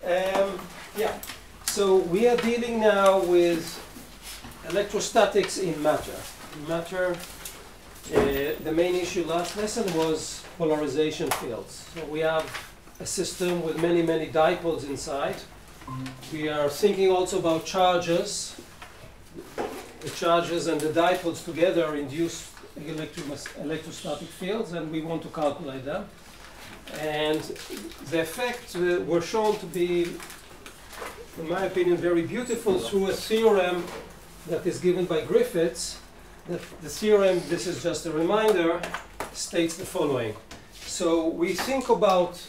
Yeah, so we are dealing now with electrostatics in matter. In matter, the main issue last lesson was polarization fields. So we have a system with many, many dipoles inside. We are thinking also about charges. The charges and the dipoles together induce electrostatic fields, and we want to calculate them. And the effects were shown to be, in my opinion, very beautiful through a theorem that is given by Griffiths. The theorem, this is just a reminder, states the following. So we think about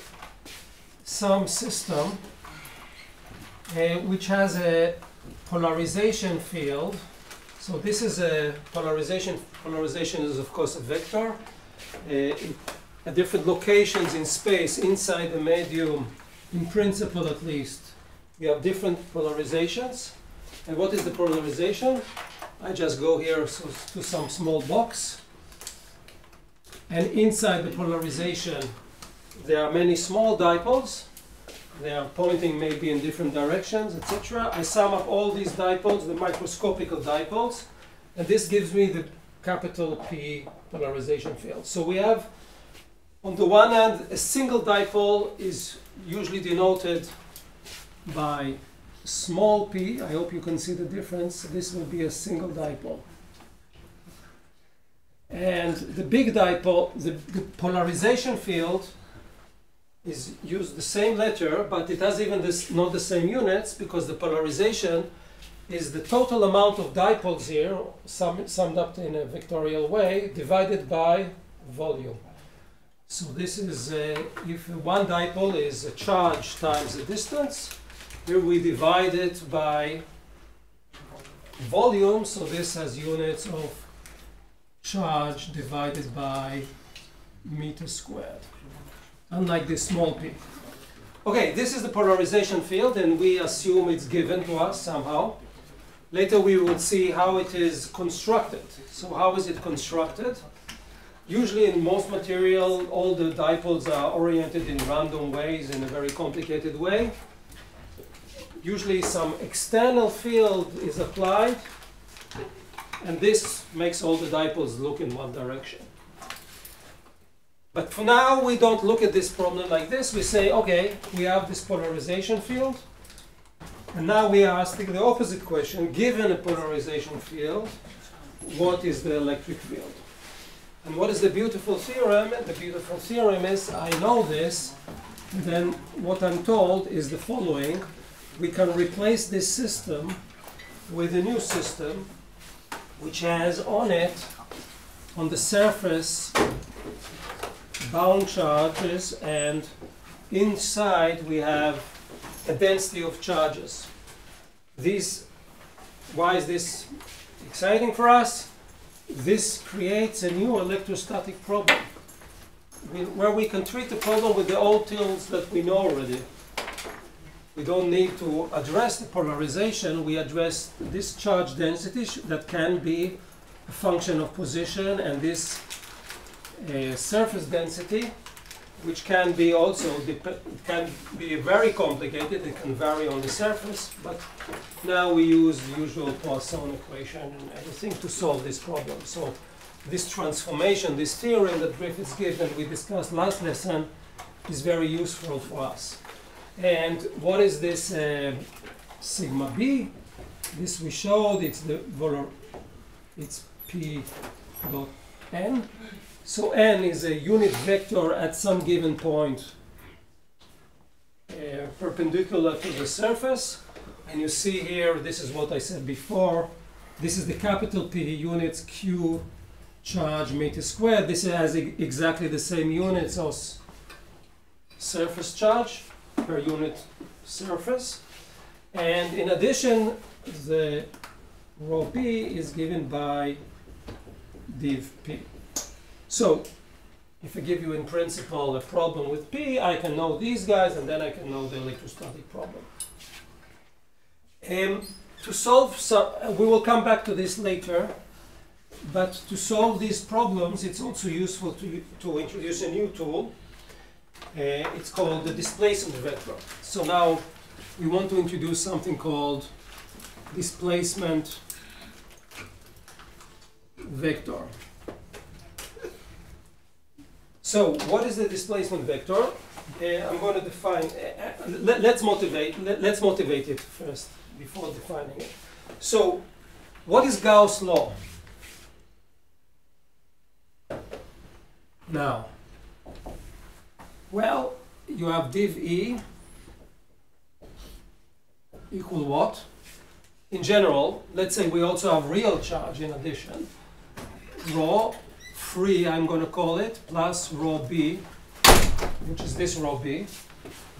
some system which has a polarization field. So this is a polarization. Polarization is, of course, a vector. At different locations in space, inside the medium, in principle at least, we have different polarizations. And what is the polarization? I just go here to some small box. And inside the polarization, there are many small dipoles. They are pointing maybe in different directions, etc. I sum up all these dipoles, the microscopical dipoles, and this gives me the capital P polarization field. So we have, on the one hand, a single dipole is usually denoted by small p. I hope you can see the difference. This will be a single dipole. And the big dipole, the polarization field, is used the same letter, but it has even not the same units, because the polarization is the total amount of dipoles here, summed up in a vectorial way, divided by volume. So this is, if one dipole is a charge times the distance, here we divide it by volume, so this has units of charge divided by meter squared, unlike this small p. Okay, this is the polarization field, and we assume it's given to us somehow. Later we will see how it is constructed. So how is it constructed? Usually in most material, all the dipoles are oriented in random ways, in a very complicated way. Usually some external field is applied, and this makes all the dipoles look in one direction. But for now, we don't look at this problem like this. We say, okay, we have this polarization field, and now we are asking the opposite question. Given a polarization field, what is the electric field? And what is the beautiful theorem? The beautiful theorem is, I know this, and then what I'm told is the following. We can replace this system with a new system which has on it, on the surface, bound charges, and inside we have a density of charges. Why is this exciting for us? This creates a new electrostatic problem where we can treat the problem with the old tools that we know already. We don't need to address the polarization, we address this charge density that can be a function of position, and this surface density, which can be also, it can be very complicated, it can vary on the surface, but now we use the usual Poisson equation and everything to solve this problem. So this transformation, this theorem that Griffiths gave and we discussed last lesson is very useful for us. And what is this sigma b? This we showed, it's p dot n. So n is a unit vector at some given point perpendicular to the surface. And you see here, this is what I said before. This is the capital P units q charge meter squared. This has exactly the same units as surface charge per unit surface. And in addition, the rho p is given by div p. So if I give you in principle a problem with p, I can know these guys, and then I can know the electrostatic problem. To solve, we will come back to this later, but to solve these problems, it's also useful to introduce a new tool. It's called the displacement vector. So now we want to introduce something called displacement vector. So what is the displacement vector? I'm going to define, let's motivate it first before defining it. So what is Gauss' law? Now, well, you have div E equal what? In general, let's say we also have real charge in addition. Rho free, I'm going to call it, plus rho B, which is this rho B,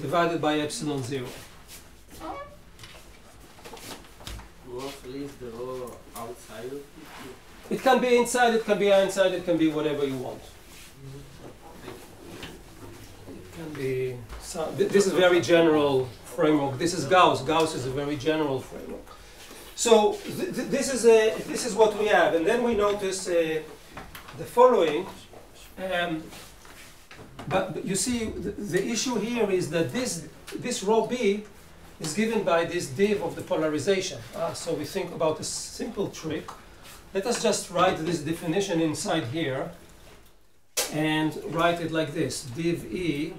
divided by epsilon 0. Rho free is the rho outside of it? It can be inside, it can be outside, it can be whatever you want. It can be, this is very general framework. This is Gauss. Gauss is a very general framework. So this is what we have, and then we notice the following. But you see, the issue here is that this rho B is given by this div of the polarization. So we think about a simple trick. Let us just write this definition inside here and write it like this: div E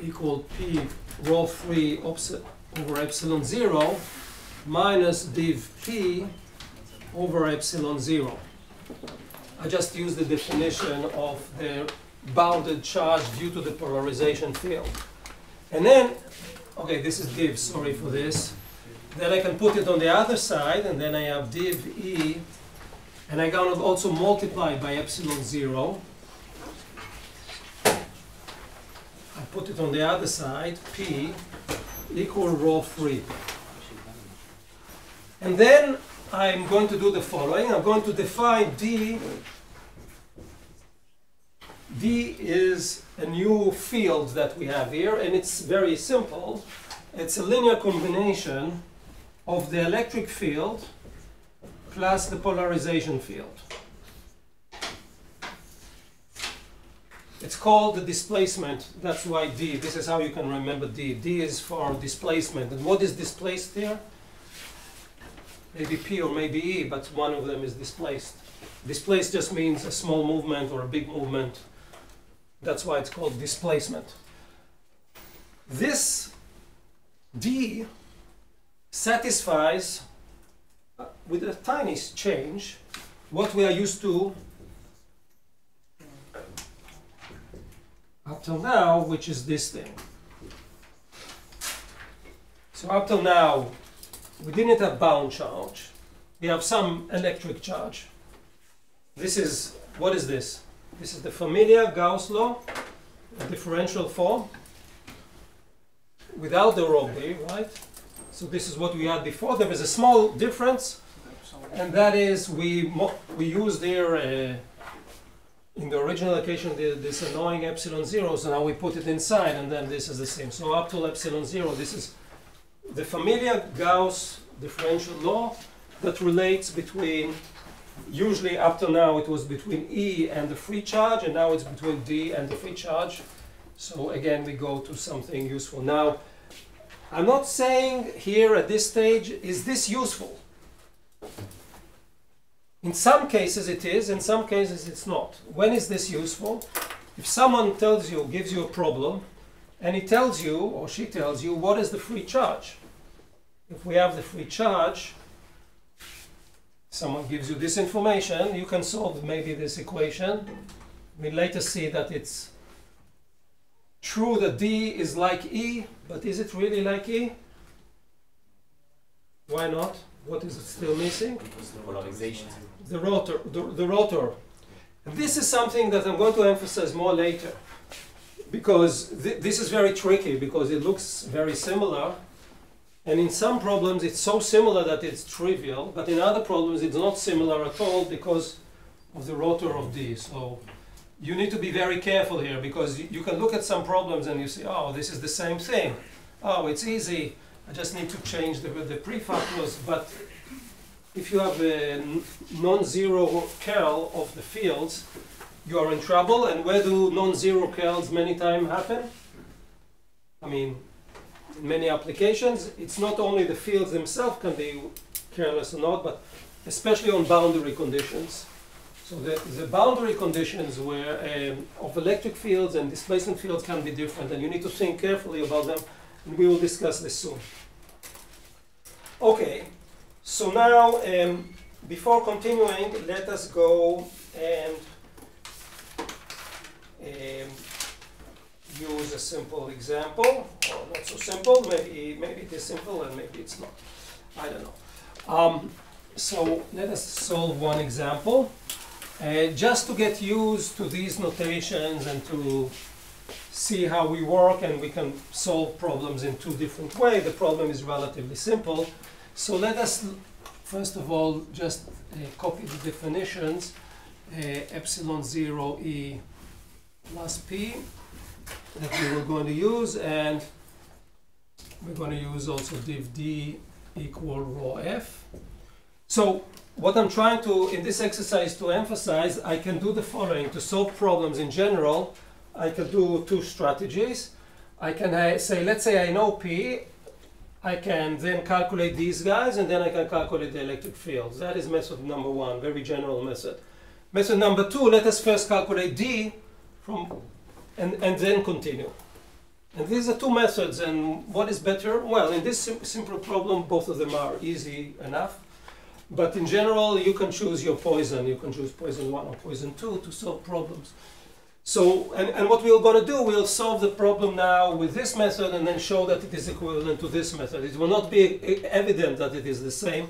equal P rho free over epsilon 0 minus div P over epsilon 0. I just use the definition of the bounded charge due to the polarization field. And then, okay, this is div, sorry for this. Then I can put it on the other side, and then I have div E, and I'm going to also multiply by epsilon 0. I put it on the other side, P equal rho free. And then I'm going to do the following. I'm going to define D. D is a new field that we have here, and it's very simple. It's a linear combination of the electric field plus the polarization field. It's called the displacement. That's why D. This is how you can remember D. D is for displacement. And what is displaced here? Maybe P or maybe E, but one of them is displaced. Displaced just means a small movement or a big movement. That's why it's called displacement. This D satisfies, with a tiny change, what we are used to up till now, which is this thing. So up till now, we didn't have bound charge. We have some electric charge. This is, what is this? This is the familiar Gauss law, a differential form, without the rho B, right? So this is what we had before. There is a small difference, and that is we used here in the original equation this annoying epsilon 0, so now we put it inside, and then this is the same. So up to epsilon 0, this is the familiar Gauss differential law that relates between, usually up to now it was between E and the free charge, and now it's between D and the free charge. So again, we go to something useful. Now, I'm not saying here at this stage, is this useful? In some cases it is, in some cases it's not. When is this useful? If someone tells you, gives you a problem, and he tells you, or she tells you, what is the free charge? If we have the free charge, someone gives you this information, you can solve maybe this equation. We later see that it's true that D is like E, but is it really like E? Why not? What is it still missing? Polarization. The rotor. The rotor. This is something that I'm going to emphasize more later, because this is very tricky, because it looks very similar, and in some problems it's so similar that it's trivial, but in other problems it's not similar at all because of the rotor of D. So you need to be very careful here, because you can look at some problems and you say, oh, this is the same thing. Oh, it's easy. I just need to change the prefactors. But if you have a non-zero curl of the fields, you are in trouble. And where do non-zero curls many times happen? I mean, in many applications. It's not only the fields themselves can be careless or not, but especially on boundary conditions. So the boundary conditions where of electric fields and displacement fields can be different, and you need to think carefully about them, and we will discuss this soon. Okay, so now before continuing, let us go and use a simple example, or not so simple. Maybe it is simple and maybe it's not. I don't know. So let us solve one example. Just to get used to these notations and to see how we work, and we can solve problems in two different ways. The problem is relatively simple. So let us, first of all, just copy the definitions. Epsilon 0 E plus P that we were going to use, and we're going to use also div D equal rho F. So what I'm trying to, in this exercise, to emphasize, I can do the following. To solve problems in general, I can do two strategies. I can say, let's say I know P, I can then calculate these guys, and then I can calculate the electric fields. That is method number one, very general method. Method number two, let us first calculate D and then continue. And these are two methods, and what is better? Well, in this simple problem, both of them are easy enough. But in general, you can choose your poison. You can choose poison 1 or poison 2 to solve problems. So, and what we're going to do, we'll solve the problem now with this method and then show that it is equivalent to this method. It will not be evident that it is the same.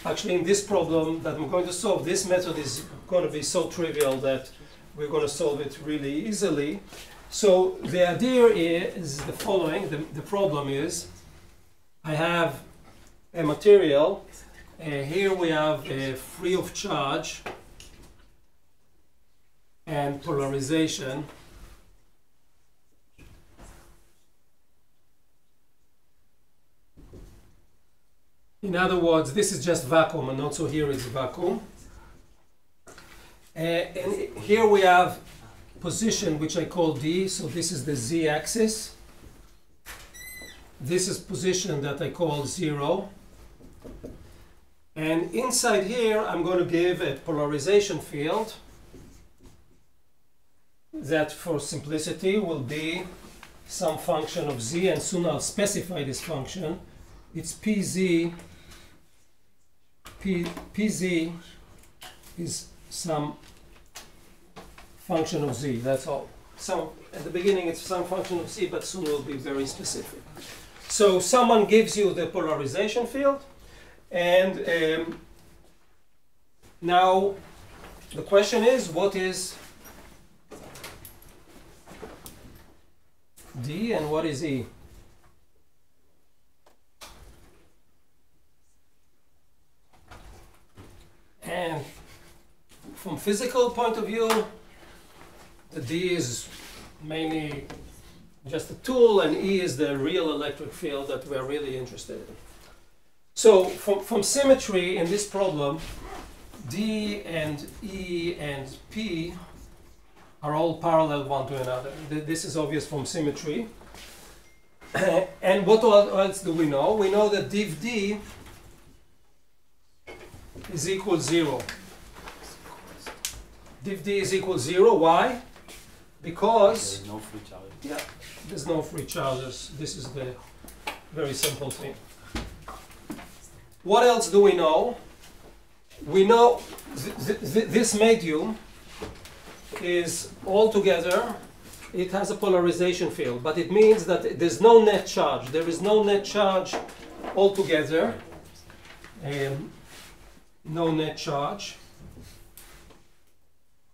Actually, in this problem that I'm going to solve, this method is going to be so trivial that we're going to solve it really easily. So the idea is the following. The problem is, I have a material. Here we have free of charge and polarization. In other words, this is just vacuum, and also here is vacuum. And here we have position, which I call D, so this is the z-axis. This is position that I call 0. And inside here, I'm going to give a polarization field that, for simplicity, will be some function of z, and soon I'll specify this function. It's pz. Pz is some function of z, that's all. So at the beginning it's some function of z, but soon it will be very specific. So someone gives you the polarization field, and now the question is, what is D and what is E? And from physical point of view, the D is mainly just a tool, and E is the real electric field that we're really interested in. So from symmetry in this problem, D and E and P are all parallel one to another. This is obvious from symmetry. And what else do we know? We know that div D is equal 0. Div D is equal 0. Why? Because there's no free charge. Yeah, there's no free charges. This is the very simple thing. What else do we know? We know this medium is altogether, it has a polarization field, but it means that there's no net charge. There is no net charge altogether. No net charge,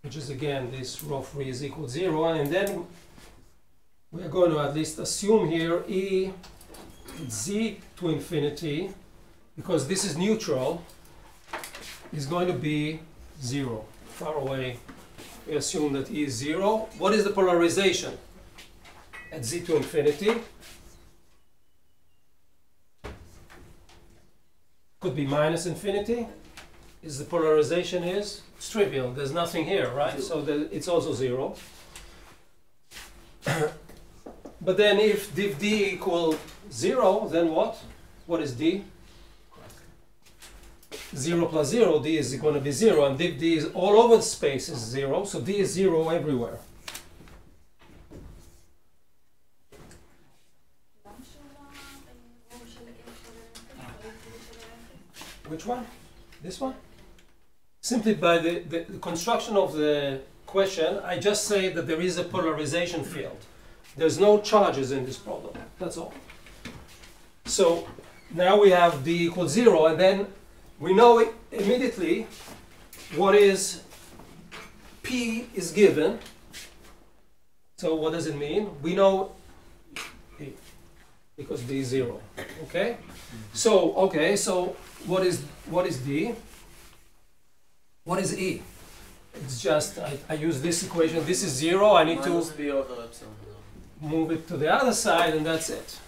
which is again this rho free is equal 0, and then we're going to at least assume here E z to infinity, because this is neutral, is going to be 0. Far away, we assume that E is 0. What is the polarization at z to infinity? Could be minus infinity. Is the polarization is? It's trivial. There's nothing here, right? So it's also 0. But then if div d equal 0, then what? What is d? 0 plus 0, d is going to be 0, and div d is all over the space is 0, so d is 0 everywhere. Which one? This one? Simply by the construction of the question, I just say that there is a polarization field. There's no charges in this problem. That's all. So now we have d equals 0, and then we know immediately what is p is given. So what does it mean? We know p because d is 0. Okay? So what is d? What is e? It's just I use this equation. This is 0. I need minus to b over epsilon. move it to the other side, and that's it.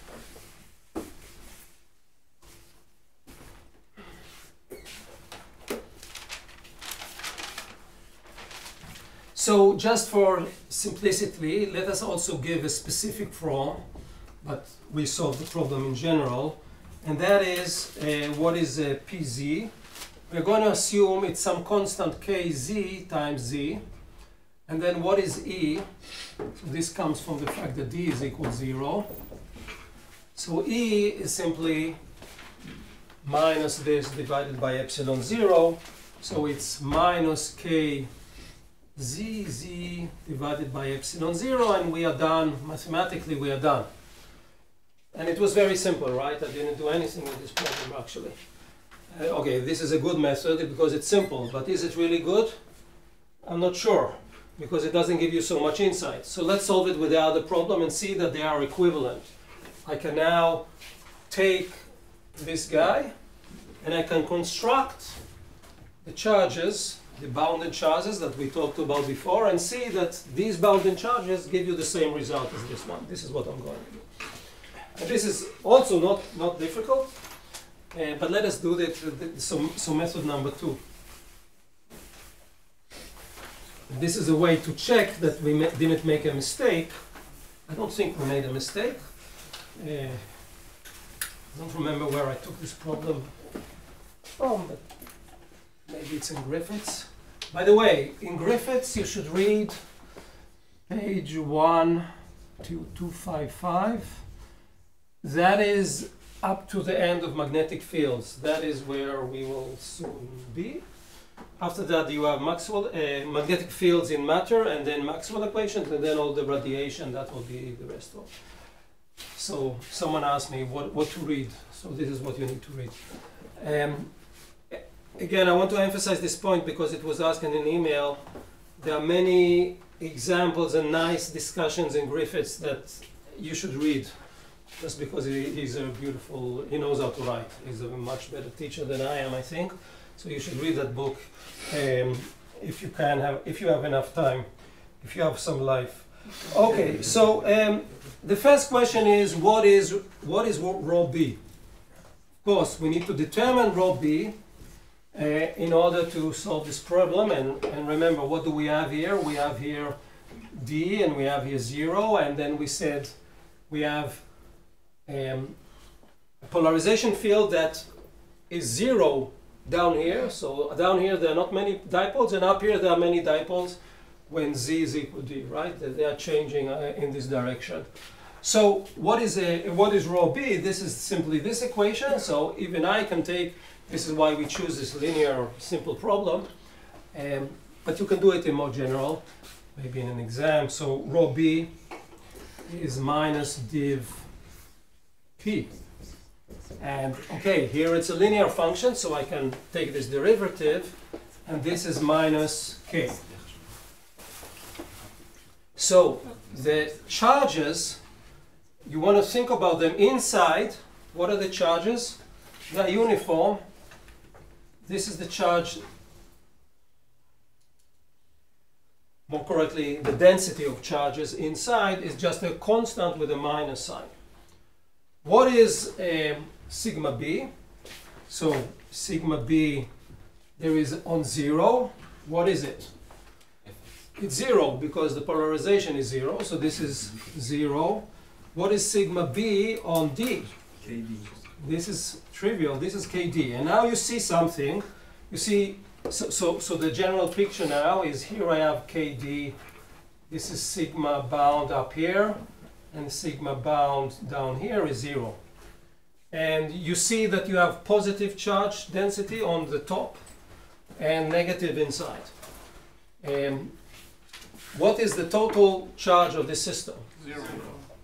So just for simplicity, let us also give a specific form, but we solve the problem in general, and that is what is pz. We're going to assume it's some constant kz times z, and then what is e? So this comes from the fact that d is equal 0. So e is simply minus this divided by epsilon 0, so it's minus k z divided by epsilon 0, and we are done. Mathematically, we are done. And it was very simple, right? I didn't do anything with this problem, actually. Okay, this is a good method because it's simple, but is it really good? I'm not sure, because it doesn't give you so much insight. So let's solve it with the other problem and see that they are equivalent. I can now take this guy, and I can construct the charges, the bounded charges that we talked about before, and see that these bounded charges give you the same result as this one. This is what I'm going to do. And this is also not difficult, but let us do so method number 2. This is a way to check that we didn't make a mistake. I don't think we made a mistake. I don't remember where I took this problem from, but maybe it's in Griffiths. By the way, in Griffiths you should read page 12255. That is up to the end of magnetic fields. That is where we will soon be. After that you have Maxwell, magnetic fields in matter, and then Maxwell equations, and then all the radiation. That will be the rest of. So someone asked me what to read. So this is what you need to read. Again, I want to emphasize this point because it was asked in an email. There are many examples and nice discussions in Griffiths that you should read, just because he's a beautiful, he knows how to write. He's a much better teacher than I am, I think. So you should read that book if you have enough time, if you have some life. Okay, so the first question is what is rho b? Of course, we need to determine rho b in order to solve this problem. And remember, what do we have here? We have here d, and we have here 0, and then we said we have a polarization field that is 0 down here. So down here there are not many dipoles, and up here there are many dipoles when z is equal to d, right? They are changing in this direction. So what is rho b? This is simply this equation. So even I can take, this is why we choose this linear simple problem, but you can do it in more general, maybe in an exam. So rho b is minus div p. And okay, here it's a linear function, so I can take this derivative, and this is minus k. So the charges, you want to think about them inside. What are the charges? They are uniform. This is the charge, more correctly, the density of charges inside is just a constant with a minus sign. What is sigma b? So sigma b, there is on 0. What is it? It's 0 because the polarization is 0. So this is 0. What is sigma B on D? KD. This is trivial, this is KD. And now you see something. You see, so the general picture now is here I have KD. This is sigma bound up here, and sigma bound down here is 0. And you see that you have positive charge density on the top and negative inside. What is the total charge of this system? 0.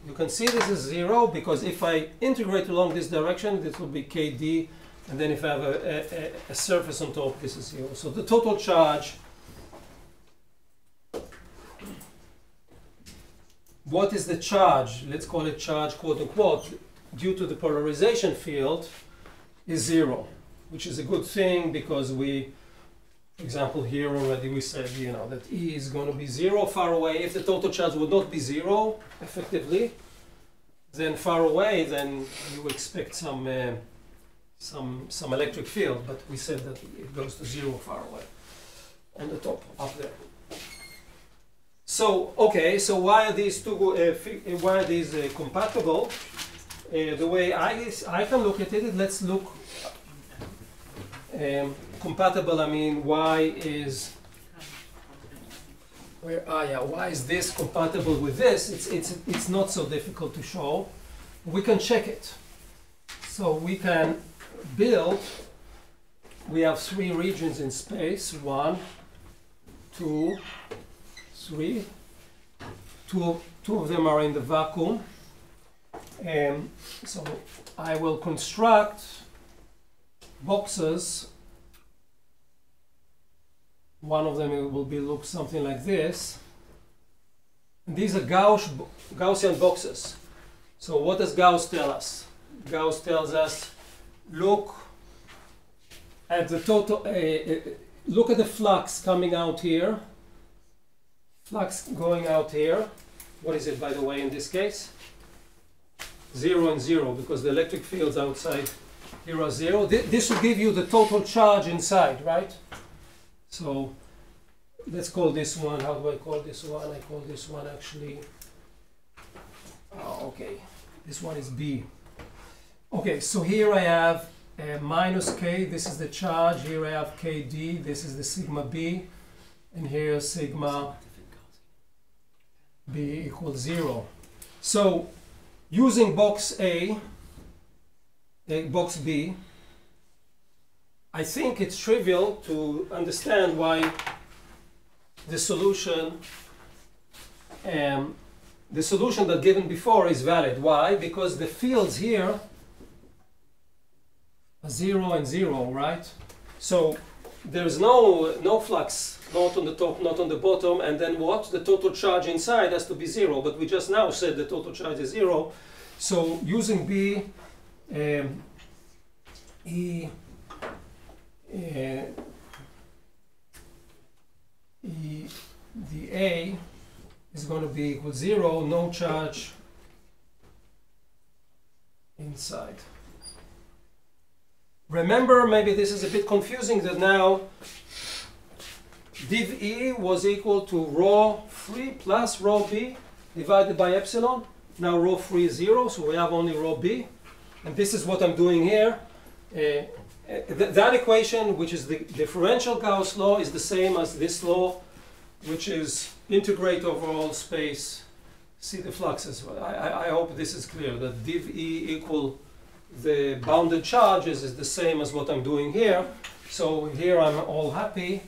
You can see this is 0 because if I integrate along this direction, this will be KD, and then if I have a surface on top, this is 0. So the total charge, what is the charge? Let's call it charge, quote unquote, due to the polarization field is 0, which is a good thing because we, for example, here already we said, you know, that E is going to be 0 far away. If the total charge would not be 0, effectively, then far away, then you expect some electric field, but we said that it goes to 0 far away on the top, up there. So, okay, so why are these two, why are these compatible? The way I can look at it, let's look compatible. I mean, why is why is this compatible with this? It's not so difficult to show. We can check it. So we can build. We have 3 regions in space. 1, 2, 3. Two of them are in the vacuum. So I will construct boxes. One of them will look something like this. And these are Gaussian boxes. So what does Gauss tell us? Gauss tells us, look at the total. Look at the flux coming out here. Flux going out here. What is it, by the way, in this case? 0 and 0, because the electric fields outside here are 0. This will give you the total charge inside, right? So let's call this one, how do I call this one? I call this one actually, okay, this one is B. Okay, so here I have minus K, this is the charge. Here I have KD, this is the sigma B, and here sigma B equals 0. So using box A, box B, I think it's trivial to understand why the solution that given before is valid. Why? Because the fields here are 0 and 0, right? So there's no flux, not on the top, not on the bottom, and then what? The total charge inside has to be 0, but we just now said the total charge is 0. So using B, the A is going to be equal to 0, no charge inside. Remember, maybe this is a bit confusing, that now div E was equal to rho free plus rho B divided by epsilon. Now rho free is 0, so we have only rho B. And this is what I'm doing here. That equation, which is the differential Gauss law, is the same as this law, which is integrate over all space, see the fluxes. I hope this is clear, that div E equal the bounded charges is the same as what I'm doing here. So here I'm all happy.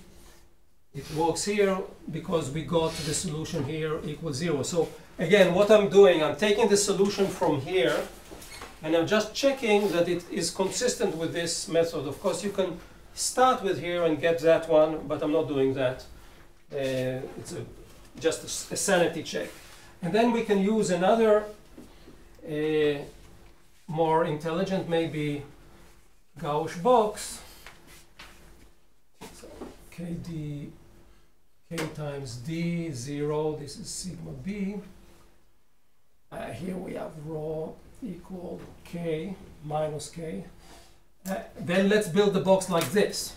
It works here because we got the solution here equals 0. So again, what I'm doing, I'm taking the solution from here, and I'm just checking that it is consistent with this method. Of course, you can start with here and get that one, but I'm not doing that. It's just a sanity check. And then we can use another more intelligent, maybe Gauss box. So KD, K times D, 0, this is sigma B. Here we have rho equal K minus K. Then let's build the box like this.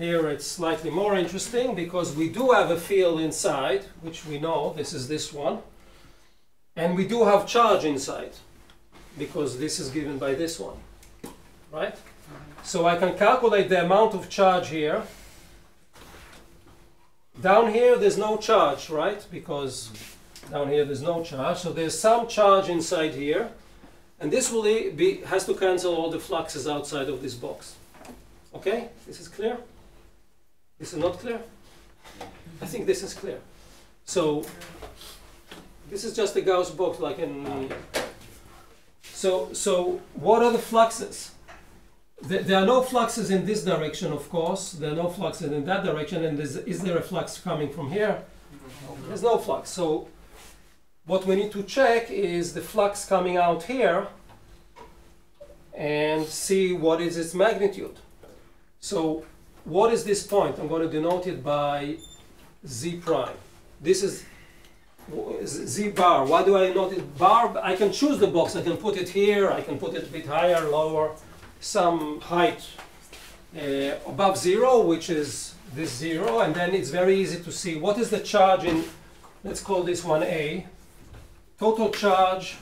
Here it's slightly more interesting because we do have a field inside, which we know, this is this one. And we do have charge inside because this is given by this one, right? So I can calculate the amount of charge here. Down here there's no charge, right? Because down here there's no charge. So there's some charge inside here. And this will has to cancel all the fluxes outside of this box. Okay? This is clear? This is not clear? I think this is clear. So this is just a Gauss box like in... So what are the fluxes? There are no fluxes in this direction, of course. There are no fluxes in that direction. And is there a flux coming from here? There's no flux. So what we need to check is the flux coming out here and see what is its magnitude. So what is this point? I'm going to denote it by Z prime. This is Z bar. Why do I denote it bar? I can choose the box. I can put it here. I can put it a bit higher, lower, some height above zero, which is this zero. And then it's very easy to see what is the charge in, let's call this one A. Total charge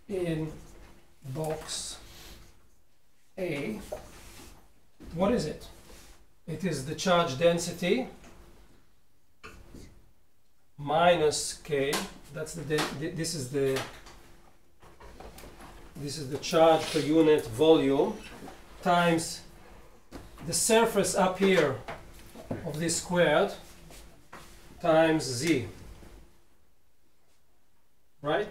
in box A. What is it? It is the charge density minus K. That's this is the charge per unit volume times the surface up here of this squared times Z, right?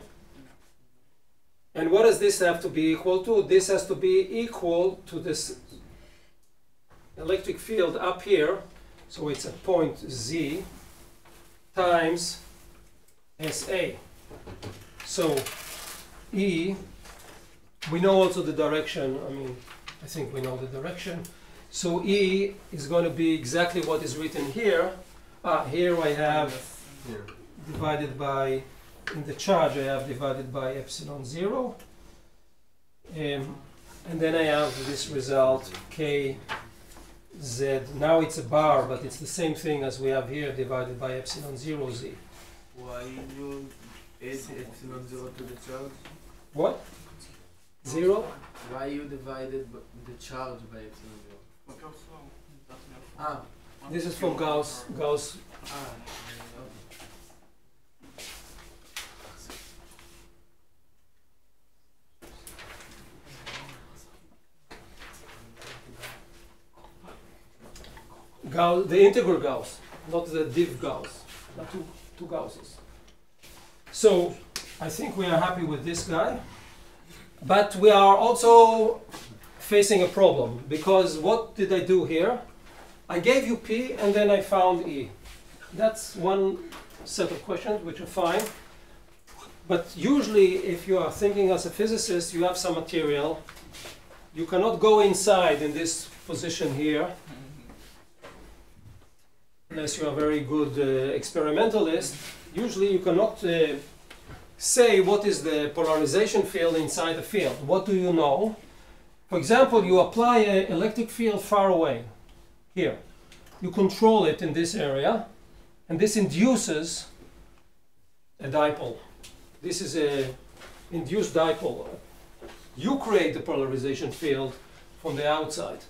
And what does this have to be equal to? This has to be equal to this electric field up here, so it's at point Z times SA. So E, we know also the direction. I mean, I think we know the direction. So E is going to be exactly what is written here. Here I have divided by, in the charge I have divided by epsilon 0. And then I have this result K Z. Now it's a bar, but it's the same thing as we have here divided by epsilon 0 Z. Why you add epsilon 0 to the charge? What? 0? Why you divided the charge by epsilon 0? Ah. This is from Gauss. Okay. Gauss, the integral Gauss, not the div Gauss, not two Gausses. So I think we are happy with this guy, but we are also facing a problem because what did I do here? I gave you P and then I found E. That's one set of questions which are fine, but usually if you are thinking as a physicist, you have some material, you cannot go inside in this position here unless you are a very good experimentalist. Usually you cannot say what is the polarization field inside the field. What do you know? For example, you apply an electric field far away, here. You control it in this area, and this induces a dipole. This is an induced dipole. You create the polarization field from the outside.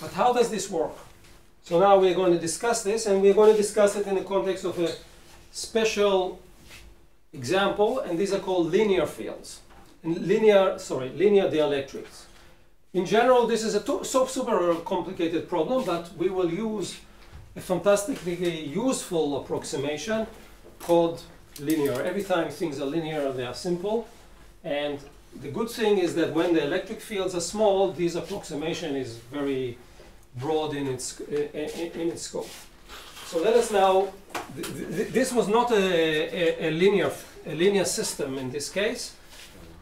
But how does this work? So now we're going to discuss this, and we're going to discuss it in the context of a special example, and these are called linear fields. Linear dielectrics. In general, this is a super complicated problem, but we will use a fantastically useful approximation called linear. Every time things are linear, they are simple. And the good thing is that when the electric fields are small, this approximation is very broad in its scope. So let us now, this was not a linear system in this case,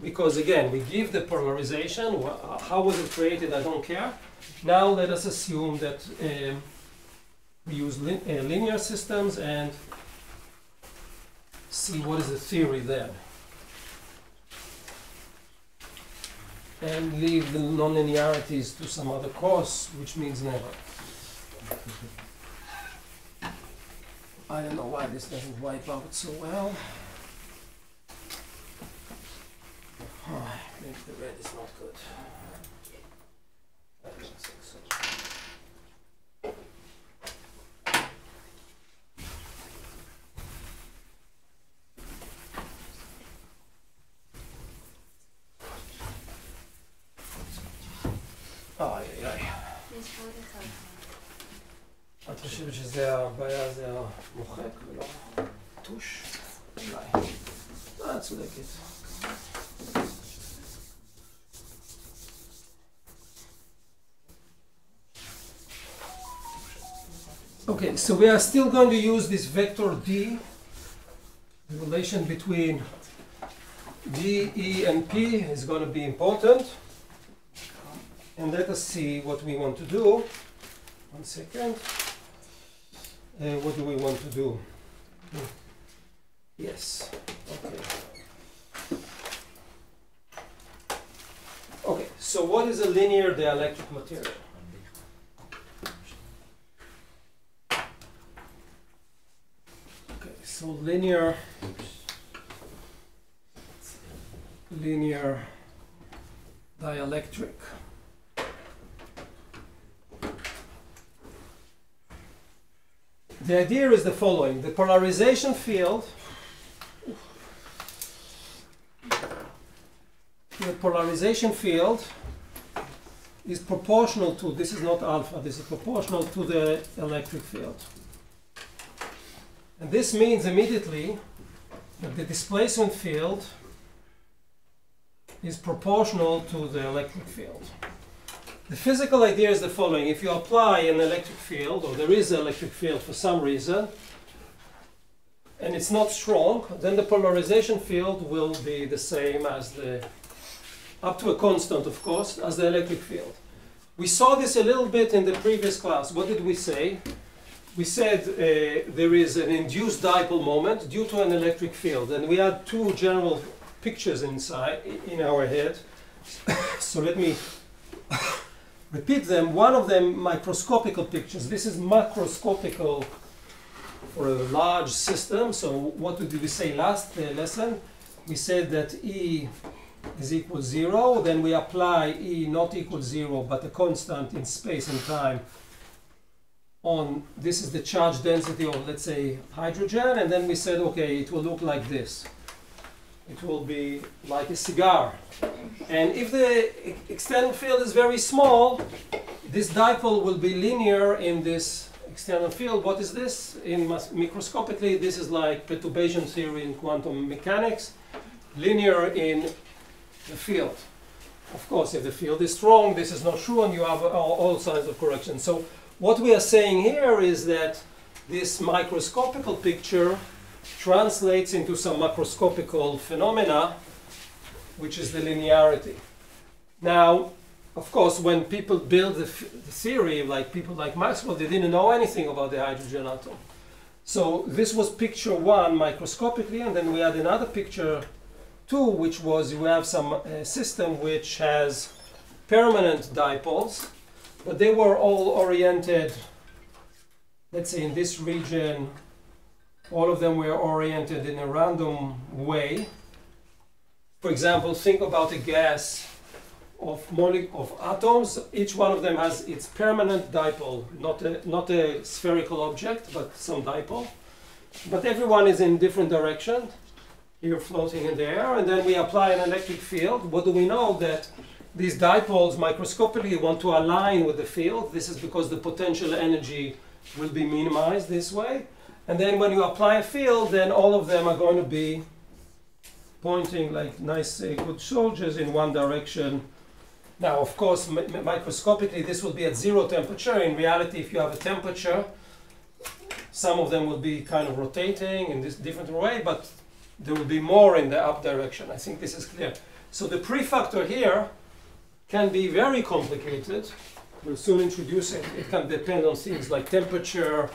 because again, we give the polarization. How was it created? I don't care. Now let us assume that we use linear systems and see what is the theory there. and leave the nonlinearities to some other course, which means never. I don't know why this doesn't wipe out so well. Oh, maybe the red is not good. I don't think so. איי, איי. יש פה עוד אחד. את חושבת שזה הבעיה, זה המוחק ולא טוש? אולי. צודקת. Okay, so we are still going to use this vector D. The relation between D, E, and P is going to be important. And let us see what we want to do. 1 second. What do we want to do? Yes. Okay. Okay, so what is a linear dielectric material? Okay, so linear dielectric. The idea is the following. The polarization field is proportional to, this is not alpha, this is proportional to the electric field. And this means immediately that the displacement field is proportional to the electric field. The physical idea is the following. If you apply an electric field, or there is an electric field for some reason, and it's not strong, then the polarization field will be the same as the, up to a constant, of course, as the electric field. We saw this a little bit in the previous class. What did we say? We said there is an induced dipole moment due to an electric field, and we had two general pictures inside in our head. So let me repeat them. One of them microscopical pictures. This is macroscopical for a large system. So what did we say last lesson? We said that E is equal 0. Then we apply E not equal 0, but a constant in space and time on, this is the charge density of, let's say, hydrogen. And then we said, okay, it will look like this. It will be like a cigar. And if the external field is very small, this dipole will be linear in this external field. What is this? Microscopically, this is like perturbation theory in quantum mechanics, linear in the field. Of course, if the field is strong, this is not true, and you have all signs of correction. So what we are saying here is that this microscopical picture translates into some macroscopical phenomena, which is the linearity. Now, of course, when people build the theory, like people like Maxwell, they didn't know anything about the hydrogen atom. So this was picture 1 microscopically, and then we had another picture 2, which was we have some system which has permanent dipoles, but they were all oriented, let's say in this region, all of them were oriented in a random way. For example, think about a gas of atoms. Each one of them has its permanent dipole, not a spherical object, but some dipole. But everyone is in different direction. Here floating in the air, and then we apply an electric field. What do we know? That these dipoles microscopically want to align with the field. This is because the potential energy will be minimized this way. And then when you apply a field, then all of them are going to be pointing like nice, good soldiers in one direction. Now, of course, microscopically, this will be at 0 temperature. In reality, if you have a temperature, some of them will be kind of rotating in this different way, but there will be more in the up direction. I think this is clear. So the prefactor here can be very complicated. We'll soon introduce it. It can depend on things like temperature,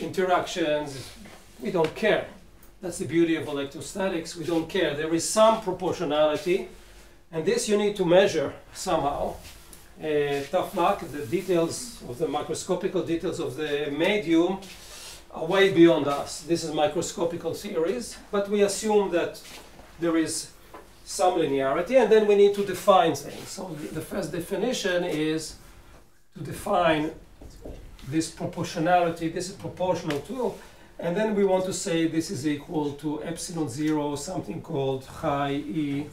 interactions. We don't care. That's the beauty of electrostatics. We don't care. There is some proportionality, And this you need to measure somehow. Tough luck, the details of the microscopical details of the medium are way beyond us. This is microscopical theories, but we assume that there is some linearity, and then we need to define things. So the first definition is to define this proportionality. This is proportional to, and then we want to say this is equal to epsilon 0, something called chi e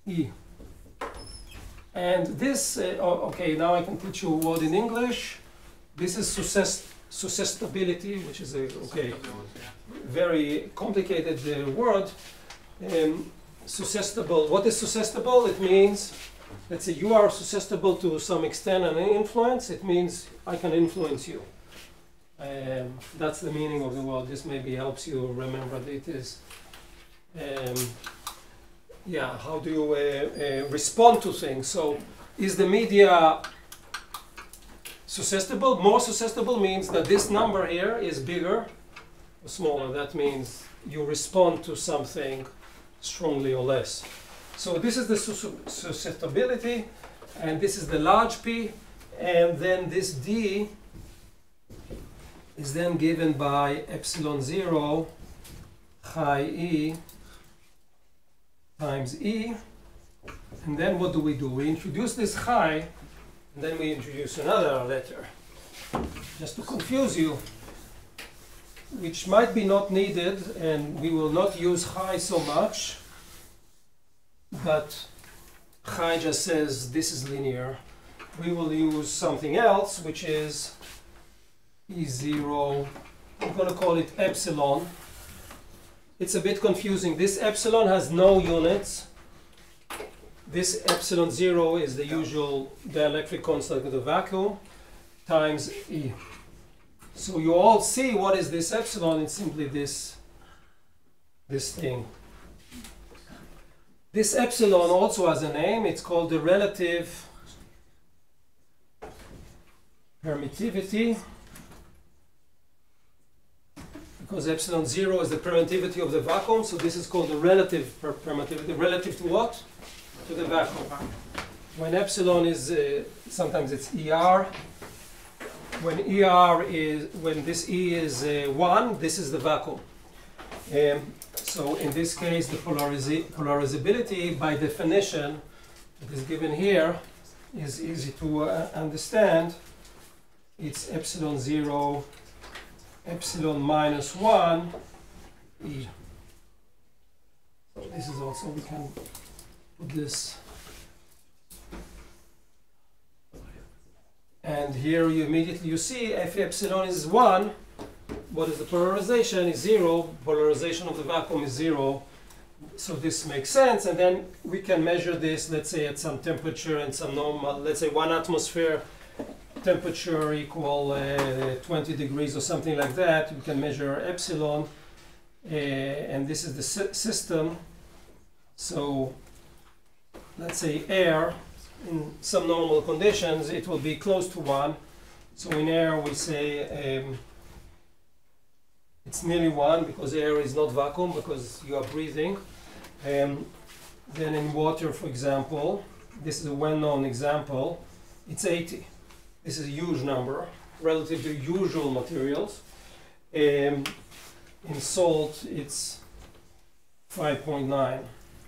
e. And this, okay, now I can teach you a word in English. This is susceptibility, which is a very complicated word. Susceptible. What is susceptible? It means, let's say you are susceptible to some extent and influence. It means I can influence you. That's the meaning of the word. This maybe helps you remember that it is. Yeah, how do you respond to things? So, is the media susceptible? More susceptible means that this number here is bigger or smaller. That means you respond to something strongly or less. So this is the susceptibility, and this is the large P, and then this D is then given by epsilon 0 chi E times E. And then what do? We introduce this chi, and then we introduce another letter, just to confuse you, which might be not needed, and we will not use chi so much, but chi just says this is linear. We will use something else, which is E0. I'm going to call it epsilon. It's a bit confusing. This epsilon has no units. This epsilon 0 is the usual dielectric constant of the vacuum times E. So you all see what is this epsilon. It's simply this thing. This epsilon also has a name. It's called the relative permittivity, because epsilon 0 is the permittivity of the vacuum. So this is called the relative permittivity. Relative to what? To the vacuum. When epsilon is, sometimes it's ER. When this E is 1, this is the vacuum. So in this case, the polarizability, by definition, that is given here, is easy to understand. It's epsilon 0, epsilon minus 1, E. So this is also, we can put this. And here you immediately see if epsilon is 1, what is the polarization? Is 0. Polarization of the vacuum is 0. So this makes sense. And then we can measure this, let's say at some temperature and some normal, let's say 1 atmosphere temperature equal 20 degrees or something like that. We can measure epsilon. And this is the system. So let's say air. In some normal conditions, it will be close to 1. So in air, we say it's nearly 1 because air is not vacuum because you are breathing. Then in water, for example, this is a well-known example, it's 80. This is a huge number relative to usual materials. In salt, it's 5.9,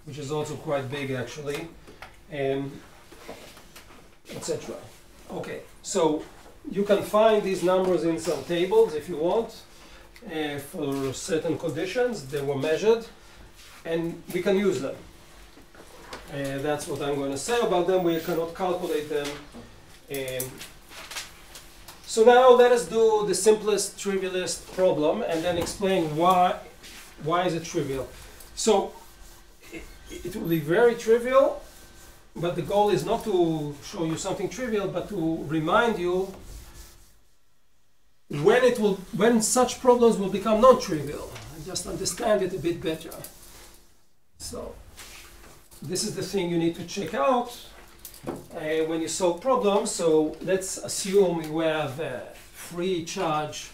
which is also quite big actually. Etc. Okay, so you can find these numbers in some tables if you want for certain conditions. They were measured and we can use them. That's what I'm going to say about them. We cannot calculate them. So now let us do the simplest, trivialist problem and then explain why is it trivial. So it will be very trivial. But the goal is not to show you something trivial, but to remind you when such problems will become non-trivial, and just understand it a bit better. So this is the thing you need to check out when you solve problems. So let's assume we have a free charge.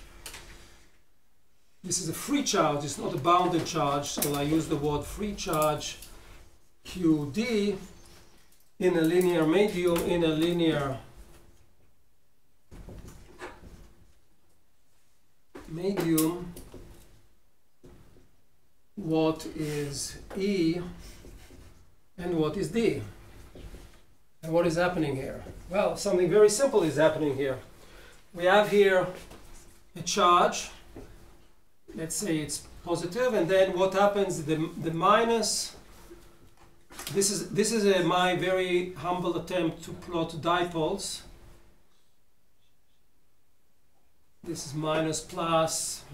This is a free charge, it's not a bounded charge, so I use the word free charge QD. in a linear medium, in a linear medium, what is E and what is D? And what is happening here? Well, something very simple is happening here. We have here a charge, let's say it's positive, and then what happens, the minus, this is my very humble attempt to plot dipoles. This is minus, plus,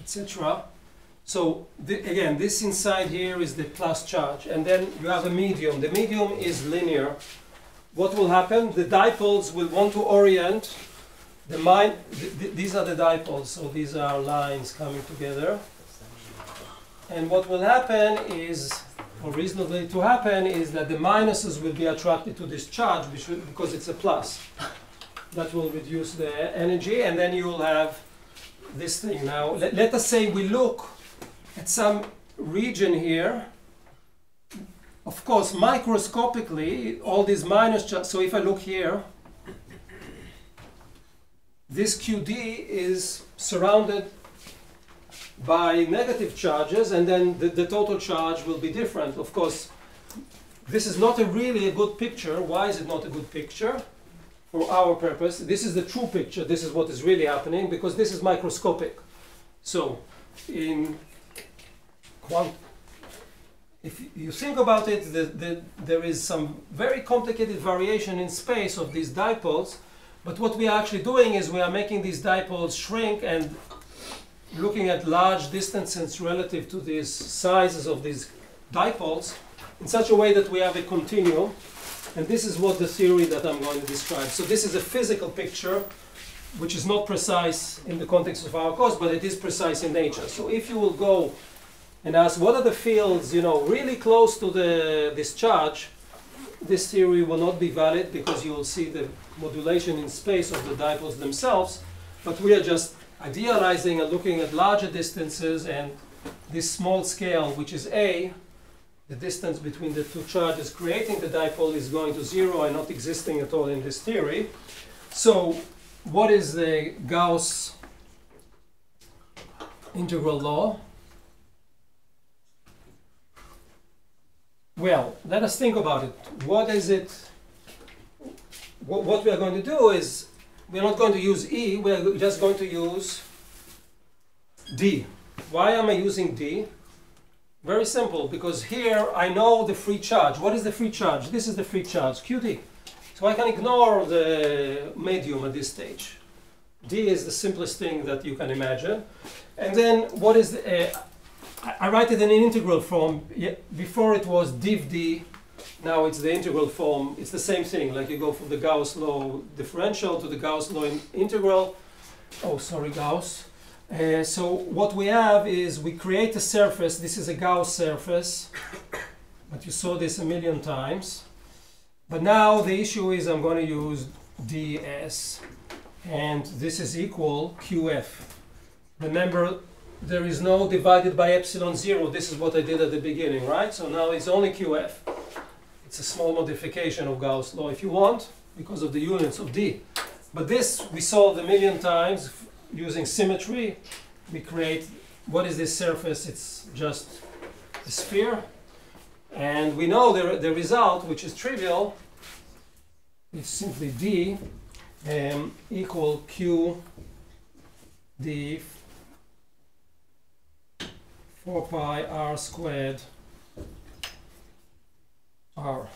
etc. So again, this inside here is the plus charge, and then you have a medium. The medium is linear. What will happen? The dipoles will want to orient these are the dipoles, so these are lines coming together. And what will happen is, or reasonably to happen, is that the minuses will be attracted to this charge because it's a plus. That will reduce the energy, and then you will have this thing. Now, let us say we look at some region here. Of course, microscopically, all these minus charges. So if I look here, this QD is surrounded by negative charges, and then the total charge will be different. Of course, this is not really a good picture. Why is it not a good picture? For our purpose, this is the true picture. This is what is really happening, because this is microscopic. So, if you think about it, there is some very complicated variation in space of these dipoles, but what we are actually doing is we are making these dipoles shrink and looking at large distances relative to these sizes of these dipoles in such a way that we have a continuum. And this is what the theory that I'm going to describe. So this is a physical picture, which is not precise in the context of our course, but it is precise in nature. So if you will go and ask what are the fields, really close to this charge, this theory will not be valid, because you will see the modulation in space of the dipoles themselves. But we are just idealizing and looking at larger distances, and this small scale, which is A, the distance between the two charges creating the dipole, is going to zero and not existing at all in this theory. So what is the Gauss integral law? Well, let us think about it. What is it? What we are going to do is, we are not going to use E, we are just going to use D. Why am I using D? Very simple, because here I know the free charge. What is the free charge? This is the free charge, QD. So I can ignore the medium at this stage. D is the simplest thing that you can imagine. And then what is I write it in an integral form. Before it was div D, now it's the integral form. It's the same thing, like you go from the Gauss law differential to the Gauss law integral. Oh, sorry, Gauss. So what we have is we create a surface. This is a Gauss surface, but you saw this a million times. But now the issue is I'm going to use ds, and this is equal qf. Remember, there is no divided by epsilon 0. This is what I did at the beginning, right? So now it's only qf. It's a small modification of Gauss law if you want, because of the units of d. But this we solved a million times. Using symmetry, we create, what is this surface? It's just a sphere. And we know the result, which is trivial, it's simply D equal Q D 4 pi r squared r.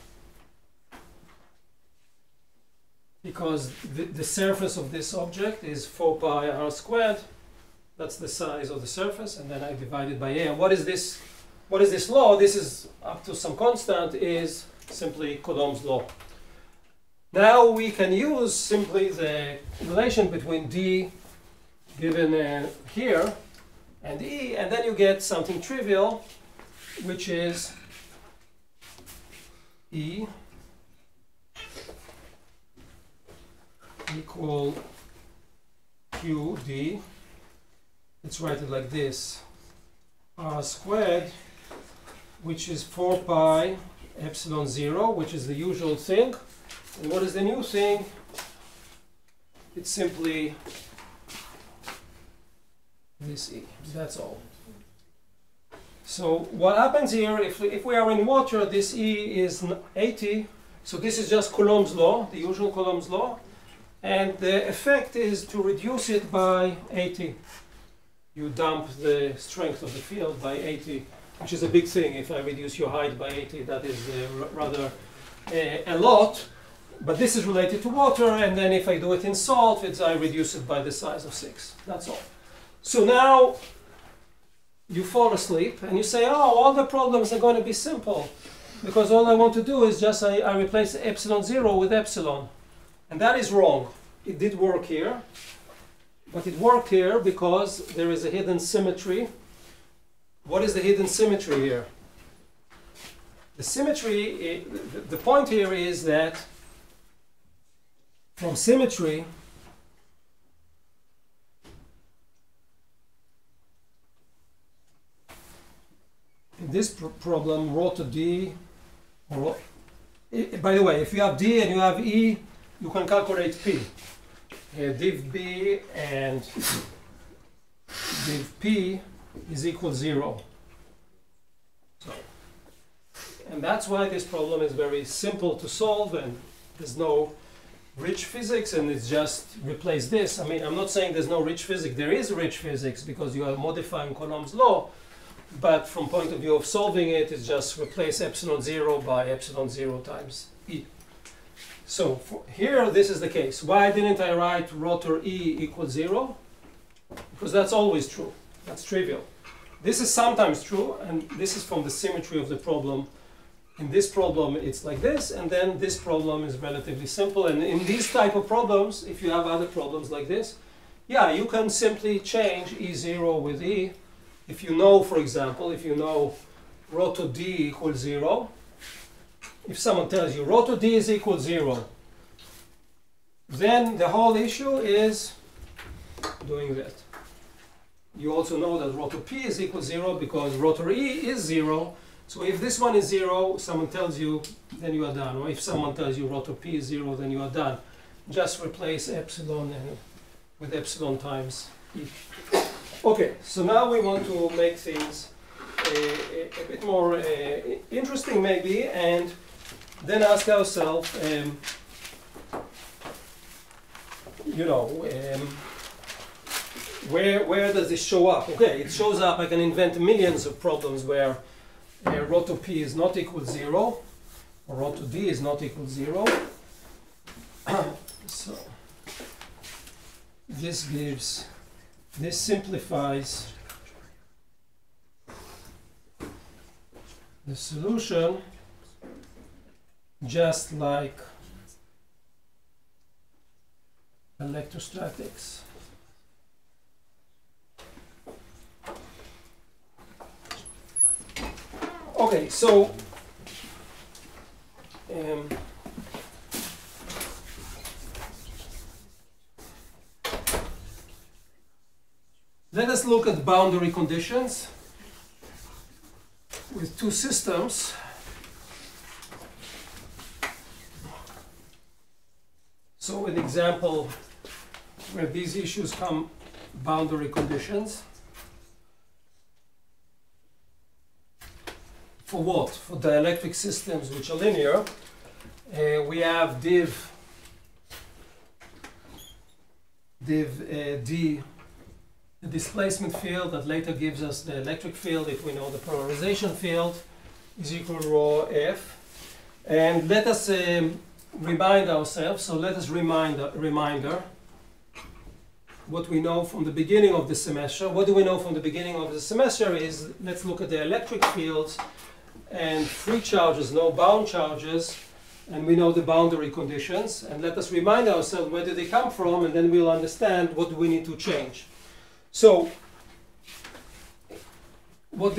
Because the surface of this object is 4 pi r squared. That's the size of the surface, and then I divide it by a. And what is this? What is this law? This is up to some constant, is simply Coulomb's law. Now we can use simply the relation between D given here and E, and then you get something trivial, which is E equal QD. Let's write it like this, r squared, which is 4 pi epsilon 0, which is the usual thing. And what is the new thing? It's simply this E. That's all. So what happens here, if we are in water, this E is 80. So this is just Coulomb's law, the usual Coulomb's law. And the effect is to reduce it by 80. You dump the strength of the field by 80, which is a big thing. If I reduce your height by 80, that is rather a lot. But this is related to water, and then if I do it in salt, I reduce it by the size of 6. That's all. So now you fall asleep and you say, oh, all the problems are going to be simple, because all I want to do is just I replace epsilon 0 with epsilon. And that is wrong. It did work here, but it worked here because there is a hidden symmetry. What is the hidden symmetry here? The symmetry, the point here is that from symmetry, in this problem, rho to D, by the way, if you have D and you have E, you can calculate P. Div B and div P is equal 0. So, and that's why this problem is very simple to solve, and there's no rich physics, and it's just replace this. I mean, I'm not saying there's no rich physics. There is rich physics because you are modifying Coulomb's law, but from point of view of solving it, it's just replace epsilon 0 by epsilon 0 times E. So here, this is the case. Why didn't I write rotor E equals 0? Because that's always true. That's trivial. This is sometimes true, and this is from the symmetry of the problem. In this problem, it's like this, and then this problem is relatively simple. And in these type of problems, if you have other problems like this, yeah, you can simply change E0 with E. If you know, for example, if you know rotor D equals 0, if someone tells you rotor D is equal 0, then the whole issue is doing that. You also know that rotor P is equal 0 because rotor E is 0. So if this one is 0, someone tells you, then you are done. Or if someone tells you rotor P is 0, then you are done. Just replace epsilon with epsilon times E. Okay, so now we want to make things a bit more interesting maybe, and then ask ourselves, where does this show up? Okay, it shows up, I can invent millions of problems where rotor P is not equal 0, or rotor D is not equal 0. So this simplifies the solution, just like electrostatics. Okay, so let us look at boundary conditions with two systems. So an example where these issues come, boundary conditions. For what? For dielectric systems which are linear. We have div D, the displacement field that later gives us the electric field if we know the polarization field, is equal to rho F. And let us remind ourselves, so let us reminder what we know from the beginning of the semester. What do we know from the beginning of the semester is, let's look at the electric fields and free charges, no bound charges, and we know the boundary conditions. And let us remind ourselves where did they come from, and then we'll understand what do we need to change. So what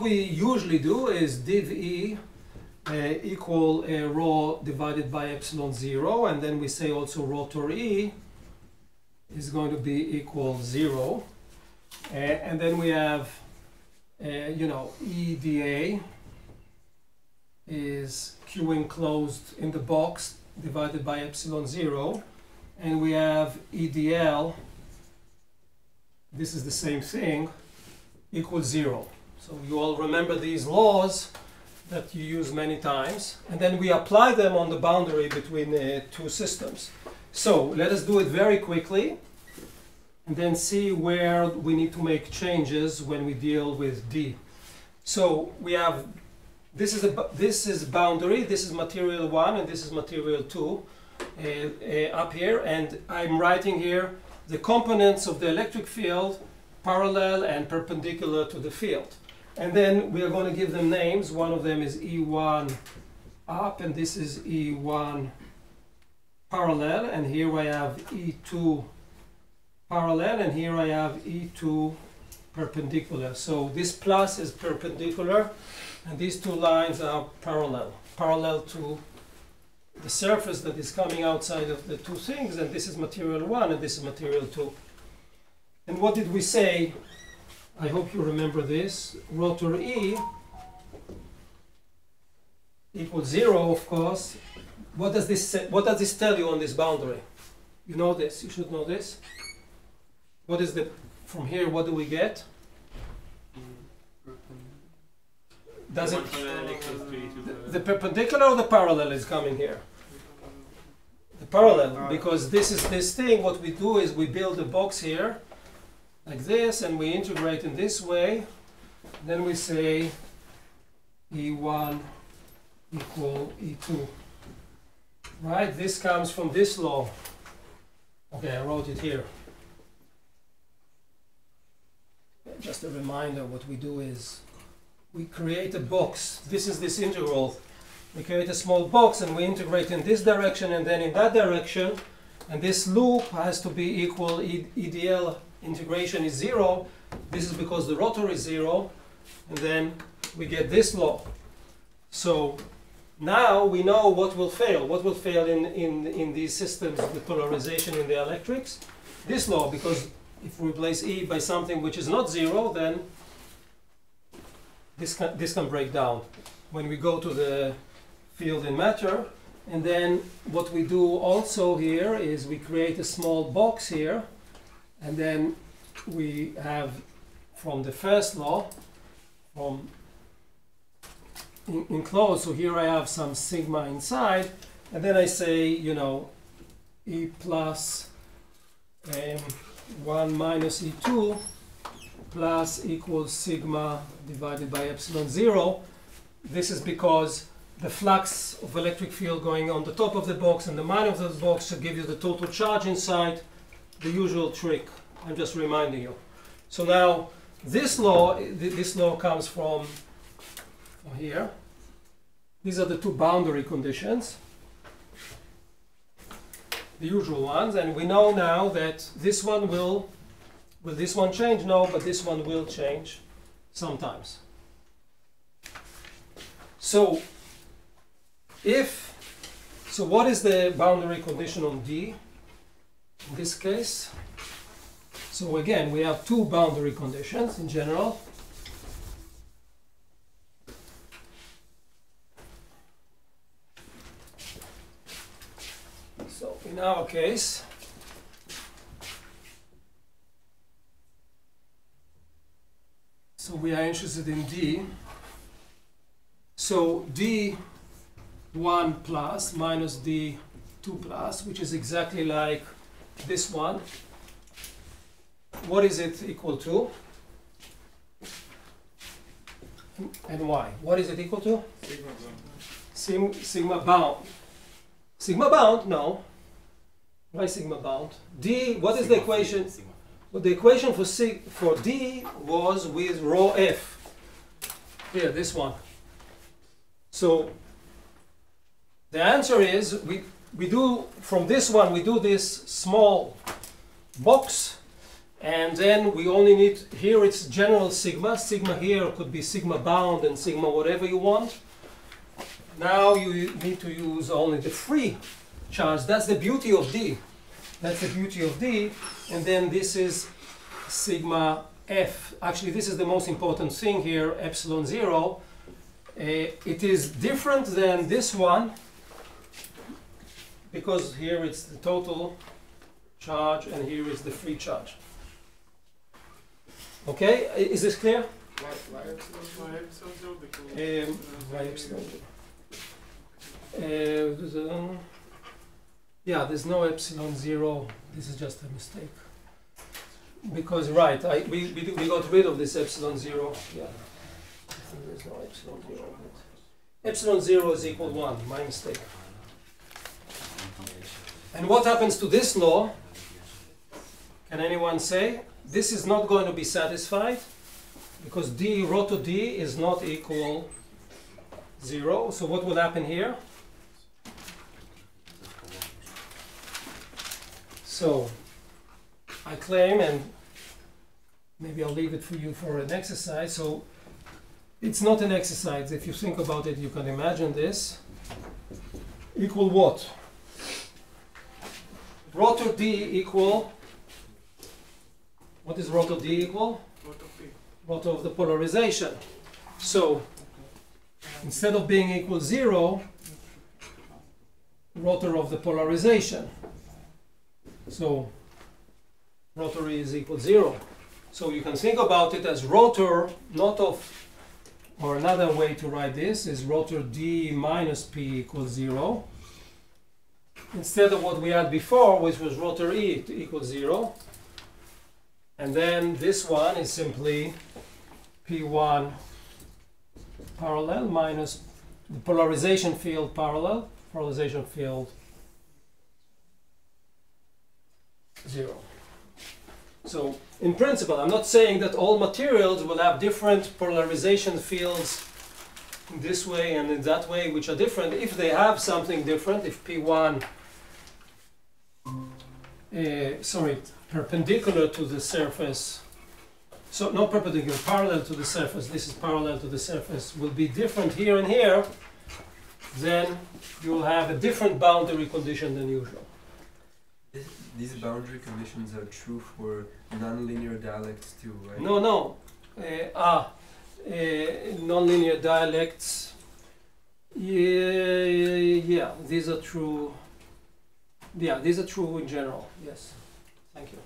we usually do is div E equal rho divided by epsilon 0, and then we say also rotor E is going to be equal 0, and then we have E dA is Q enclosed in the box divided by epsilon 0, and we have EDL, this is the same thing, equals 0. So you all remember these laws that you use many times, and then we apply them on the boundary between two systems. So let us do it very quickly and then see where we need to make changes when we deal with D. So we have, this is boundary, this is material 1 and this is material 2 up here, and I'm writing here the components of the electric field parallel and perpendicular to the field. And then we are going to give them names. One of them is E1 up, and this is E1 parallel, and here I have E2 parallel, and here I have E2 perpendicular. So this plus is perpendicular, and these two lines are parallel to the surface that is coming outside of the two things, and this is material 1 and this is material 2. And what did we say? I hope you remember this. Rotor E equals 0, of course. What does this say? What does this tell you on this boundary? You know this, you should know this. What is the, from here, what do we get? Does it, the perpendicular or the parallel is coming here? The parallel, because this is this thing, what we do is we build a box here, like this, and we integrate in this way. Then we say E1 equal E2. Right? This comes from this law. Okay, I wrote it here. Just a reminder, what we do is we create a box. This is this integral. We create a small box and we integrate in this direction and then in that direction. And this loop has to be equal, EDL integration is 0. This is because the rotor is 0. And then we get this law. So now we know what will fail. What will fail in these systems with polarization in the electrics? This law, because if we replace E by something which is not 0, then this can break down when we go to the field in matter. And then what we do also here is we create a small box here, and then we have from the first law, from enclosed, so here I have some sigma inside, and then I say, you know, E plus 1 minus E2 plus equals sigma divided by epsilon 0. This is because the flux of electric field going on the top of the box and the minus of the box should give you the total charge inside, the usual trick. I'm just reminding you. So now this law comes from here. These are the two boundary conditions, the usual ones, and we know now that this one will this one change? No, but this one will change sometimes. So what is the boundary condition on D in this case? So again, we have two boundary conditions in general. So in our case, so we are interested in D. So D1 plus minus D2 plus, which is exactly like this one. What is it equal to? And why? What is it equal to? Sigma bound. Sigma bound? No. Why sigma bound? D, what is the equation? Well, the equation for D was with rho F. Here, this one. So the answer is we do from this one, we do this small box, and then we only need, here it's general sigma. Sigma here could be sigma bound and sigma whatever you want. Now you need to use only the free charge. That's the beauty of D. That's the beauty of D. And then this is sigma F. Actually, this is the most important thing here, epsilon 0. It is different than this one because here it's the total charge and here is the free charge. Okay, is this clear? Why epsilon zero? Because Why epsilon? Yeah, there's no epsilon zero. This is just a mistake. Because right, we got rid of this epsilon zero. Yeah, I think there's no epsilon zero. But epsilon zero is equal 1. My mistake. And what happens to this law? Can anyone say? This is not going to be satisfied because d rho to d is not equal 0. So what will happen here? So I claim, and maybe I'll leave it for you for an exercise. So it's not an exercise. If you think about it, you can imagine this. Equal what? Rho to d equal, what is rho to d equal? Rho of the polarization. So instead of being equal 0, rotor of the polarization. So rotary is equal 0. So you can think about it as rotor, not of, or another way to write this is rotor d minus p equals 0. Instead of what we had before, which was rotor e equals 0. And then this one is simply P1 parallel minus the polarization field parallel, polarization field 0. So in principle, I'm not saying that all materials will have different polarization fields in this way and in that way, which are different. If they have something different, if P1, perpendicular to the surface, so not perpendicular, parallel to the surface, this is parallel to the surface, will be different here and here, then you'll have a different boundary condition than usual. These boundary conditions are true for nonlinear dialects too, right? No. Nonlinear dialects. Yeah, these are true. Yeah, these are true in general. Yes. Thank you.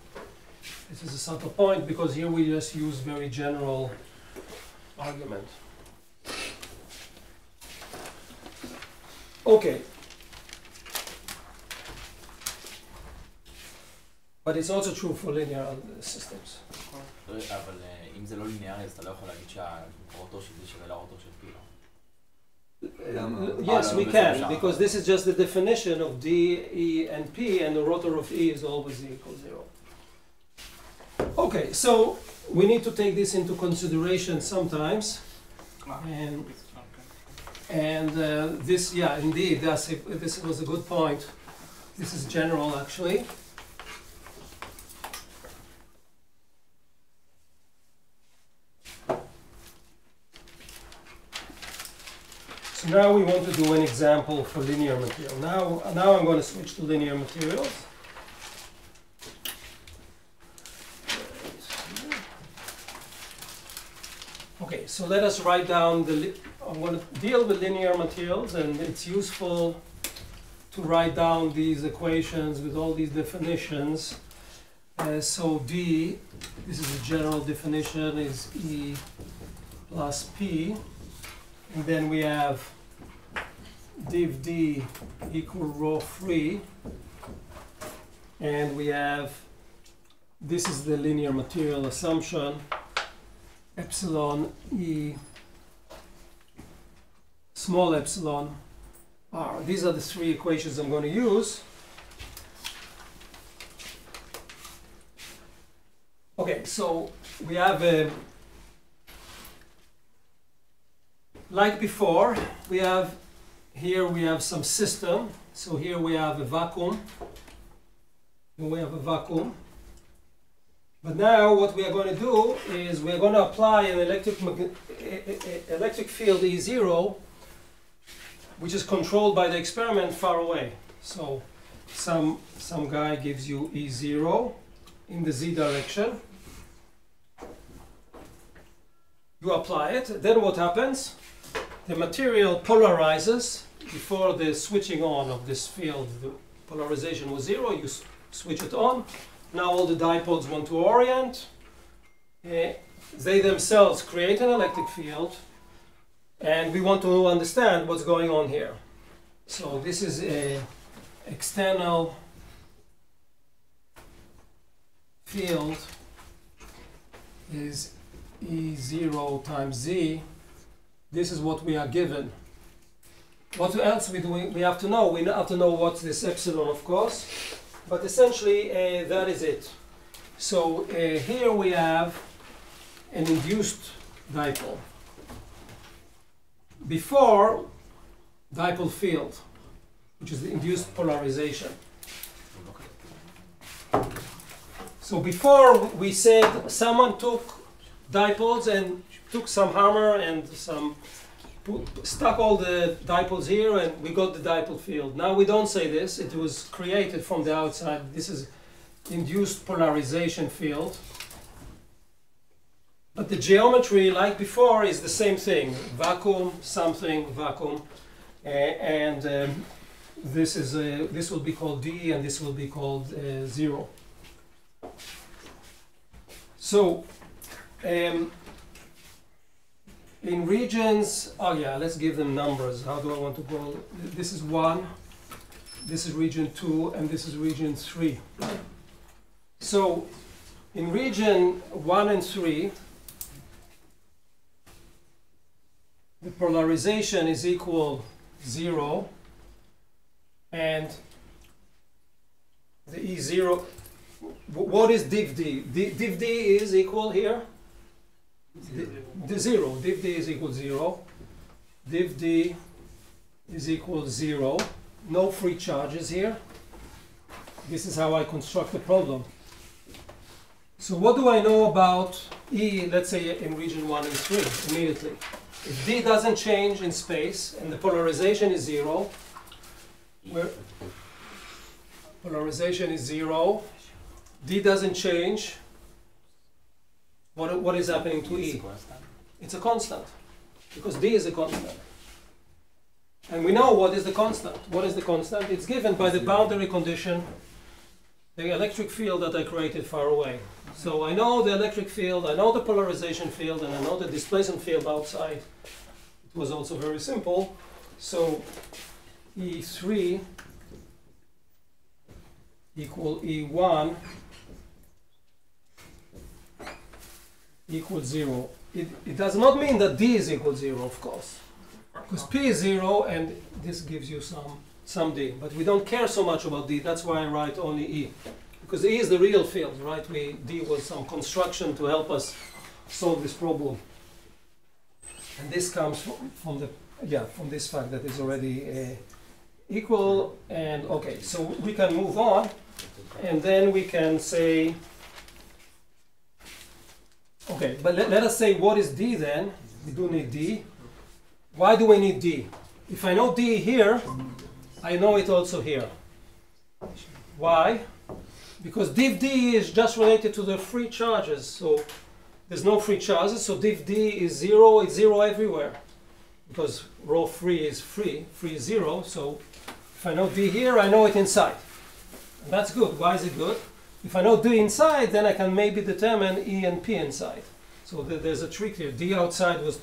This is a subtle point because here we just use very general argument. Okay. But it's also true for linear systems. אבל אם זה לא ליניארי, אז אתה לא יכול להגיד שהרוטור של D שווה לרוטור של P, לא? Yes, we can, because this is just the definition of D, E, and P, and the rotor of E is always equal 0. Okay, so we need to take this into consideration sometimes. And this, yeah, indeed, this was a good point. This is general, actually. So now we want to do an example for linear material. Now I'm going to switch to linear materials. Okay, so let us write down I'm going to deal with linear materials, and it's useful to write down these equations with all these definitions. So D, this is a general definition, is E plus P. And then we have div D equal rho free. And we have, this is the linear material assumption, epsilon E, small epsilon R. These are the three equations I'm going to use. Okay, so we have a, like before, we have some system. So here we have a vacuum. But now what we are going to do is we're going to apply an electric field E0, which is controlled by the experiment far away. So some guy gives you E0 in the Z direction. You apply it. Then what happens? the material polarizes before the switching on of this field. The polarization was 0, you switch it on. Now all the dipoles want to orient. They themselves create an electric field, and we want to understand what's going on here. So this is a external field is E0 times Z. This is what we are given. What else we do? We have to know. We have to know what's this epsilon, of course. But essentially, that is it. So here we have an induced dipole. Before dipole field, which is the induced polarization. So before we said someone took dipoles and took some hammer and stuck all the dipoles here, and we got the dipole field. Now we don't say this. It was created from the outside. This is induced polarization field. But the geometry, like before, is the same thing. Vacuum, something, vacuum. This will be called D, and this will be called 0. So, in regions, let's give them numbers. How do I want to go? This is 1, this is region 2, and this is region 3. So, in region 1 and 3, the polarization is equal 0, and the E0, what is div D? Div D is equal here? The 0. Div D is equal 0. Div D is equal 0. No free charges here. This is how I construct the problem. So what do I know about E, let's say in region 1 and 3, immediately? If D doesn't change in space and the polarization is 0, where polarization is 0, D doesn't change, what is happening to E? It's a constant, because D is a constant. And we know what is the constant. What is the constant? It's given by the boundary condition, the electric field that I created far away. So I know the electric field, I know the polarization field, and I know the displacement field outside. It was also very simple. So E3 equal E1 equals 0. It does not mean that D is equal 0, of course, because P is 0 and this gives you some D. But we don't care so much about D. That's why I write only E, because E is the real field, right? D was some construction to help us solve this problem. And this comes from this fact that it's already equal. And okay, so we can move on, and then we can say, okay, but let us say what is D then. We do need D. Why do we need D? If I know D here, I know it also here. Why? Because div D is just related to the free charges. So there's no free charges, so div D is 0, it's 0 everywhere. Because rho free is free is 0, so if I know D here, I know it inside. And that's good. Why is it good? If I know D inside, then I can maybe determine E and P inside. So there's a trick here. D outside was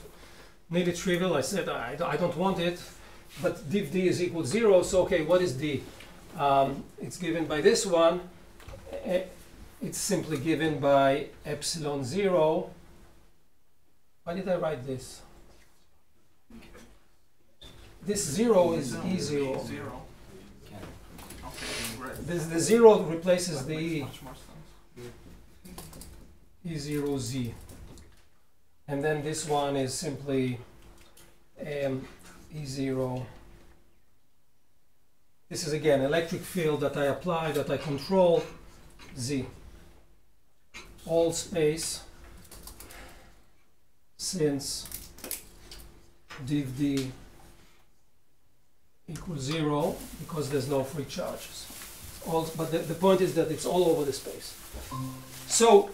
nearly trivial. I said I don't want it, but div D is equal 0, so okay, what is D? It's given by this one. It's simply given by epsilon 0. Why did I write this? This 0 is E0. The 0 replaces the E. E0Z. And then this one is simply E0. This is again electric field that I apply, that I control, Z. All space, since div D equals 0, because there's no free charges. But the point is that it's all over the space. So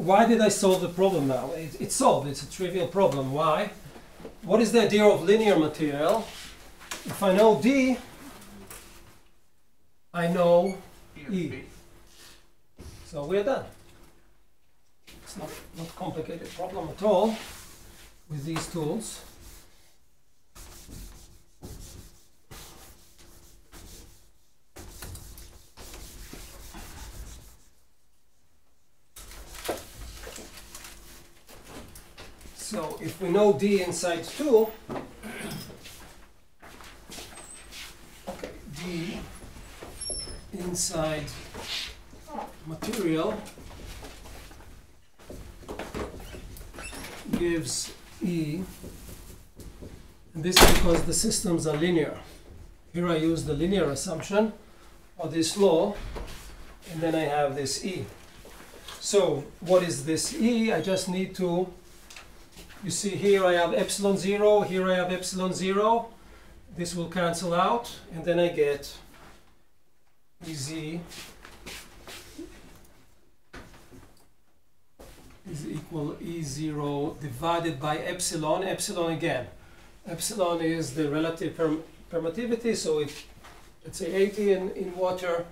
why did I solve the problem now? It's solved. It's a trivial problem. Why? What is the idea of linear material? If I know D, I know E. So we're done. It's not complicated problem at all with these tools. So if we know D inside 2, okay, D inside material gives E, and this is because the systems are linear. Here I use the linear assumption of this law, and then I have this E. So what is this E? I just need to, you see here I have epsilon 0, here I have epsilon 0. This will cancel out, and then I get Ez is equal E0 divided by epsilon. Epsilon again. Epsilon is the relative permittivity, so if let's say 80 in water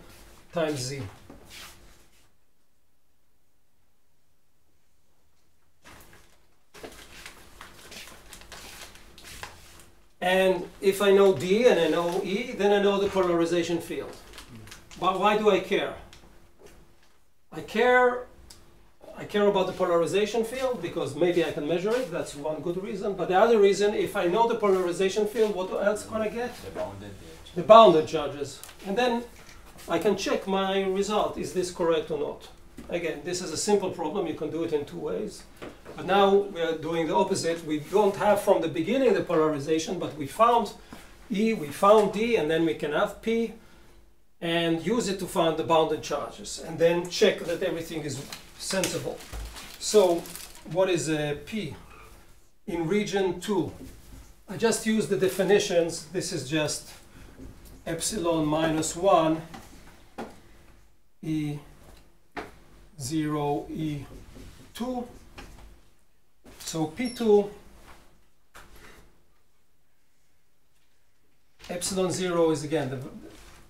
times Z. And if I know D and I know E, then I know the polarization field. But why do I care? I care about the polarization field because maybe I can measure it. That's one good reason. But the other reason, if I know the polarization field, what else can I get? The bounded charges. And then I can check my result. Is this correct or not? Again, this is a simple problem. You can do it in 2 ways. But now we are doing the opposite. We don't have from the beginning the polarization, but we found E, we found D, and then we can have P and use it to find the bounded charges and then check that everything is sensible. So what is P? In region 2, I just use the definitions. This is just epsilon minus 1 E0 E2. So P2, epsilon 0 is again,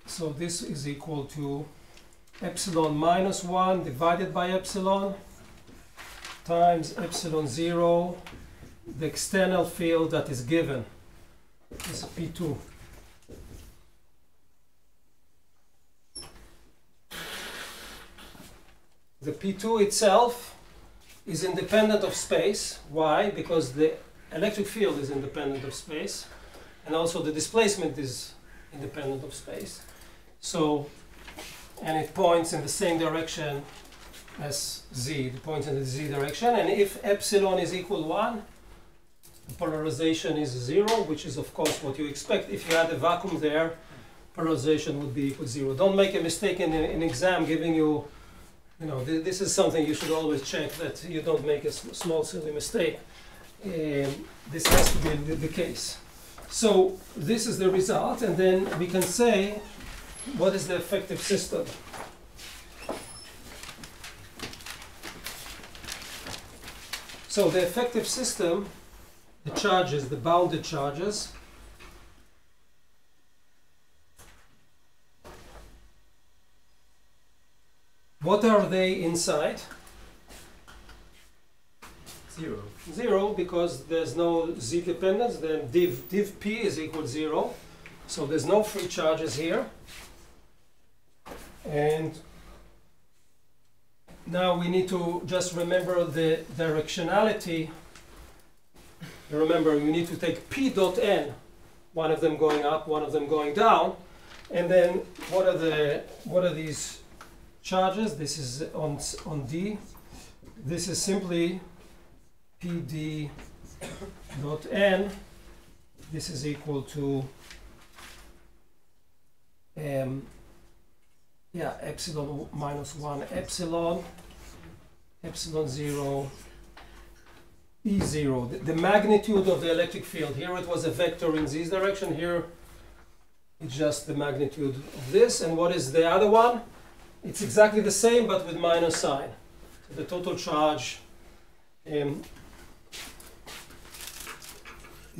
so this is equal to epsilon minus 1 divided by epsilon times epsilon 0, the external field that is given is P2. The P2 itself is independent of space. Why? Because the electric field is independent of space, and also the displacement is independent of space. So, and it points in the same direction as Z. It points in the Z direction, and if epsilon is equal 1, the polarization is 0, which is of course what you expect. If you had a vacuum there, polarization would be equal to 0. Don't make a mistake in an exam giving you, this is something you should always check, that you don't make a small silly mistake. This has to be the case. So this is the result, and then we can say what is the effective system. So the effective system, the charges, the bounded charges, what are they inside? 0. 0, because there's no Z dependence, then div P is equal to 0. So there's no free charges here. And now we need to just remember the directionality. Remember, you need to take P dot N, one of them going up, one of them going down. And then what are these charges? This is on D. This is simply PD dot N. This is equal to epsilon minus 1 epsilon 0 E0. The magnitude of the electric field. Here it was a vector in Z direction. Here it's just the magnitude of this. And what is the other one? It's exactly the same but with minus sign. The total charge is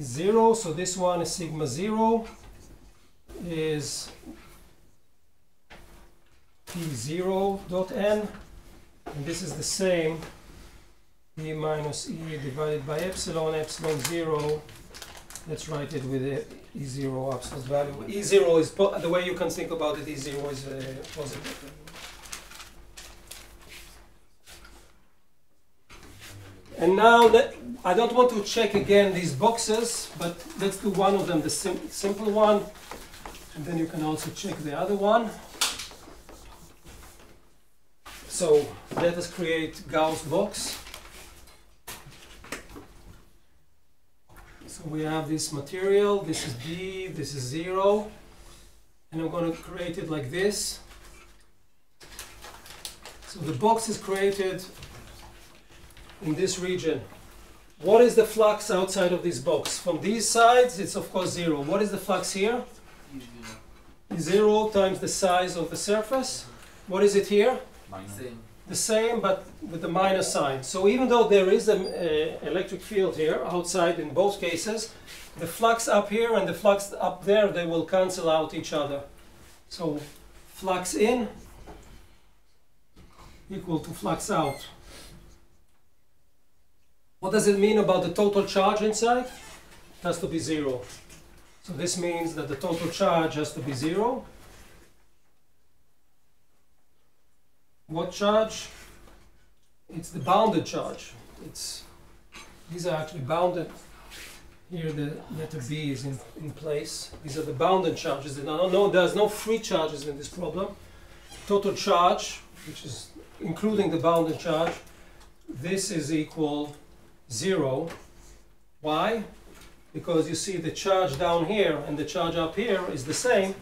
0, so this one is sigma 0 is P0 dot n, and this is the same, E minus E divided by epsilon, epsilon 0, let's write it with the E0 absolute value. E0 is, the way you can think about it, E0 is positive. And now, I don't want to check again these boxes, but let's do one of them, the simple one, and then you can also check the other one. So let us create Gauss box. So we have this material, this is B, this is 0, and I'm going to create it like this. So the box is created in this region. What is the flux outside of this box? From these sides, it's of course 0. What is the flux here? 0 times the size of the surface. What is it here? Same. The same, but with the minus sign. So even though there is an electric field here outside in both cases, the flux up here and the flux up there, they will cancel out each other. So flux in equal to flux out. What does it mean about the total charge inside? It has to be 0. So this means that the total charge has to be 0. What charge? It's the bounded charge. These are actually bounded. Here the letter B is in place. These are the bounded charges. There's no free charges in this problem. Total charge, which is including the bounded charge, this is equal 0. Why? Because you see the charge down here and the charge up here is the same.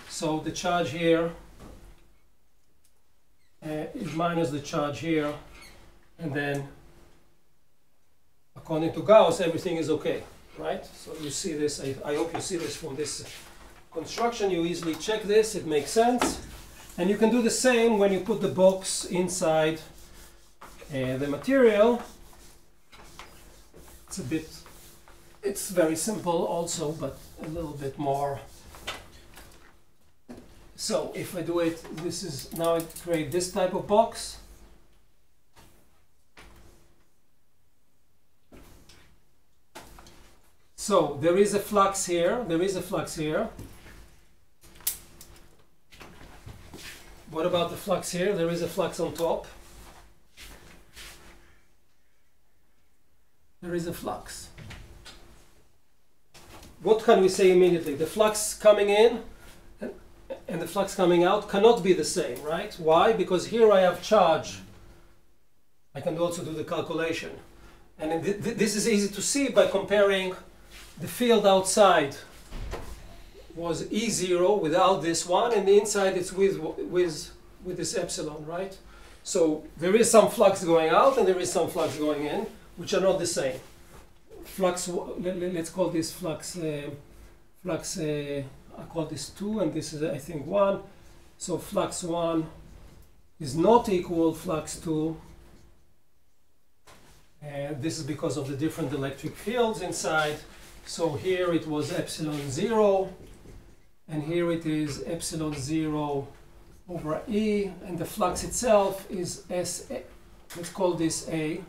So the charge here is minus the charge here, and then according to Gauss everything is okay, right? So you see this, I hope you see this from this construction. You easily check this, it makes sense. And you can do the same when you put the box inside the material. It's very simple also, but a little bit more. So if I do it, this is, now I create this type of box. So there is a flux here, there is a flux here. What about the flux here? There is a flux on top. There is a flux. What can we say immediately? The flux coming in and the flux coming out cannot be the same, right? Why? Because here I have charge. I can also do the calculation. And this is easy to see by comparing the field outside was E0 without this one, and the inside it's with this epsilon, right? So there is some flux going out and there is some flux going in, which are not the same. Flux, let's call this flux, I call this 2, and this is, I think, 1. So flux 1 is not equal flux 2. And this is because of the different electric fields inside. So here it was epsilon 0, and here it is epsilon 0 over E, and the flux itself is SA. Let's call this A.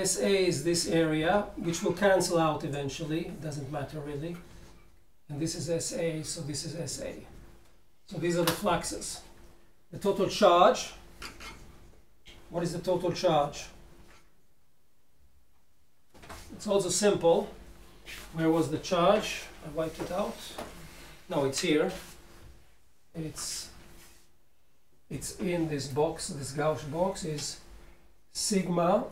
SA is this area, which will cancel out eventually. It doesn't matter really. And this is SA, so this is SA. So these are the fluxes. The total charge. What is the total charge? It's also simple. Where was the charge? I wiped it out. No, it's here. It's in this box. This Gauss box is sigma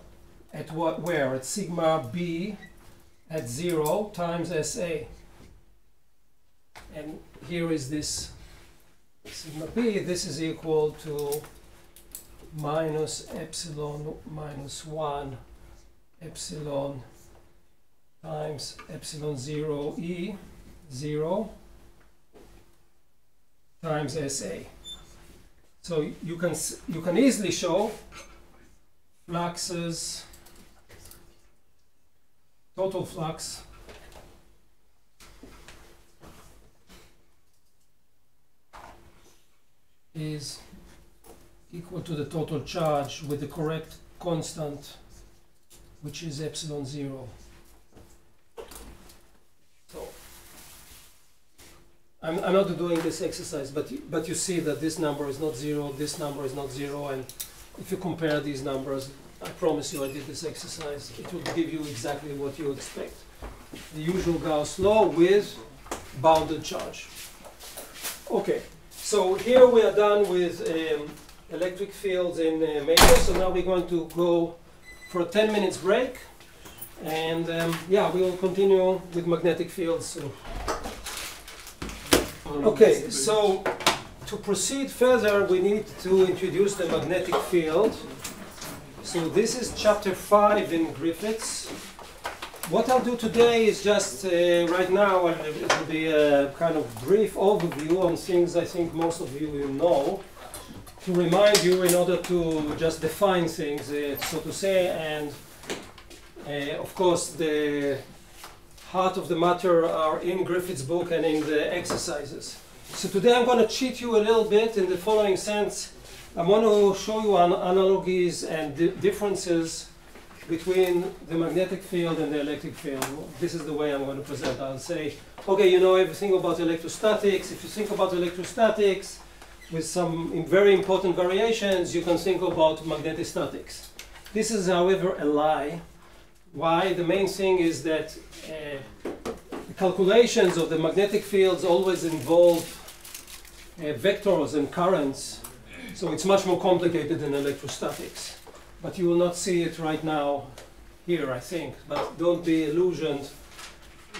at what? Where? At sigma B at 0 times SA. And here is this sigma B. This is equal to minus epsilon minus 1 epsilon times epsilon 0 E 0 times SA. So you can easily show fluxes, total flux is equal to the total charge with the correct constant, which is epsilon 0. So I'm not doing this exercise, but you see that this number is not 0, this number is not 0, and if you compare these numbers, I promise you I did this exercise, it will give you exactly what you expect. The usual Gauss law with bounded charge. Okay, so here we are done with electric fields in Major, so now we're going to go for a 10 minutes break, and yeah, we will continue with magnetic fields soon. Okay, so to proceed further, we need to introduce the magnetic field. So this is chapter 5 in Griffiths. What I'll do today is just, right now, it will be a kind of brief overview on things I think most of you will know, to remind you in order to just define things, so to say, and of course the heart of the matter are in Griffith's book and in the exercises. So today I'm going to cheat you a little bit in the following sense. I want to show you analogies and differences between the magnetic field and the electric field. This is the way I'm going to present. I'll say, okay, you know everything about electrostatics. If you think about electrostatics with some very important variations, you can think about magnetostatics. This is, however, a lie. Why? The main thing is that the calculations of the magnetic fields always involve vectors and currents, so it's much more complicated than electrostatics. But you will not see it right now here, I think. But don't be illusioned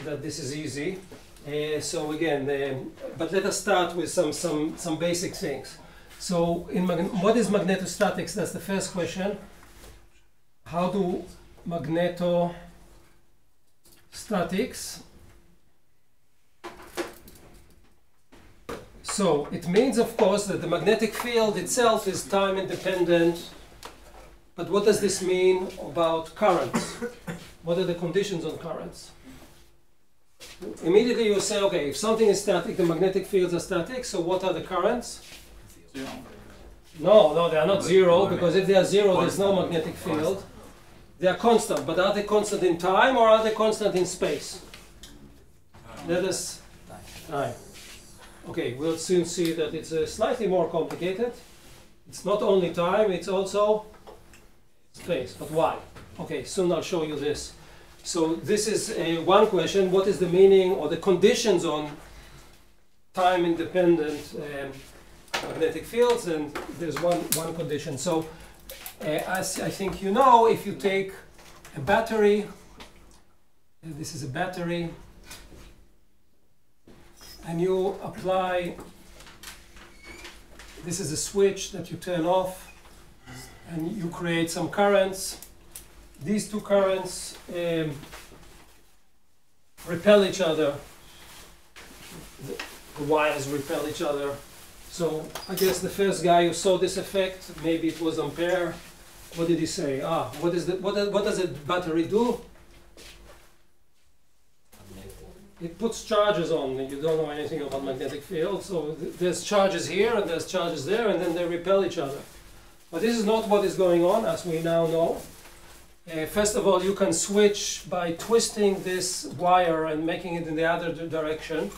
that this is easy. So again, but let us start with some basic things. So what is magnetostatics? That's the first question. How do magnetostatics? So it means, of course, that the magnetic field itself is time independent. But what does this mean about currents? What are the conditions on currents? Immediately you say, okay, if something is static, the magnetic fields are static, so what are the currents? Zero. No, they are not zero, because if they are zero, there's no magnetic field. They are constant, but are they constant in time or are they constant in space? Let us... Time. Okay, we'll soon see that it's slightly more complicated. It's not only time, it's also space. But why? Okay, soon I'll show you this. So this is one question. What is the meaning or the conditions on time-independent magnetic fields? And there's one condition. So as I think you know, if you take a battery, this is a battery, and you apply, this is a switch that you turn off, and you create some currents. These two currents repel each other. The wires repel each other. So I guess the first guy who saw this effect, maybe it was Ampere. What did he say? What does a battery do? It puts charges on. You don't know anything about magnetic field, so there's charges here and there's charges there, and then they repel each other. But this is not what is going on, as we now know. First of all, you can switch by twisting this wire and making it in the other direction,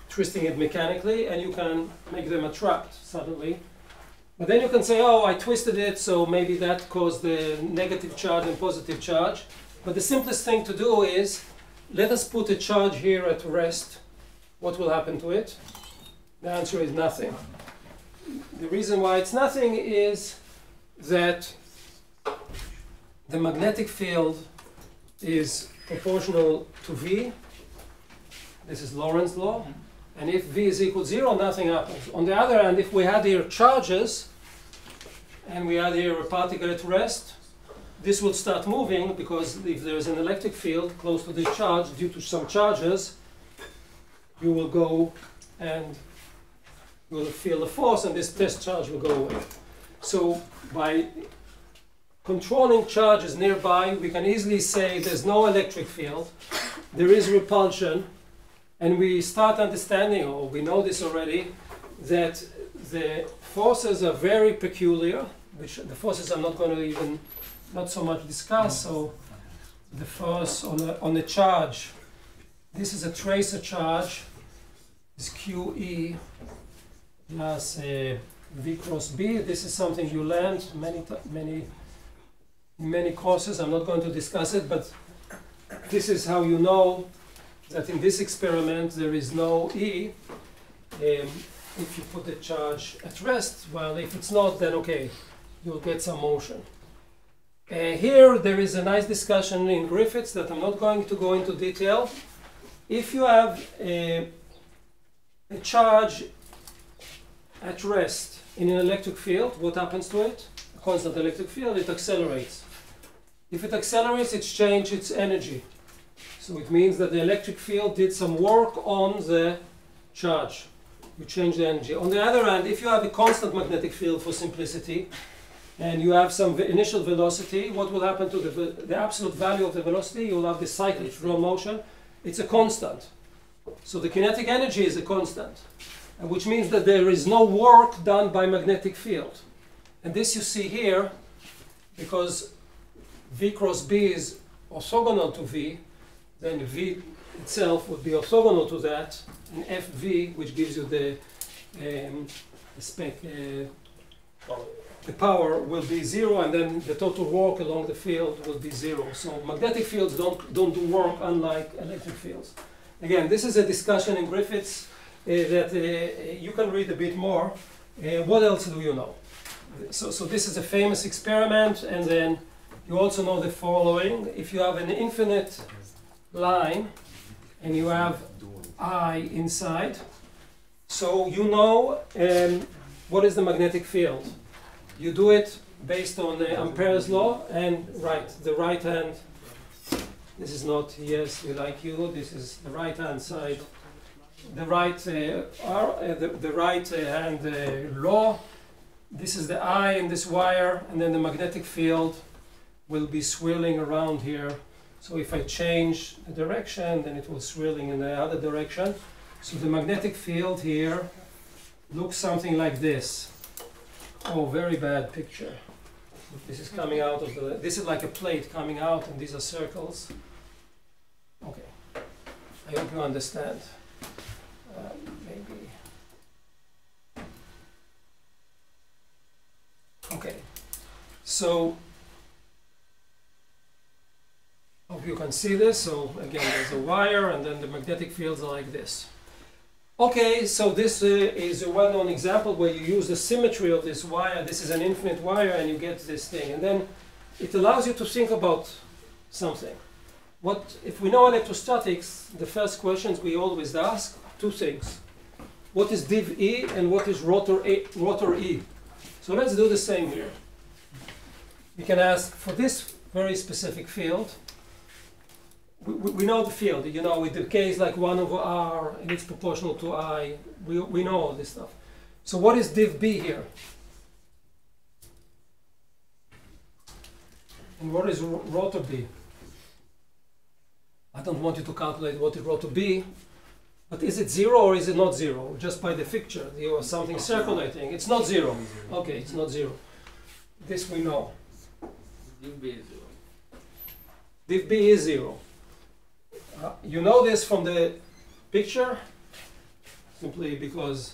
twisting it mechanically, and you can make them attract suddenly. But then you can say, oh, I twisted it, so maybe that caused the negative charge and positive charge. But the simplest thing to do is, let us put a charge here at rest. What will happen to it? The answer is nothing. The reason why it's nothing is that the magnetic field is proportional to V. This is Lorentz law. And if V is equal to 0, nothing happens. On the other hand, if we had here charges, and we had here a particle at rest, this will start moving, because if there is an electric field close to this charge, due to some charges, you will go and you will feel the force, and this test charge will go away. So by controlling charges nearby, we can easily say there's no electric field, there is repulsion, and we start understanding, or we know this already, that the forces are very peculiar, which the forces I'm not going to even, not so much discuss. So the force on a charge, this is a tracer charge, is QE plus V cross B. This is something you learned many courses. I'm not going to discuss it, but this is how you know that in this experiment there is no E if you put the charge at rest, while if it's not, then okay, you'll get some motion. Here there is a nice discussion in Griffiths that I'm not going to go into detail. If you have a charge at rest in an electric field, what happens to it? A constant electric field, it accelerates. If it accelerates, it's changed its energy. So it means that the electric field did some work on the charge. You change the energy. On the other hand, if you have a constant magnetic field for simplicity, and you have some initial velocity, what will happen to the absolute value of the velocity? You will have the cyclic flow motion. It's a constant. So the kinetic energy is a constant, which means that there is no work done by magnetic field. And this you see here, because V cross B is orthogonal to V, then V itself would be orthogonal to that, and FV, which gives you the power, will be zero, and then the total work along the field will be zero. So magnetic fields don't do work unlike electric fields. Again, this is a discussion in Griffiths that you can read a bit more. What else do you know? So this is a famous experiment, and then you also know the following. If you have an infinite line and you have I inside, so you know what is the magnetic field. You do it based on Ampere's law, and the right hand, this is not yes, we like you, this is the right hand side, the right hand law, this is the I in this wire, and then the magnetic field will be swirling around here. So if I change the direction, then it will swirling in the other direction. So the magnetic field here looks something like this. Oh, very bad picture. This is coming out of the, this is like a plate coming out, and these are circles. Okay, I hope you understand. Maybe. Okay, so hope you can see this. So again, there's a wire, and then the magnetic fields are like this. Okay, so this is a well-known example where you use the symmetry of this wire. This is an infinite wire, and you get this thing. And then it allows you to think about something. What, if we know electrostatics, the first questions we always ask, two things. What is div E and what is rotor E? So let's do the same here. We can ask for this very specific field. We know the field, you know, it decays like 1 over R, and it's proportional to I. We know all this stuff. So what is div B here? And what is rotor B? I don't want you to calculate what is rotor B, but is it 0 or is it not 0? Just by the picture, you have something circulating. It's not 0. Okay, it's not 0. This we know. Div B is 0. Div B is 0. You know this from the picture, simply because,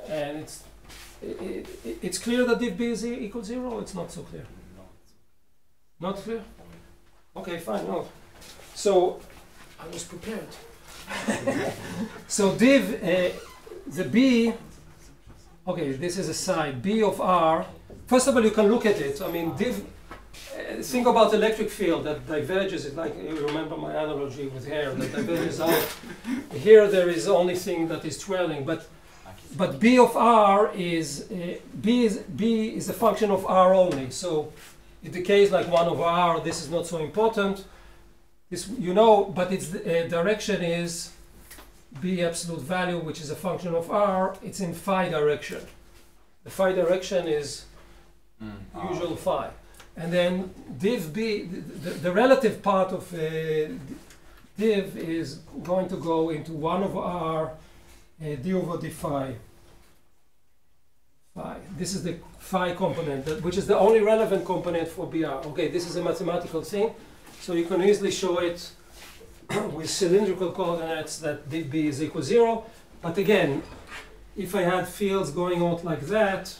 and it's clear that div B is equals 0, or it's not so clear? Not clear? Okay, fine, no. So, I was prepared. So div, the B, okay, this is a side, B of R. First of all, you can look at it. I mean, div, think about electric field that diverges. It like, you remember my analogy with hair that diverges out. Here there is the only thing that is twirling, but B of R is B is a function of R only. So it decays like 1 over R. This is not so important. This you know, but its direction is B absolute value, which is a function of R. It's in phi direction. The phi direction is usual phi. And then div B, the relative part of div is going to go into 1 over r d over d phi. This is the phi component, which is the only relevant component for BR. Okay, this is a mathematical thing, so you can easily show it with cylindrical coordinates that div B is equal 0. But again, if I had fields going out like that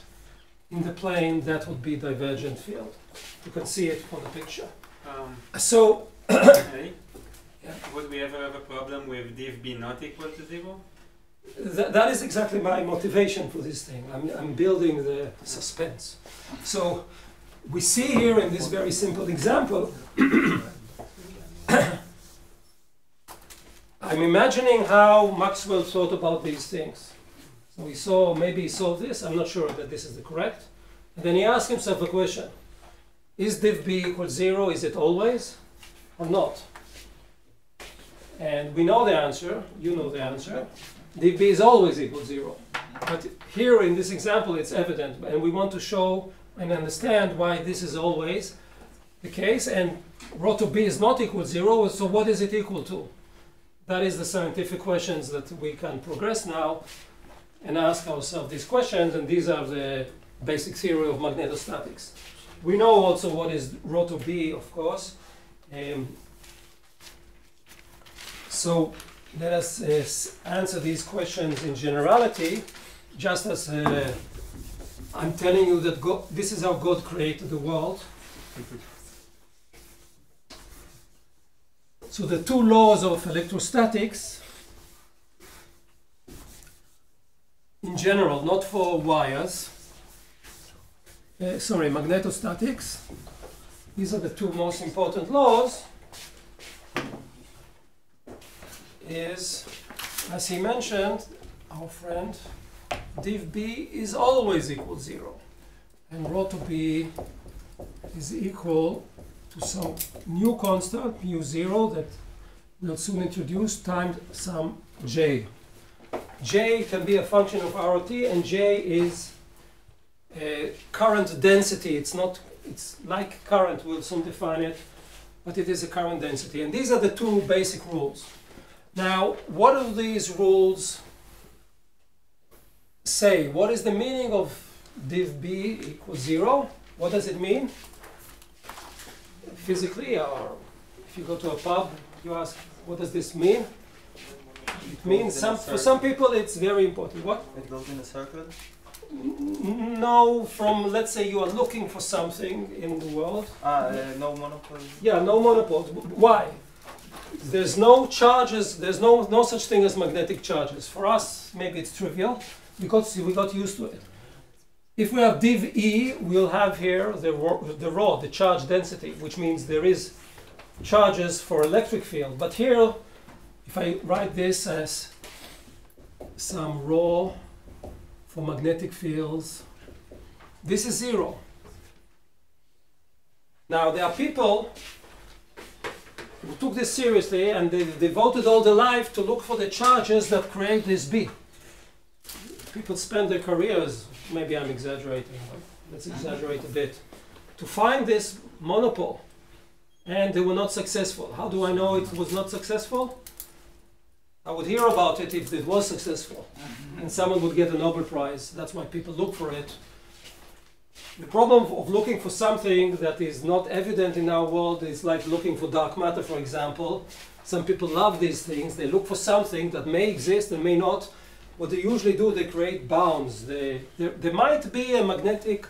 in the plane, that would be divergent field. You can see it from the picture. So, Okay. Yeah. Would we ever have a problem with div B not equal to 0? that is exactly my motivation for this thing. I'm building the suspense. So we see here in this very simple example, I'm imagining how Maxwell thought about these things. So he saw, maybe he saw this, I'm not sure that this is the correct. And then he asked himself a question. Is div B equal 0? Is it always or not? And we know the answer, you know the answer. Div B is always equal 0. But here in this example it's evident, and we want to show and understand why this is always the case, and rho to B is not equal 0, so what is it equal to? That is the scientific questions that we can progress now and ask ourselves these questions, and these are the basic theory of magnetostatics. We know also what is rho to B, of course. So let us answer these questions in generality, just as I'm telling you that this is how God created the world. So the 2 laws of electrostatics, in general, not for wires, magnetostatics, these are the 2 most important laws, is, as he mentioned, our friend, div B is always equal 0, and rho to B is equal to some new constant, mu0, that we'll soon introduce, times some j. J can be a function of ROT, and J is current density. It's like current, we'll soon define it, but it is a current density. And these are the 2 basic rules. Now, what do these rules say? What is the meaning of div B equals 0? What does it mean? Physically, or if you go to a pub, you ask, what does this mean? It means, for some people, it's very important. What? It goes in a circle? No, let's say you are looking for something in the world. No monopole? Yeah, no monopoles. Why? There's no charges, there's no such thing as magnetic charges. For us, maybe it's trivial, because we got used to it. If we have div E, we'll have here the rho, the charge density, which means there is charges for electric field. But here, if I write this as some rho for magnetic fields, this is 0. Now, there are people who took this seriously, and they devoted all their life to look for the charges that create this B. People spend their careers, maybe I'm exaggerating, but let's exaggerate a bit, to find this monopole, and they were not successful. How do I know it was not successful? I would hear about it if it was successful, and someone would get a Nobel Prize. That's why people look for it. The problem of looking for something that is not evident in our world is like looking for dark matter, for example. Some people love these things. They look for something that may exist and may not. What they usually do, they create bounds. There might be a magnetic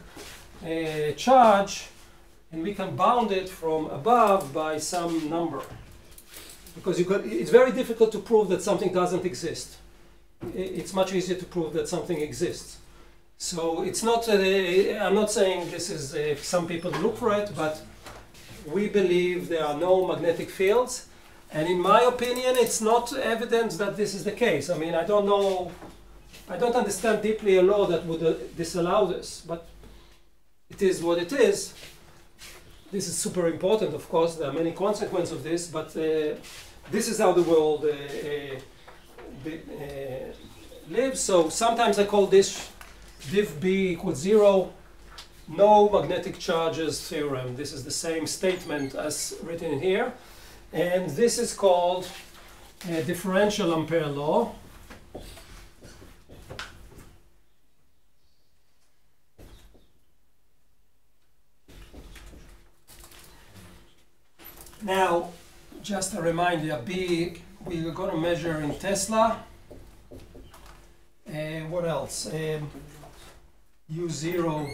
charge, and we can bound it from above by some number. Because it's very difficult to prove that something doesn't exist. It's much easier to prove that something exists. So it's not, I'm not saying this is, some people look for it, but we believe there are no magnetic fields. And in my opinion, it's not evident that this is the case. I mean, I don't know, I don't understand deeply a law that would disallow this, but it is what it is. This is super important, of course. There are many consequences of this, but this is how the world lives. So sometimes I call this div B equals 0. no magnetic charges theorem. This is the same statement as written here. And this is called differential Ampere law. Now, just a reminder, B, we are going to measure in Tesla. What else? U0,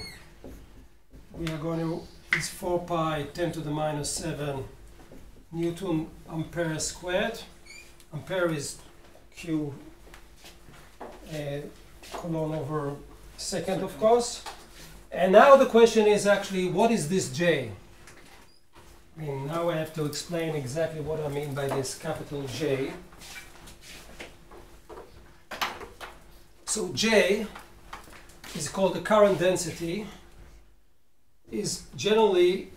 we are going to, it's 4 pi 10 to the minus 7 Newton ampere squared. Ampere is Q Coulomb over second, of course. And now the question is actually, what is this J? I mean, now I have to explain exactly what I mean by this capital J. So J is called the current density, is generally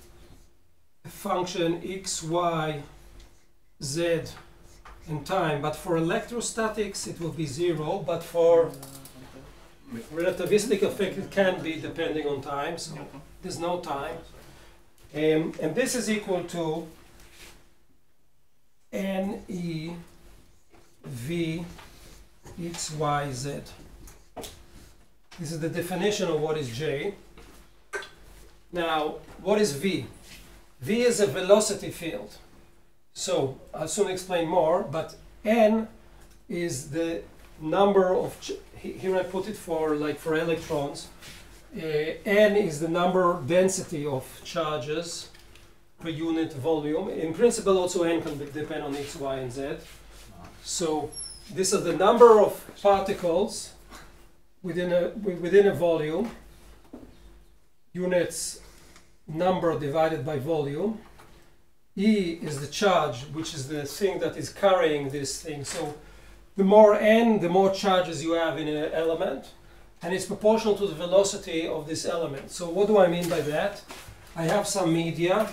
a function x, y, z, and time. But for electrostatics, it will be 0. But for relativistic effect, it can be depending on time. So there's no time. And this is equal to NE V x, y, z. This is the definition of what is J. Now, what is V? V is a velocity field. So, I'll soon explain more, but N is the number of, here I put it for electrons. N is the number density of charges per unit volume. In principle, also N can depend on X, Y, and Z. So, this is the number of particles within a volume, units number divided by volume. E is the charge, which is the thing that is carrying this thing. So the more N, the more charges you have in an element, and it's proportional to the velocity of this element. So what do I mean by that? I have some media,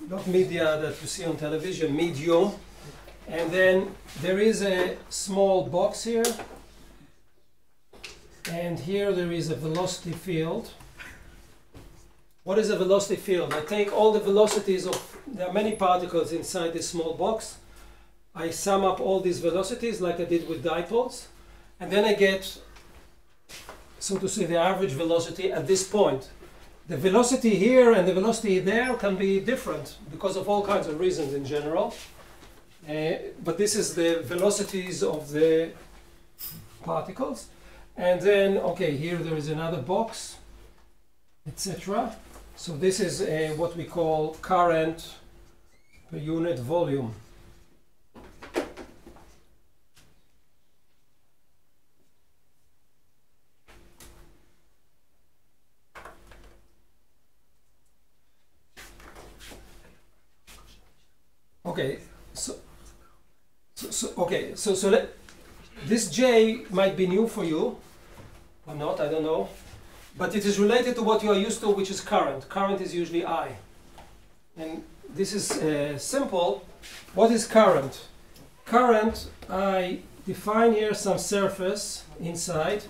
not media that you see on television, medium. And then there is a small box here, and here there is a velocity field. What is a velocity field? I take all the velocities of, there are many particles inside this small box. I sum up all these velocities like I did with dipoles, and then I get, so to say, the average velocity at this point. The velocity here and the velocity there can be different because of all kinds of reasons in general. But this is the velocities of the particles. And then, okay, here there is another box, etc. So this is what we call current per unit volume. Okay, this J might be new for you, or not, I don't know. But it is related to what you are used to, which is current. Current is usually I. And this is simple. What is current? Current, I define here some surface inside,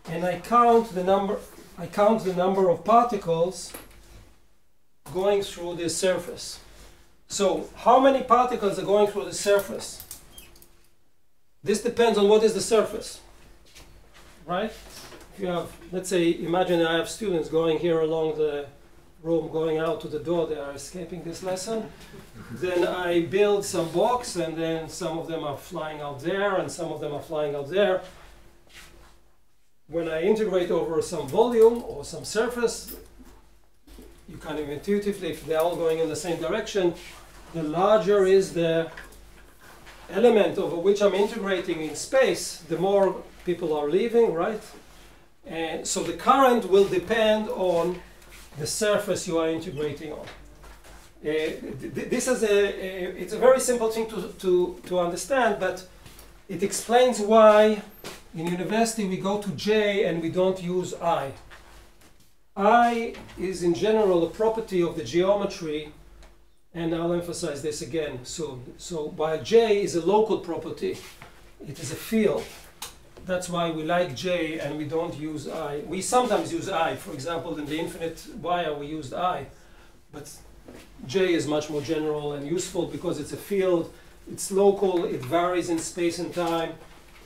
and I count the number of particles going through this surface. So, how many particles are going through the surface? This depends on what is the surface, right? If you have, let's say, imagine I have students going here along the room, going out to the door, they are escaping this lesson. Then I build some box, and then some of them are flying out there, and some of them are flying out there. When I integrate over some volume or some surface, you kind of intuitively, if they're all going in the same direction, the larger is the element over which I'm integrating in space, the more people are leaving, right? And so the current will depend on the surface you are integrating on. This is it's a very simple thing to understand, but it explains why in university we go to J and we don't use I. I is in general a property of the geometry, and I'll emphasize this again soon. So while J is a local property, it is a field. that's why we like J and we don't use I. We sometimes use I. For example, in the infinite wire we used I. But J is much more general and useful because it's a field, it's local, it varies in space and time,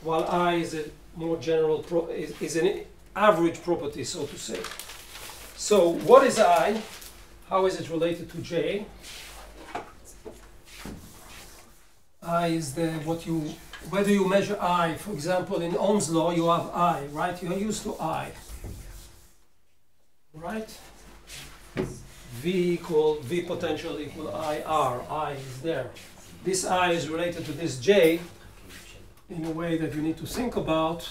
while I is a more general, is an average property, so to say. So what is I? How is it related to J? I is whether you measure I, for example, in Ohm's law you have I, right? You are used to I, right? V potential equal IR, I is there. This I is related to this J in a way that you need to think about.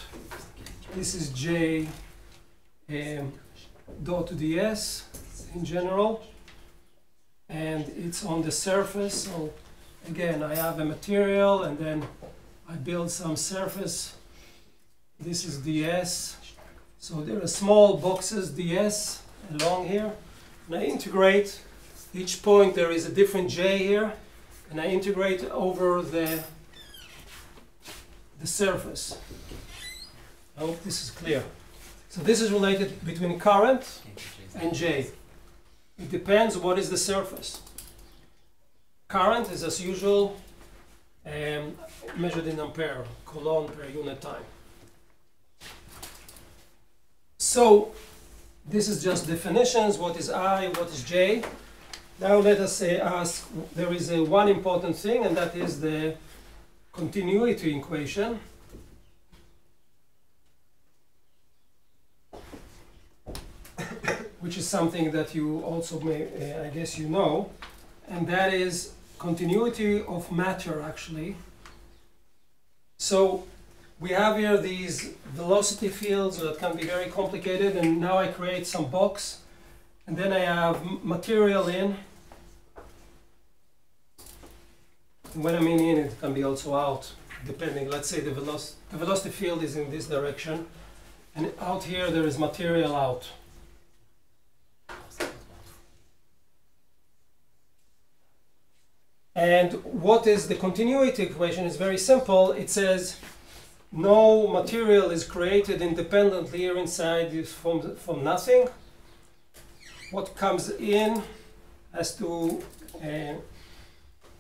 This is J dot ds in general, and it's on the surface. So again, I have a material and then I build some surface. This is ds. So there are small boxes ds along here. And I integrate. Each point there is a different j here. And I integrate over the surface. I hope this is clear. So this is related between current and j. It depends what is the surface. Current is as usual measured in ampere, coulomb per unit time. So this is just definitions. What is I? What is J? Now let us ask, there is one important thing, and that is the continuity equation. Which is something that you also may, I guess you know, and that is continuity of matter, actually. So we have here these velocity fields that can be very complicated, and now I create some box, and then I have material in. And when I mean in, it can be also out, depending. Let's say the velocity field is in this direction, and out here there is material out. And what is the continuity equation is very simple. It says no material is created independently here inside is from nothing. What comes in has to,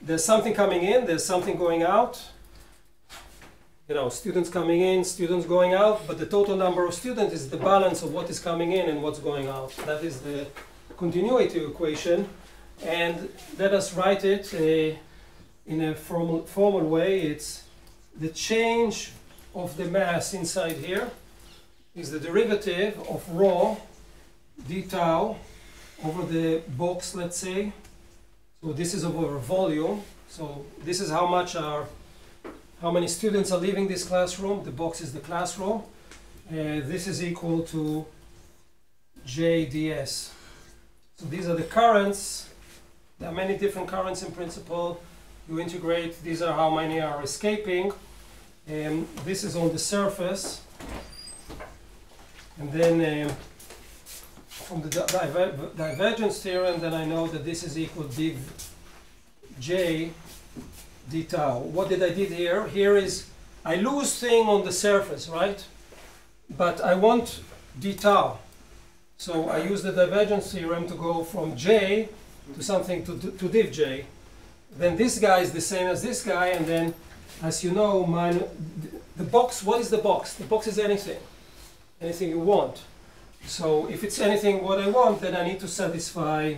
there's something coming in, there's something going out. You know, students coming in, students going out, but the total number of students is the balance of what is coming in and what's going out. That is the continuity equation. And let us write it in a formal way. It's the change of the mass inside here is the derivative of rho d tau over the box, let's say. So this is over volume. So this is how many students are leaving this classroom. The box is the classroom. This is equal to J ds. So these are the currents. There are many different currents in principle. You integrate, these are how many are escaping. This is on the surface. And then from the divergence theorem, then I know that this is equal div j d tau. What did I did here? Here is, I lose thing on the surface, right? But I want d tau. So I use the divergence theorem to go from j to something to div j. Then this guy is the same as this guy, and then, as you know, the box, what is the box? The box is anything you want. So if it's anything what I want, then I need to satisfy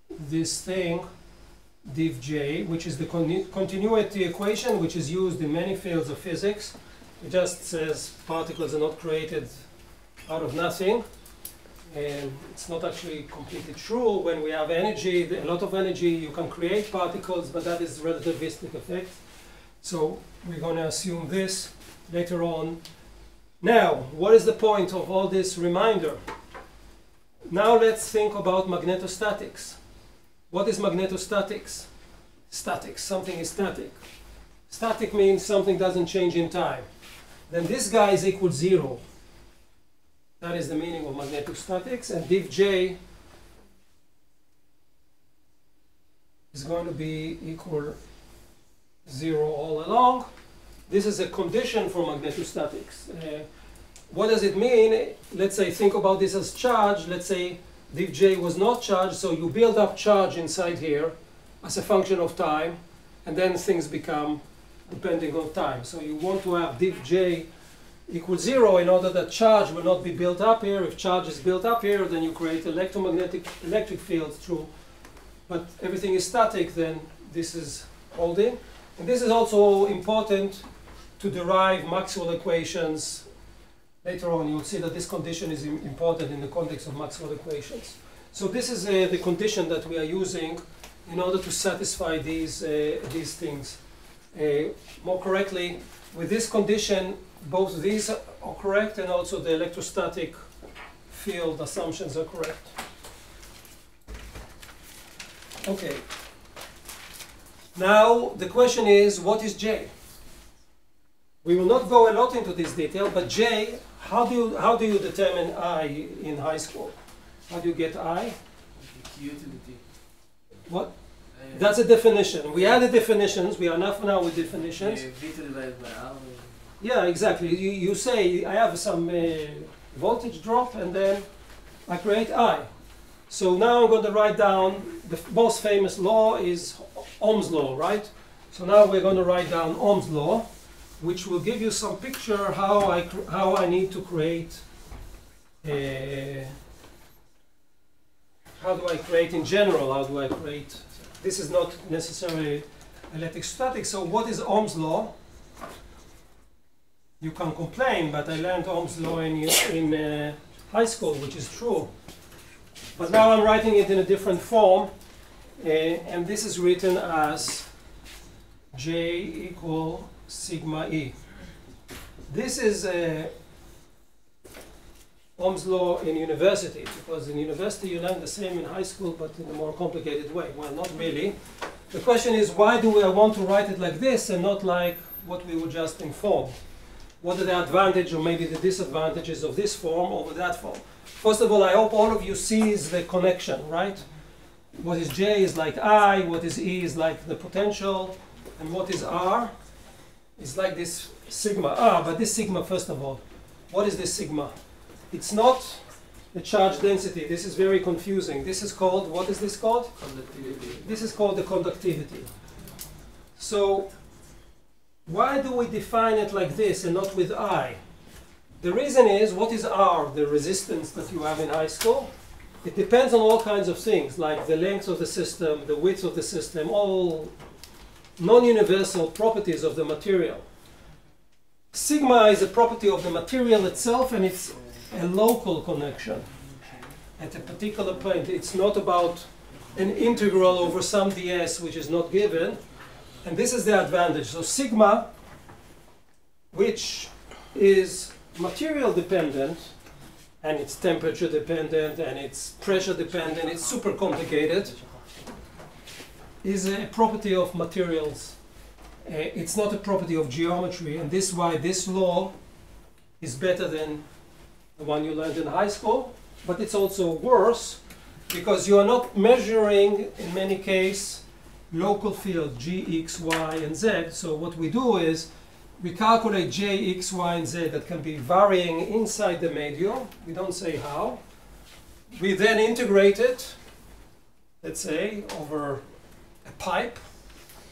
this thing, div j, which is the continuity equation, which is used in many fields of physics. It just says particles are not created out of nothing. And it's not actually completely true. When we have energy, a lot of energy, you can create particles, but that is relativistic effect. So we're going to assume this later on. Now, what is the point of all this reminder? Now let's think about magnetostatics. What is magnetostatics? Statics, something is static. Static means something doesn't change in time. Then this guy is equal 0. That is the meaning of magnetostatics, and div j is going to be equal 0 all along. this is a condition for magnetostatics. What does it mean? Let's say, think about this as charge. Let's say div J was not charged, so you build up charge inside here as a function of time, and then things become depending on time. So you want to have div J equals 0 in order that charge will not be built up here. If charge is built up here, then you create electric fields through. But everything is static, then this is holding. And this is also important to derive Maxwell equations. Later on, you'll see that this condition is important in the context of Maxwell equations. So this is the condition that we are using in order to satisfy these things. More correctly, with this condition, both these are correct and also the electrostatic field assumptions are correct. Okay. Now the question is, what is J? We will not go a lot into this detail, but J, how do you determine I in high school? How do you get I? Q to the T. What? That's a definition. We added definitions. We are enough now with definitions. V to divided by R. Yeah, exactly. You say, I have some voltage drop, and then I create I. So now I'm going to write down, the most famous law is Ohm's law, right? So now we're going to write down Ohm's law, which will give you some picture how I need to create, how do I create in general, how do I create, this is not necessarily electrostatic. So what is Ohm's law? You can complain, but I learned Ohm's law in high school, which is true. But now I'm writing it in a different form, and this is written as J equal sigma E. This is Ohm's law in university, because in university you learn the same in high school, but in a more complicated way. Well, not really. The question is, why do I want to write it like this and not like what we were just informed? What are the advantages or maybe the disadvantages of this form over that form? First of all, I hope all of you see the connection, right? What is J is like I, what is E is like the potential, and what is R is like this sigma. But this sigma, first of all, what is this sigma? It's not the charge density. This is very confusing. This is called, what is this called? Conductivity. This is called the conductivity. So why do we define it like this and not with I? The reason is, what is R, the resistance that you have in high school? It depends on all kinds of things, like the length of the system, the width of the system, all non-universal properties of the material. Sigma is a property of the material itself, and it's a local connection at a particular point. It's not about an integral over some ds, which is not given. And this is the advantage. So sigma, which is material dependent, and it's temperature dependent, and it's pressure dependent, it's super complicated, is a property of materials. It's not a property of geometry, and this is why this law is better than the one you learned in high school, but it's also worse because you are not measuring, in many cases, local field G, X, Y, and Z. So what we do is we calculate J, X, Y, and Z that can be varying inside the medium. We don't say how. We then integrate it, let's say, over a pipe.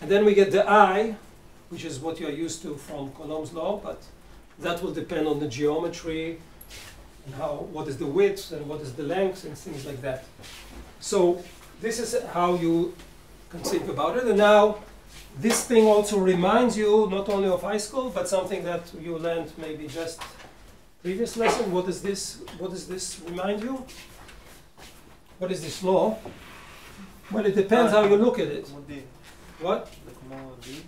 And then we get the I, which is what you're used to from Coulomb's law, but that will depend on the geometry and what is the width and what is the length and things like that. So this is how you can think about it. And now this thing also reminds you not only of high school, but something that you learned maybe just previous lesson. What is this? What does this remind you? What is this law? Well, it depends how you look at it. What? Like more D?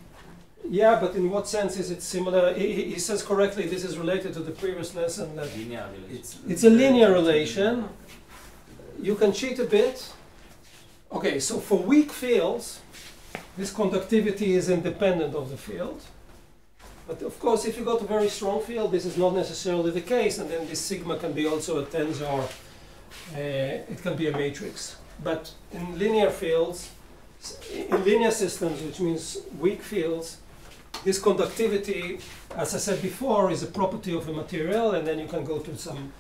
Yeah, but in what sense is it similar? He says correctly, this is related to the previous lesson. That Linear relation. it's a linear relation. You can cheat a bit. Okay, so for weak fields, this conductivity is independent of the field. But of course, if you got a very strong field, this is not necessarily the case, and then this sigma can be also a tensor. It can be a matrix. But in linear fields, in linear systems, which means weak fields, this conductivity, as I said before, is a property of a material, and then you can go to some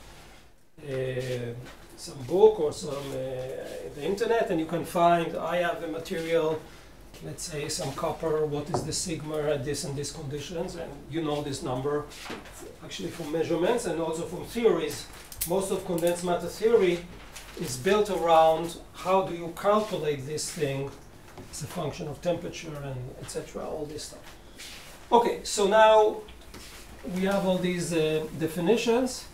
book or the internet, and you can find, I have a material, let's say some copper, what is the sigma at this and this conditions, and you know this number actually from measurements and also from theories. Most of condensed matter theory is built around how do you calculate this thing. It's a function of temperature and etc., all this stuff. Okay, so now we have all these definitions.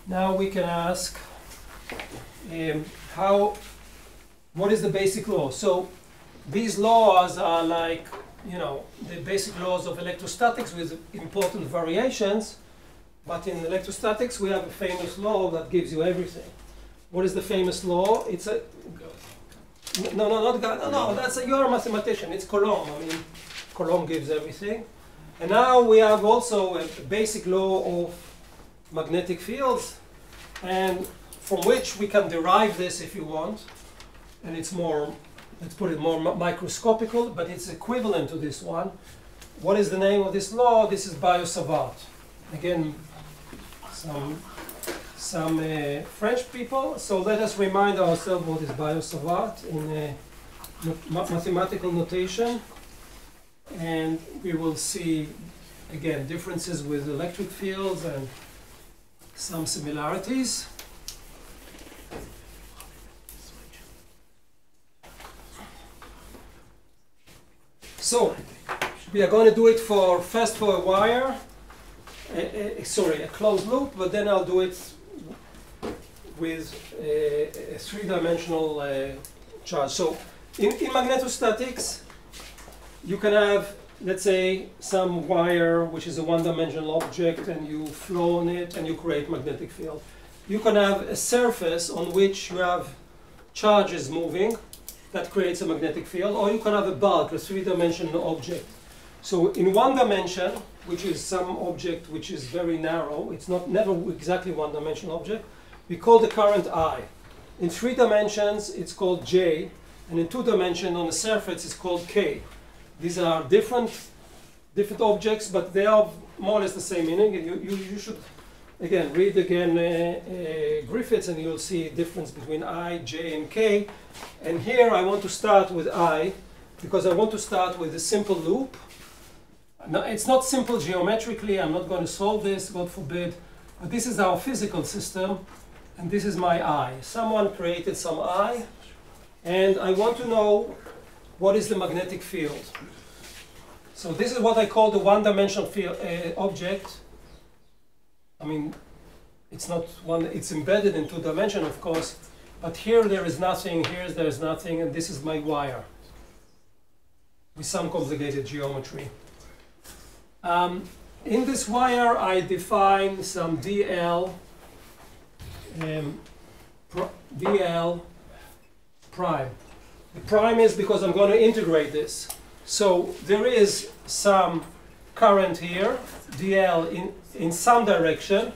Now we can ask what is the basic law? So these laws are like, you know, the basic laws of electrostatics with important variations, but in electrostatics we have a famous law that gives you everything. What is the famous law? It's a you're a mathematician. It's Coulomb. I mean, Coulomb gives everything. And now we have also a basic law of magnetic fields, and from which we can derive this if you want. And it's more, let's put it more microscopical, but it's equivalent to this one. What is the name of this law? This is Biot-Savart. Again, some French people. So let us remind ourselves what is Biot-Savart in mathematical notation. And we will see, again, differences with electric fields and some similarities. So, we are going to do it first for a wire, a closed loop, but then I'll do it with a three-dimensional charge. So, in magnetostatics, you can have, let's say, some wire which is a one-dimensional object, and you flow on it and you create magnetic field. You can have a surface on which you have charges moving that creates a magnetic field, or you can have a bulk, a three-dimensional object. So in one dimension, which is some object which is very narrow, it's never exactly one-dimensional object, we call the current I. In 3 dimensions, it's called J, and in 2 dimensions on the surface, it's called K. These are different objects, but they are more or less the same meaning. You should, again, read Griffiths, and you'll see a difference between I, J, and K. And here I want to start with I, because I want to start with a simple loop. Now, it's not simple geometrically. I'm not going to solve this, God forbid. But this is our physical system, and this is my I. Someone created some I, and I want to know what is the magnetic field. So this is what I call the one-dimensional field object. I mean, it's not one, it's embedded in 2 dimensions, of course, but here there is nothing, here there is nothing, and this is my wire with some complicated geometry. In this wire, I define some dl prime. The prime is because I'm going to integrate this. So there is some current here, dl in some direction.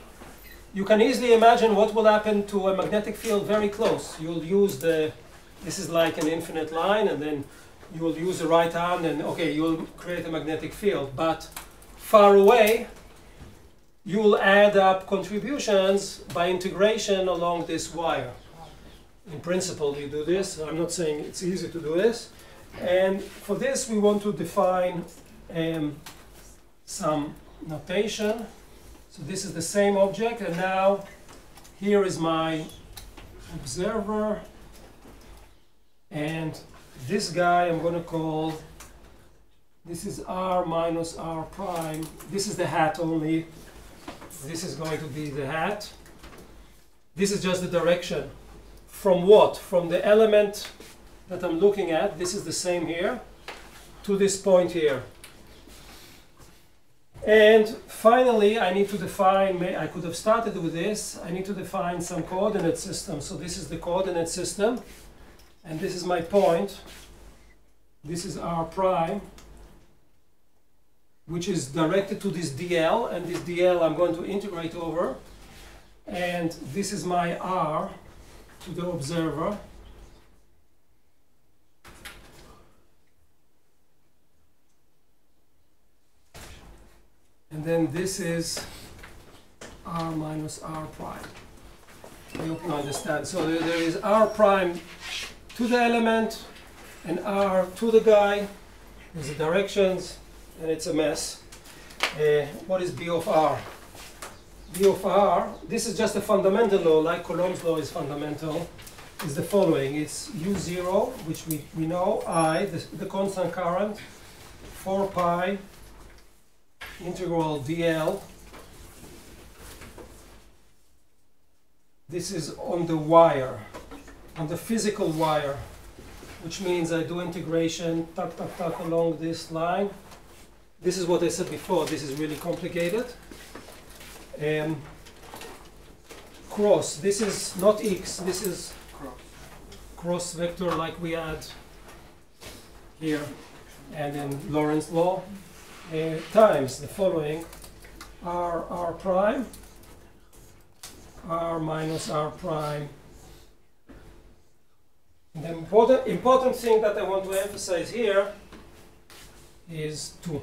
You can easily imagine what will happen to a magnetic field very close. You'll use this is like an infinite line, and then you will use the right hand, and okay, you will create a magnetic field. But far away, you will add up contributions by integration along this wire. In principle, you do this. I'm not saying it's easy to do this. And for this, we want to define some notation. So this is the same object, and now here is my observer. And this guy I'm going to call, this is r minus r prime. This is the hat only. This is going to be the hat. This is just the direction. From what? From the element that I'm looking at, this is the same here, to this point here. And finally, I need to define, I could have started with this, I need to define some coordinate system. So this is the coordinate system, and this is my point. This is r prime, which is directed to this dl, and this dl I'm going to integrate over. And this is my r to the observer. and then this is r minus r prime. I hope you understand. So there is r prime to the element and r to the guy. There's the directions, and it's a mess. What is B of r? B of r, this is just a fundamental law, like Coulomb's law is fundamental, is the following. It's U0, which we know, I, the constant current, 4 pi integral dl. This is on the wire, on the physical wire, which means I do integration, tuck, tuck, tuck, along this line. This is what I said before, this is really complicated. Cross, this is not x, this is cross vector like we had here and in Lorentz law, times the following, r prime, r minus r prime. And the important thing that I want to emphasize here is 2.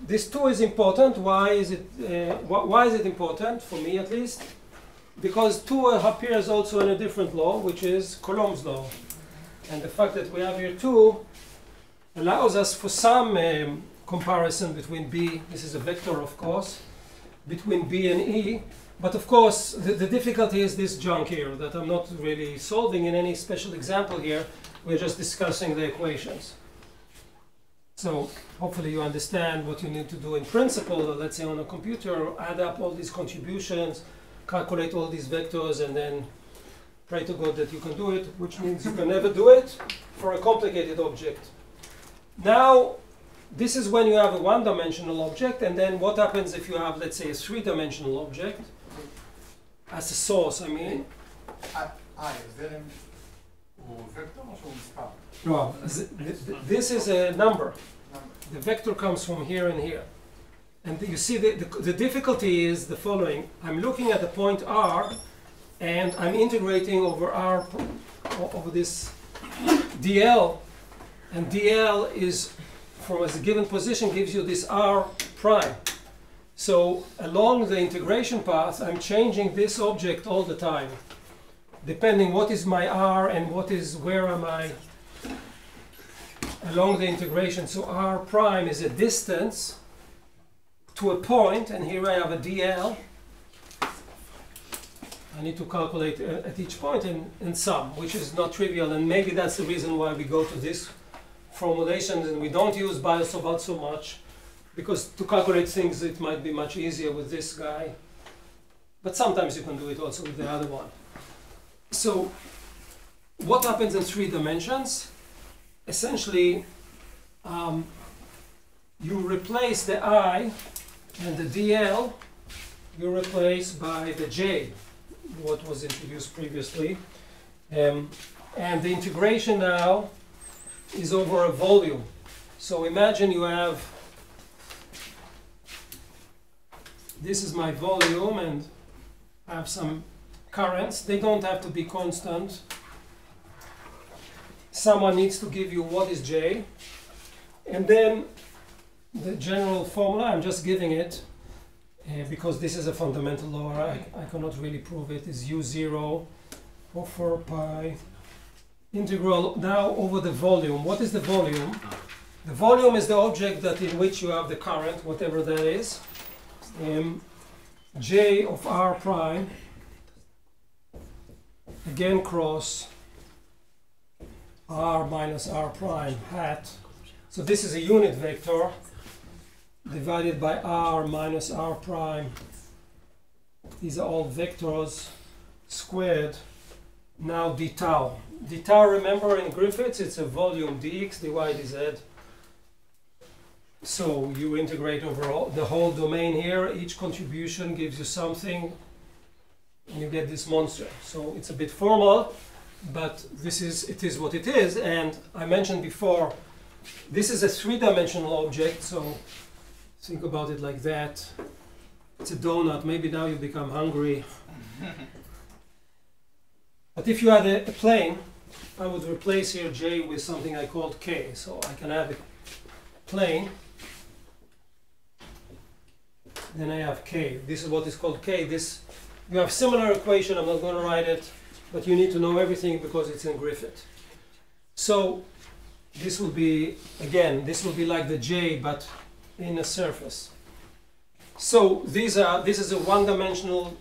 This 2 is important. Why is it important, for me at least? Because 2 appears also in a different law, which is Coulomb's law. And the fact that we have here 2 allows us for some comparison between B, this is a vector of course, between B and E. But of course, the difficulty is this junk here that I'm not really solving in any special example here. We're just discussing the equations. So hopefully you understand what you need to do in principle, let's say on a computer, add up all these contributions, calculate all these vectors, and then pray to God that you can do it, which means you can never do it for a complicated object. Now, this is when you have a one-dimensional object, and then what happens if you have, let's say, a three-dimensional object? As a source, I mean. ההבדל הוא וקטור או שהוא מספר? No, this is a number. The vector comes from here and here. And you see the difficulty is the following. I'm looking at the point R and I'm integrating over R, over this dl. And dl is, from as a given position, gives you this R prime. So along the integration path, I'm changing this object all the time, depending what is my R and where am I along the integration. So R prime is a distance to a point, and here I have a dl. I need to calculate at each point and sum, which is not trivial, and maybe that's the reason why we go to this formulation and we don't use Biot so much, because to calculate things it might be much easier with this guy, but sometimes you can do it also with the other one. So what happens in 3 dimensions? Essentially, you replace the I and the dl, you replace by the j, what was introduced previously. And the integration now is over a volume. So imagine you have, this is my volume, and I have some currents. They don't have to be constant. Someone needs to give you what is J. And then the general formula, I'm just giving it because this is a fundamental law. I cannot really prove it, is U0 or 4 pi integral now over the volume. What is the volume? The volume is the object that in which you have the current, whatever that is. J of R prime, again cross R minus R prime hat. So this is a unit vector divided by R minus R prime. These are all vectors squared. Now d tau. D tau, remember in Griffiths, it's a volume dx dy dz. So you integrate over the whole domain here. Each contribution gives you something, and you get this monster. So it's a bit formal, but it is what it is. And I mentioned before, this is a 3-dimensional object, so think about it like that. It's a donut. Maybe now you become hungry. But if you had a plane, I would replace here J with something I called K. So I can have a plane. then I have k. This is what is called k. This, you have similar equation, I'm not going to write it, but you need to know everything because it's in Griffith. So this will be, again, this will be like the J, but in a surface. So this is a one-dimensional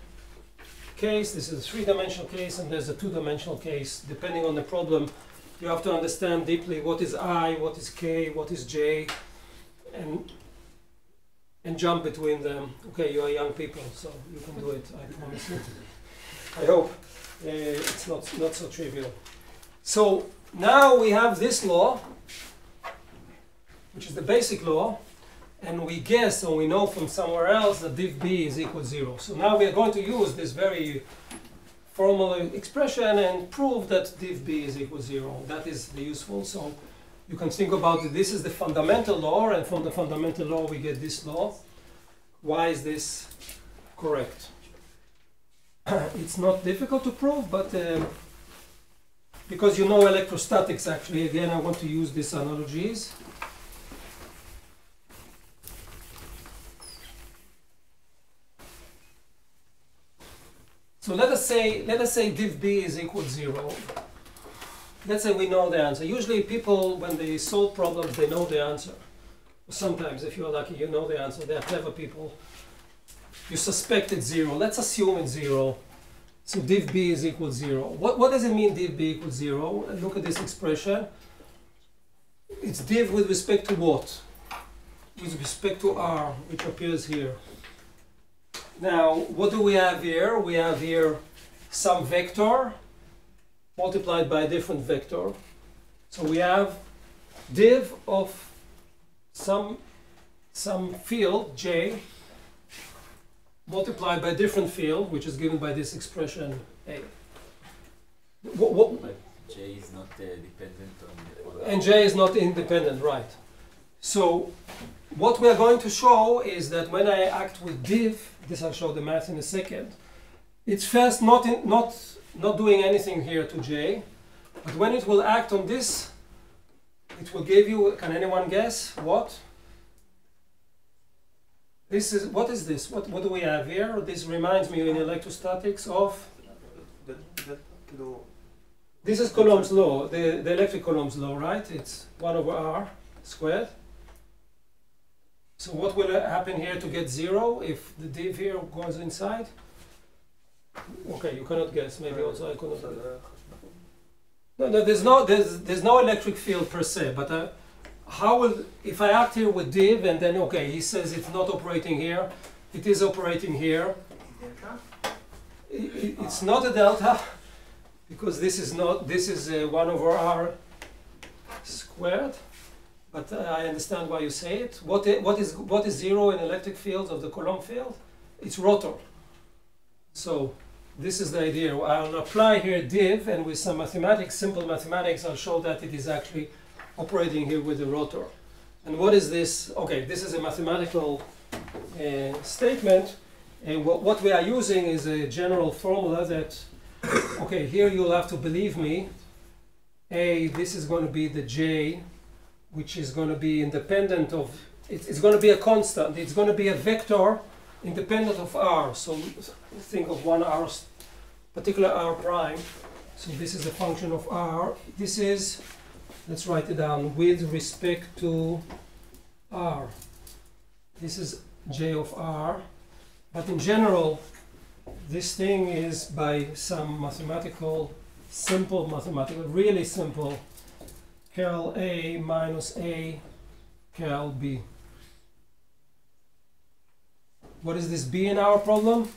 case, this is a three-dimensional case, and there's a two-dimensional case. Depending on the problem, you have to understand deeply what is I, what is K, what is J, and jump between them. Okay, you are young people, so you can do it, I promise you. I hope it's not so trivial. So now we have this law, which is the basic law, and we guess or we know from somewhere else that div B is equal to 0. So now we are going to use this very formal expression and prove that div B is equal to 0. That is the useful. So you can think about it. This is the fundamental law, and from the fundamental law we get this law. Why is this correct? It's not difficult to prove, but because you know electrostatics, actually, again, I want to use these analogies. So let us say div B is equal to 0. Let's say we know the answer. Usually people, when they solve problems, they know the answer. Sometimes, if you're lucky, you know the answer. They are clever people. You suspect it's 0. Let's assume it's 0. So div B is equal to 0. What does it mean div B equals 0? Look at this expression. It's div with respect to what? With respect to R, which appears here. Now, what do we have here? We have here some vector multiplied by a different vector. So we have div of some field, J, multiplied by a different field, which is given by this expression, A. But J is not dependent on the... And J is not independent, right. So what we are going to show is that when I act with div, this I'll show the math in a second, it's first not doing anything here to J, but when it will act on this, it will give you, can anyone guess what? This is, what is this? What do we have here? This reminds me in electrostatics of, this is Coulomb's law, the electric Coulomb's law, right? It's 1 over R squared. So what will happen here to get 0 if the div here goes inside? Okay, you cannot guess. Maybe also I cannot guess. No, there's no electric field per se. But how will, if I act here with div and then okay, he says it's not operating here, it is operating here. It's not a delta because this is not. This is 1 over R squared. But I understand why you say it. What is 0 in electric fields of the Coulomb field? It's rotor. So this is the idea. I'll apply here div, and with some mathematics, simple mathematics, I'll show that it is actually operating here with the rotor. And what is this? Okay, this is a mathematical statement. And what we are using is a general formula that, okay, here you'll have to believe me. This is going to be the J, which is going to be independent of, it's going to be a constant. It's going to be a vector independent of R. So think of one R, particular R prime. So this is a function of R. This is, let's write it down, with respect to R. This is J of R. But in general, this thing is by some mathematical, simple mathematical, really simple, curl A minus A curl B. What is this B in our problem?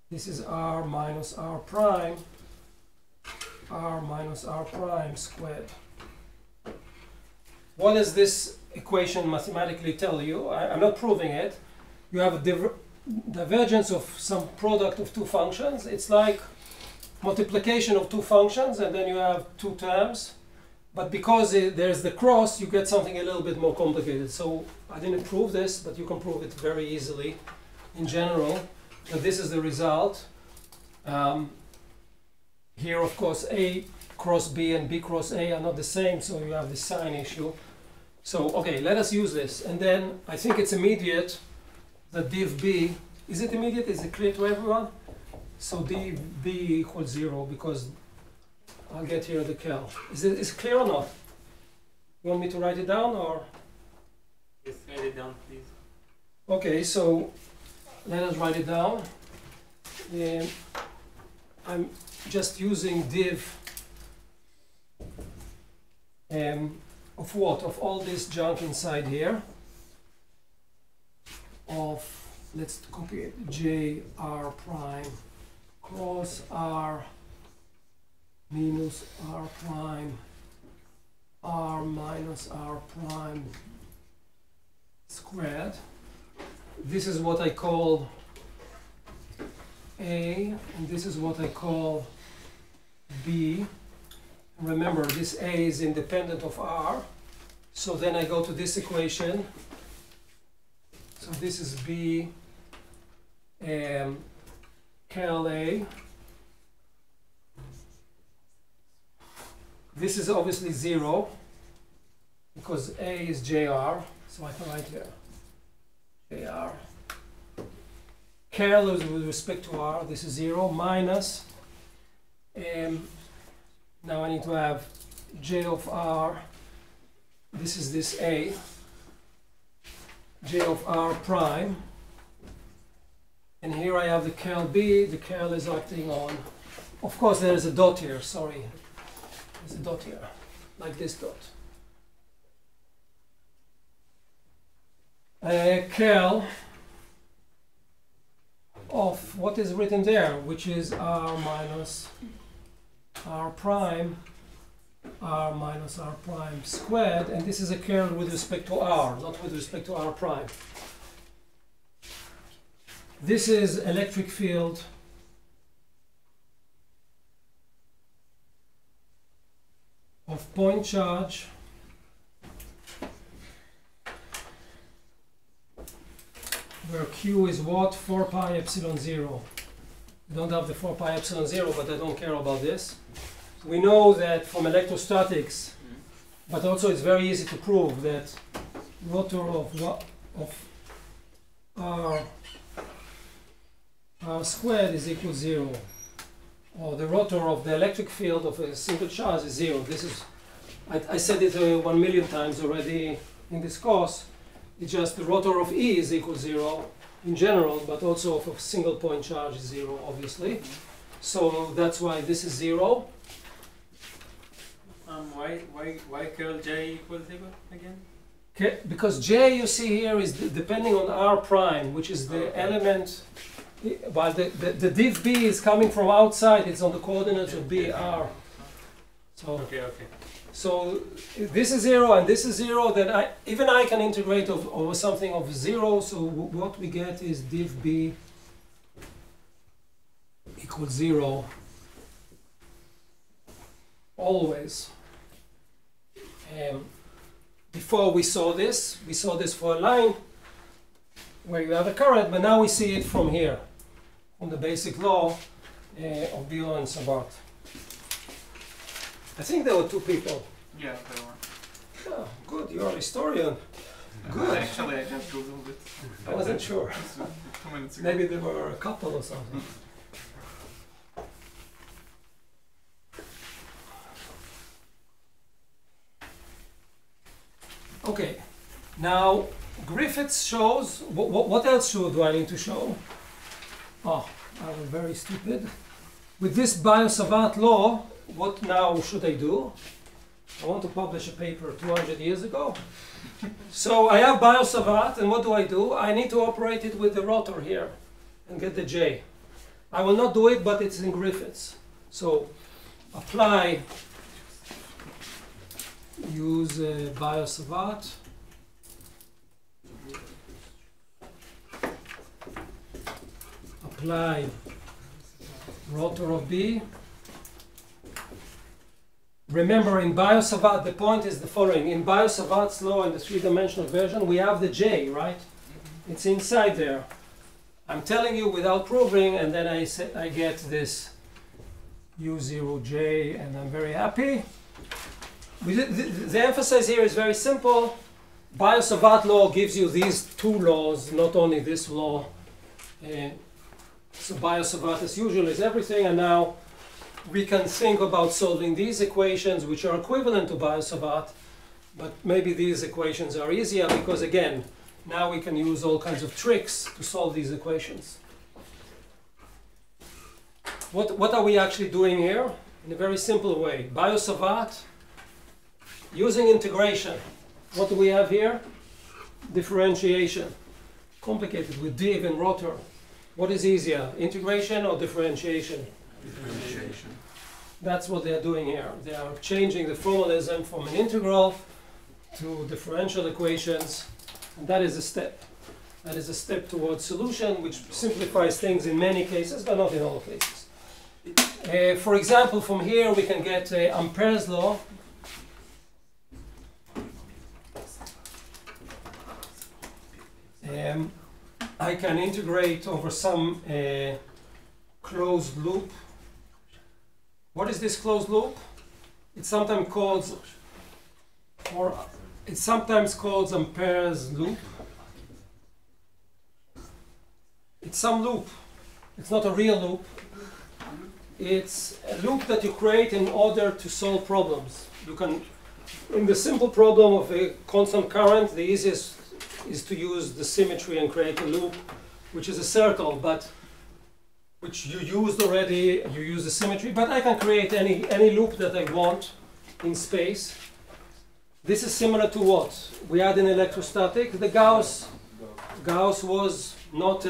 This is R minus R prime squared. What does this equation mathematically tell you? I'm not proving it. You have a divergence of some product of two functions. It's like multiplication of two functions, and then you have two terms. But because there's the cross, you get something a little bit more complicated. So I didn't prove this, but you can prove it very easily in general. And this is the result. Here, of course, A cross B and B cross A are not the same, so you have the sign issue. So, okay, let us use this. And then I think it's immediate that div B, is it immediate? Is it clear to everyone? So div B equals 0 because I'll get here the kel. Is it clear or not? You want me to write it down or? Just write it down, please. Okay, so let us write it down. I'm just using div of what? Of all this junk inside here. Of, let's copy it, J R prime cross R minus R prime R minus R prime squared. This is what I call A, and this is what I call B. Remember, this A is independent of R, so then I go to this equation. So this is B kel A. This is obviously 0 because A is JR, so I can write here JR. Kel is with respect to R, this is 0 minus, now I need to have J of R, this is this A, J of R prime, and here I have the kel B, the kel is acting on, of course there is a dot here, sorry, there's a dot here, like this dot. Kel of what is written there, which is R minus R prime, R minus R prime squared, and this is a kel with respect to R, not with respect to R prime. This is electric field of point charge where Q is what? 4 pi epsilon 0. We don't have the 4 pi epsilon 0, but I don't care about this. We know that from electrostatics, but also it's very easy to prove that rotor of R squared is equal to 0. Or the rotor of the electric field of a single charge is 0. This is, I said it 1,000,000 times already in this course. It's just the rotor of E is equal to 0 in general, but also of a single point charge is 0, obviously. So that's why this is 0. Why curl J equals 0 again? Okay, because J you see here is depending on R prime, which is the element, while the div B is coming from outside, it's on the coordinates of B, R. So, Okay. so if this is 0 and this is 0, then even I can integrate over something of 0, so what we get is div B equals 0 always. Before we saw this for a line where you have a current, but now we see it from here, from the basic law of Biot and Sabat. I think there were 2 people. Yeah, there were. Oh, good, you're a historian. Good. Actually, I just googled it I wasn't sure. 2 minutes ago. Maybe there were a couple or something. Okay, now Griffiths shows, what else do I need to show? Oh, I was very stupid. With this Biot-Savart law, what now should I do? I want to publish a paper 200 years ago. So I have Biot-Savart, and what do? I need to operate it with the rotor here and get the J. I will not do it, but it's in Griffiths. So apply, use Biot-Savart. Apply rotor of B. Remember, in Biot-Savart, the point is the following. In Biot-Savart's law, in the 3-dimensional version, we have the J, right? It's inside there. I'm telling you without proving, and then I get this U0J, and I'm very happy. The emphasis here is very simple. Biot-Savart law gives you these two laws, not only this law. So Biot-Savart as usual is everything, and now we can think about solving these equations which are equivalent to Biot-Savart, but maybe these equations are easier because again, now we can use all kinds of tricks to solve these equations. What are we actually doing here? In a very simple way. Biot-Savart, using integration. What do we have here? Differentiation. Complicated with div and rotor. What is easier, integration or differentiation? Differentiation. That's what they are doing here. They are changing the formalism from an integral to differential equations, and that is a step. That is a step towards solution, which simplifies things in many cases, but not in all cases. For example, from here we can get Ampere's law. I can integrate over some closed loop. What is this closed loop? It's sometimes called Ampere's loop. It's some loop. It's not a real loop. It's a loop that you create in order to solve problems. You can, in the simple problem of a constant current, the easiest is to use the symmetry and create a loop, which is a circle, but which you used already. You use the symmetry, but I can create any loop that I want in space. This is similar to what we had in electrostatic. The Gauss was not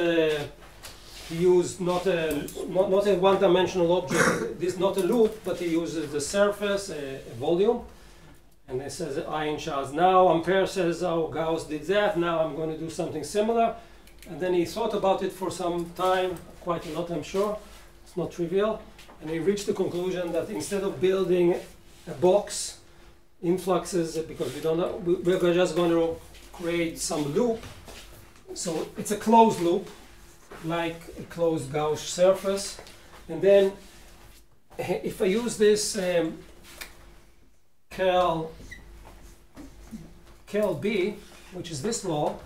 he used not a one-dimensional object. This is not a loop, but he uses the surface, a volume. And it says I in charge. Now Ampere says, oh, Gauss did that, now I'm going to do something similar. And then he thought about it for some time, quite a lot I'm sure, it's not trivial. And he reached the conclusion that instead of building a box, influxes, because we don't know, we're just going to create some loop. So it's a closed loop, like a closed Gauss surface. And then if I use this curl B, which is this law,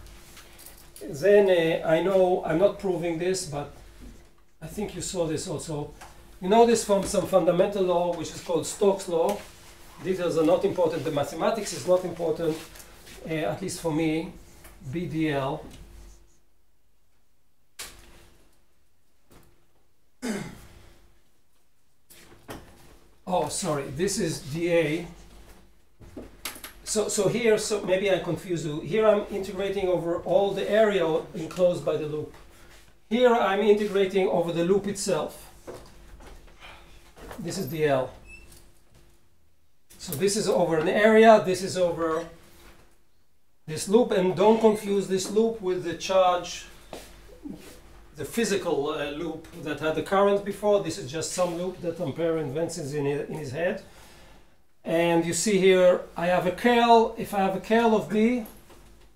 then I know I'm not proving this, but I think you saw this also. You know this from some fundamental law, which is called Stokes' law. Details are not important. The mathematics is not important, at least for me. BDL. Oh, sorry. This is dA. So here, maybe I confuse you. Here I'm integrating over all the area enclosed by the loop. Here I'm integrating over the loop itself. This is dL. So this is over an area, this is over this loop, and don't confuse this loop with the charge, the physical loop that had the current before. This is just some loop that Ampere invents in his head. And you see here, I have a curl. If I have a curl of B,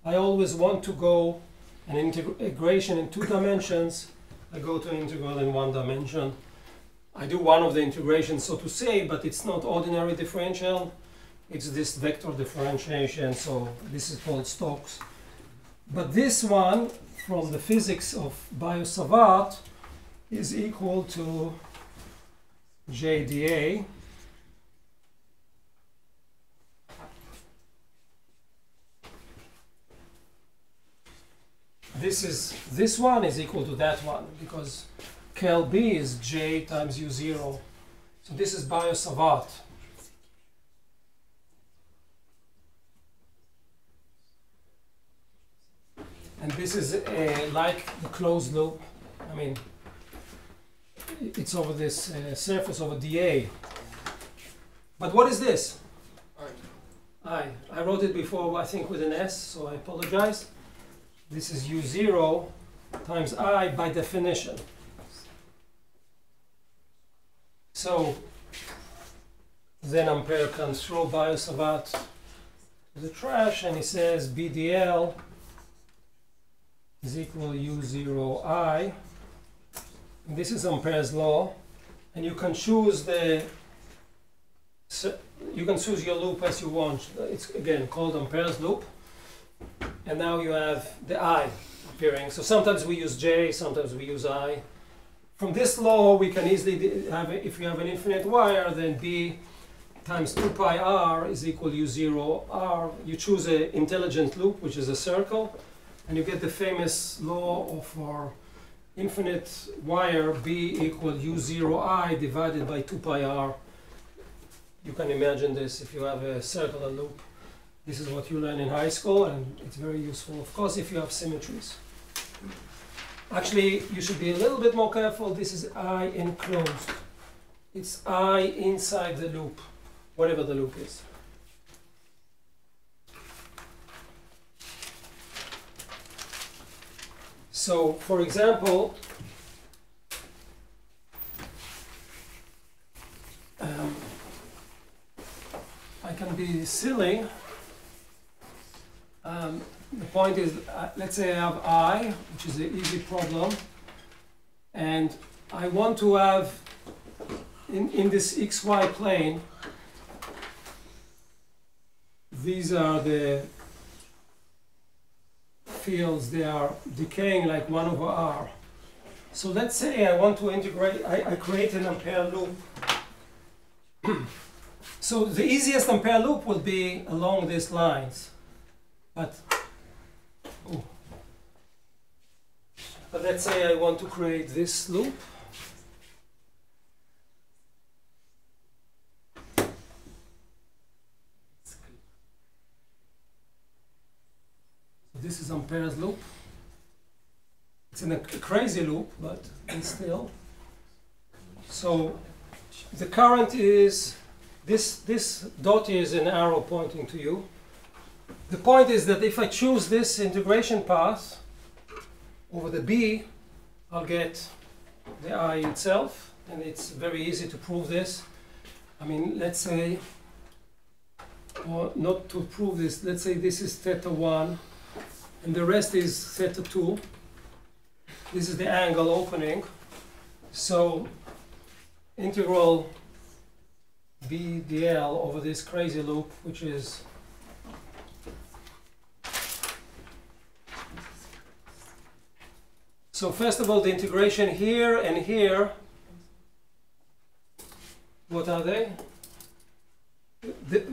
I always want to go an integration in 2 dimensions. I go to integral in 1 dimension. I do one of the integrations, so to say, but it's not ordinary differential. It's this vector differentiation, so this is called Stokes. But this one, from the physics of Biot-Savart, is equal to JdA. This one is equal to that one, because curl B is J times U0. So this is Biot-Savart. And this is like the closed loop. I mean, it's over this surface over dA. But what is this? I wrote it before, I think with an S, so I apologize. This is U0 times I by definition. So then Ampere can throw Biot-Savart to the trash, and he says BDL is equal to U0I. And this is Ampere's law, and you can choose your loop as you want. It's again called Ampere's loop. and now you have the I appearing. So sometimes we use J, sometimes we use I. From this law, we can easily have, if you have an infinite wire, then B times 2 pi r is equal to U0 r. You choose an intelligent loop, which is a circle, and you get the famous law of our infinite wire B equal U0 I divided by 2 pi r. You can imagine this if you have a circular loop. This is what you learn in high school, and it's very useful, of course, if you have symmetries. Actually, you should be a little bit more careful. This is I enclosed. It's I inside the loop, whatever the loop is. So, for example, I can be silly. The point is, let's say I have I, which is an easy problem, and I want to have, in this xy plane, these are the fields, they are decaying like 1 over r. So let's say I want to integrate, I create an Ampere loop. So the easiest Ampere loop will be along these lines. But let's say I want to create this loop. This is Ampere's loop. It's in a crazy loop, but still. So the current is, this dot here is an arrow pointing to you. The point is that if I choose this integration path over the B, I'll get the I itself, and it's very easy to prove this. I mean, let's say, or not to prove this, let's say this is theta 1, and the rest is theta 2. This is the angle opening. So integral B dl over this crazy loop, which is so first of all, the integration here and here, what are they?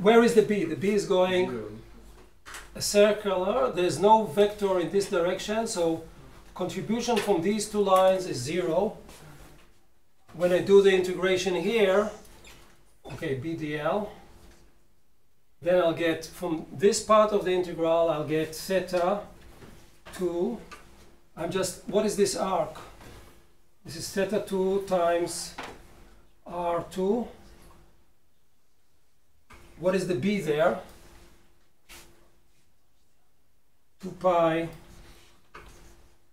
Where is the B? The B is going 0. a circular. There's no vector in this direction, so contribution from these two lines is 0. When I do the integration here, okay, B dl, then I'll get from this part of the integral, I'll get theta 2. What is this arc? This is theta 2 times r2. What is the B there? 2 pi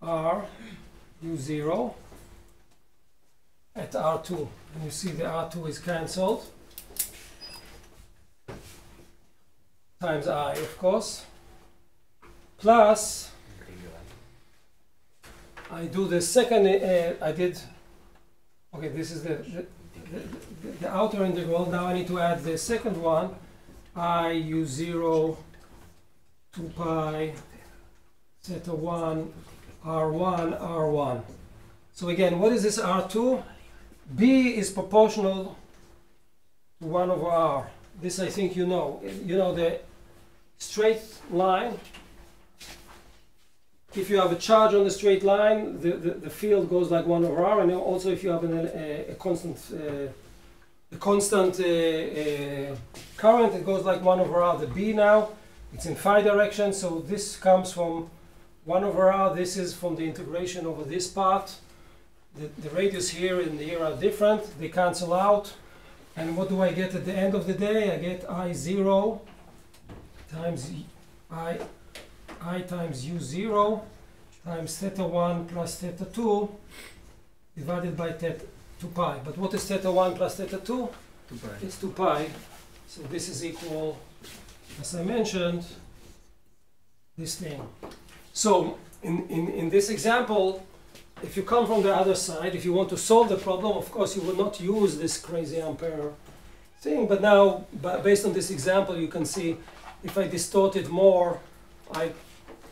r u0 at r2. And you see the r2 is cancelled. Times I, of course. Plus, I do the second, okay, this is the outer integral. Now I need to add the second one, I u0 2 pi theta 1 r1 r1. So again, what is this r2? B is proportional to 1 over r. This I think you know. You know the straight line. If you have a charge on the straight line, the field goes like 1 over r, and also if you have a constant current, it goes like 1 over r. The B now, it's in phi direction, so this comes from 1 over r. This is from the integration over this part. The radius here and here are different. They cancel out. And what do I get at the end of the day? I get I0 times I times u0 times theta 1 plus theta 2 divided by theta 2 pi. But what is theta 1 plus theta 2? 2 pi. It's 2 pi. So this is equal, as I mentioned, this thing. So in this example, if you come from the other side, if you want to solve the problem, of course you will not use this crazy Ampere thing. But now, based on this example, you can see if I distort it more, I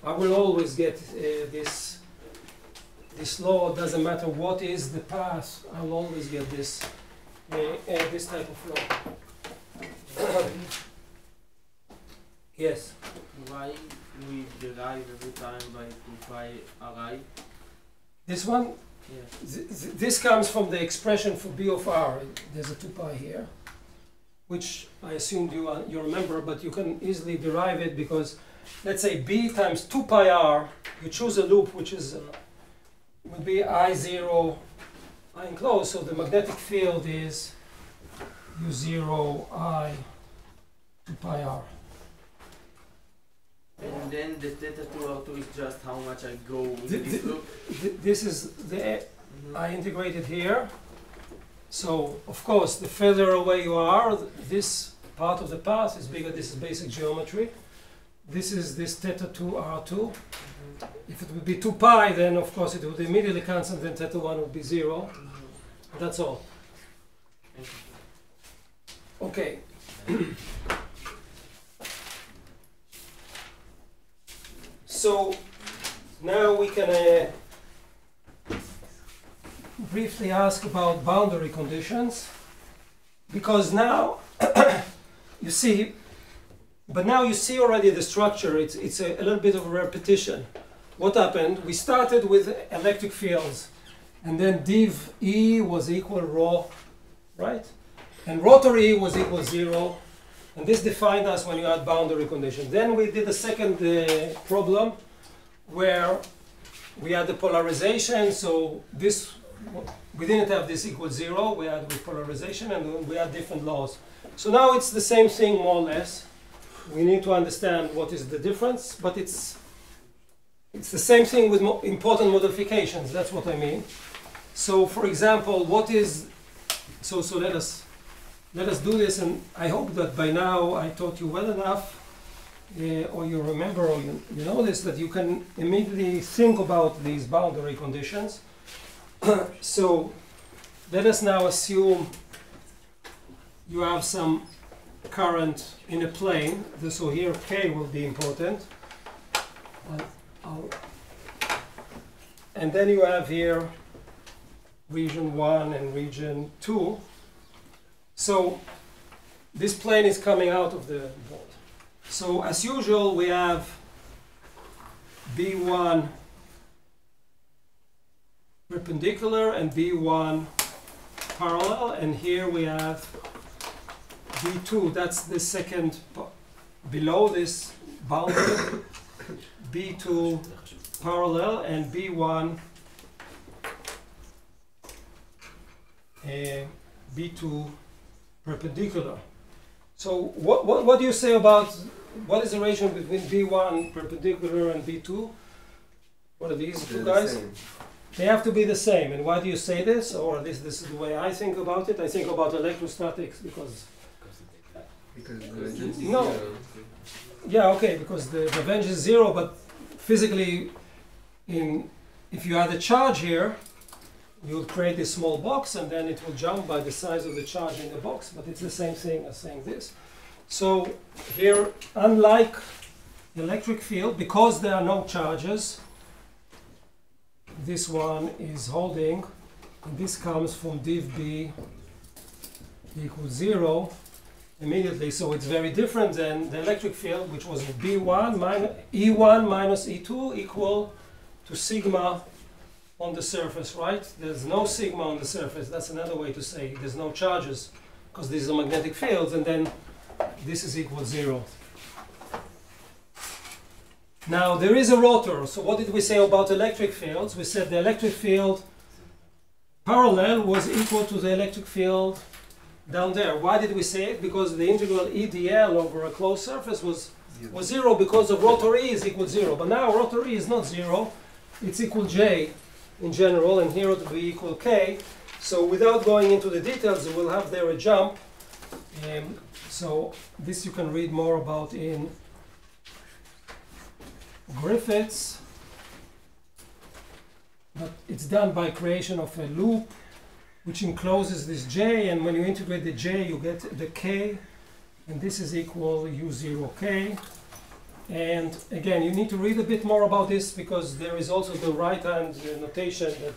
I will always get this law. Doesn't matter what is the path, I'll always get this type of law. Yes. Why we derive every time by 2 pi ri? This one, Yes. this comes from the expression for B of R. There's a 2 pi here, which I assumed you remember, but you can easily derive it because, let's say B times 2 pi R, you choose a loop which is would be I0 I enclosed, so the magnetic field is U0 I 2 pi R. And then the theta 2 R2 is just how much I go with The- this the- loop. This is the Mhm. I integrated here. So, of course, the further away you are, this part of the path is bigger. This is basic geometry. This is this theta 2 R2. Mhm. If it would be 2 pi, then of course it would immediately cancel, then theta 1 would be 0. Mhm. That's all. Thank you. Okay. So, now we can briefly ask about boundary conditions, because now you see, but now you see already the structure. It's a little bit of a repetition. What happened? We started with electric fields, and then div E was equal rho, right? And rotary was equal 0, and this defined us when you had boundary conditions. Then we did a second problem where we had the polarization, so this, we didn't have this equal 0, we had with polarization, and we had different laws. So now it's the same thing more or less. We need to understand what is the difference, but it's the same thing with important modifications, that's what I mean. So for example, what is, so let us do this, and I hope that by now I taught you well enough, or you remember, or you know this, that you can immediately think about these boundary conditions. So let us now assume you have some current in a plane. So here K will be important. And then you have here region 1 and region 2. So this plane is coming out of the board. So as usual, we have B1 perpendicular and B1 parallel, and here we have B2, that's the second below this boundary, B2 parallel and B1 B2 perpendicular. So what do you say about, what is the relation between B1 perpendicular and B2? What are these two guys? They have to be the same. And why do you say this? Or this is the way I think about it. I think about electrostatics because no. Yeah, okay, because the range is 0, but physically, if you add a charge here, you'll create this small box, and then it will jump by the size of the charge in the box, but it's the same thing as saying this. So here, unlike the electric field, because there are no charges, this one is holding, and this comes from div B equals 0 immediately. So it's very different than the electric field, which was B1 minus E1 minus E2 equal to sigma on the surface, right? There's no sigma on the surface. That's another way to say there's no charges, because these are magnetic fields, and then this is equal 0. Now there is a rotor. So what did we say about electric fields? We said the electric field parallel was equal to the electric field down there. Why did we say it? Because the integral EdL over a closed surface was 0 because of rotor E is equal 0. But now rotor E is not 0. It's equal J in general, and here it will be equal K. So without going into the details, we'll have there a jump. So this you can read more about in Griffiths. But it's done by creation of a loop which encloses this J, and when you integrate the J, you get the K, and this is equal U0K. And again, you need to read a bit more about this because there is also the right-hand notation that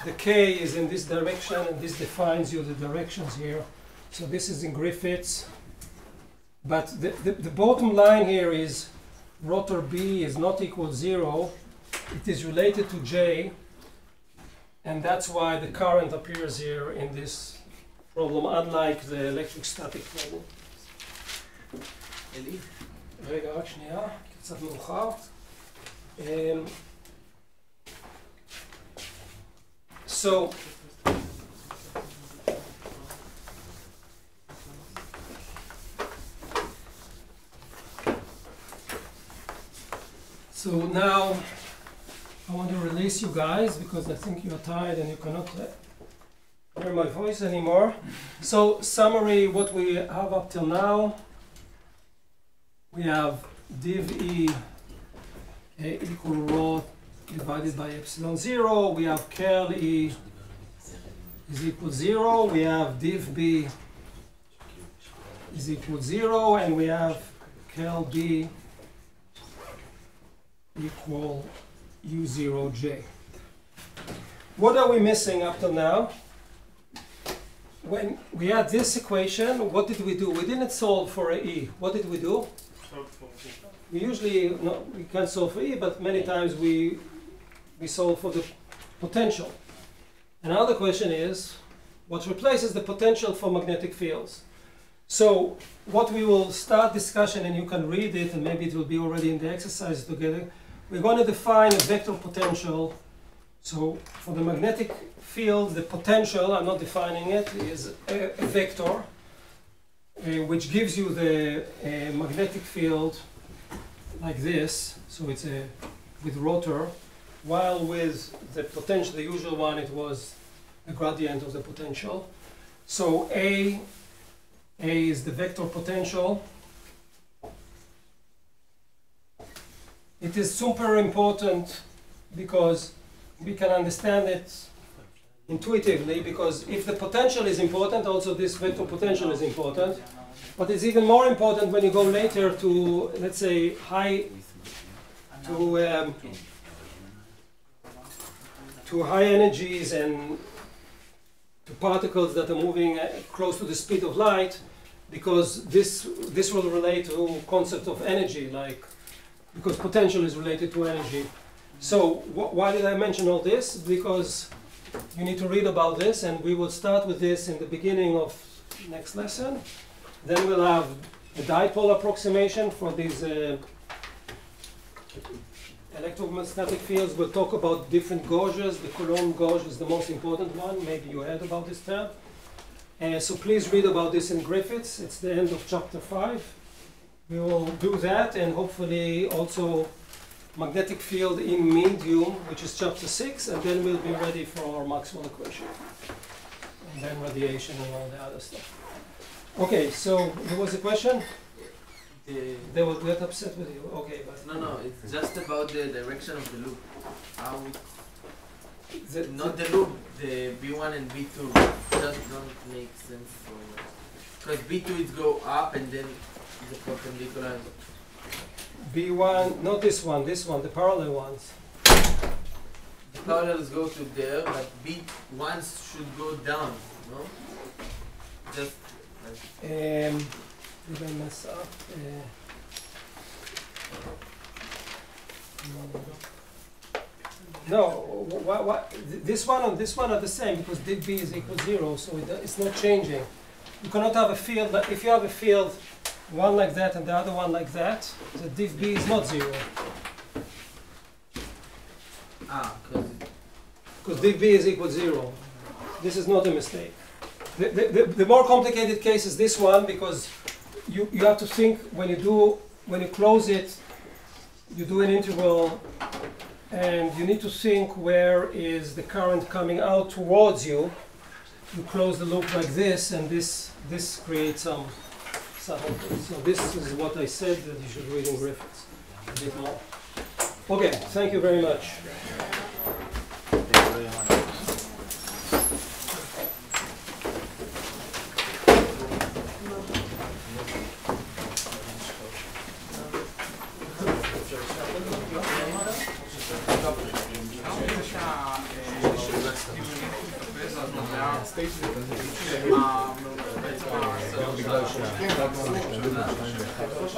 the K is in this direction and this defines you the directions here. So this is in Griffiths. But the bottom line here is rotor B is not equal 0. It is related to J. And that's why the current appears here in this problem, unlike the electric static problem. רגע, רק שנייה, קצת מאוחר. So now I want to release you guys because I think you're tired and you cannot hear my voice anymore. So summary, what we have up till now. We have div E equal rho divided by epsilon 0. We have curl E is equal 0. We have div B is equal 0. And we have curl B equal U0J. What are we missing up till now? When we had this equation, what did we do? We didn't solve for a E. What did we do? We usually, we can't solve for E, but many times we solve for the potential. And now the question is, what replaces the potential for magnetic fields? So what we will start discussion, and you can read it, and maybe it will be already in the exercise together. We're going to define a vector potential. So for the magnetic field, the potential, I'm not defining it, is a vector, which gives you the magnetic field like this. So it's with rotor, while with the potential, the usual one, it was the gradient of the potential. So A is the vector potential. It is super important because we can understand it intuitively, because if the potential is important, also this vector potential is important. But it's even more important when you go later to, let's say, high energies and to particles that are moving close to the speed of light, because this will relate to concept of energy, like, because potential is related to energy. So why did I mention all this? Because you need to read about this, and we will start with this in the beginning of next lesson. Then we'll have a dipole approximation for these electromagnetic fields. We'll talk about different gauges. The Coulomb gauge is the most important one. Maybe you heard about this term. So please read about this in Griffiths. It's the end of chapter 5. We will do that, and hopefully also magnetic field in medium, which is chapter 6, and then we'll be ready for our Maxwell equation. And then radiation and all the other stuff. Okay, so there was a question? They will get upset with you. Okay, but No, it's just about the direction of the loop. How the loop, the B1 and B2 just don't make sense. Because B2 is go up and then the perpendicular. B1, not this one, the parallel ones. The parallels go to there, but B1s should go down, no? Just like did I mess up? No, what? This one and this one are the same because div B is equal 0, so it's not changing. You cannot have a field, but if you have a field one like that and the other one like that, the div B is not 0. Because div B is equal 0. This is not a mistake. The more complicated case is this one, because you have to think when you close it, you do an integral, and you need to think where is the current coming out towards you. You close the loop like this, and this creates some. So this is what I said that you should read in Griffiths a bit more. Okay, thank you very much. Thank you very much. בגלל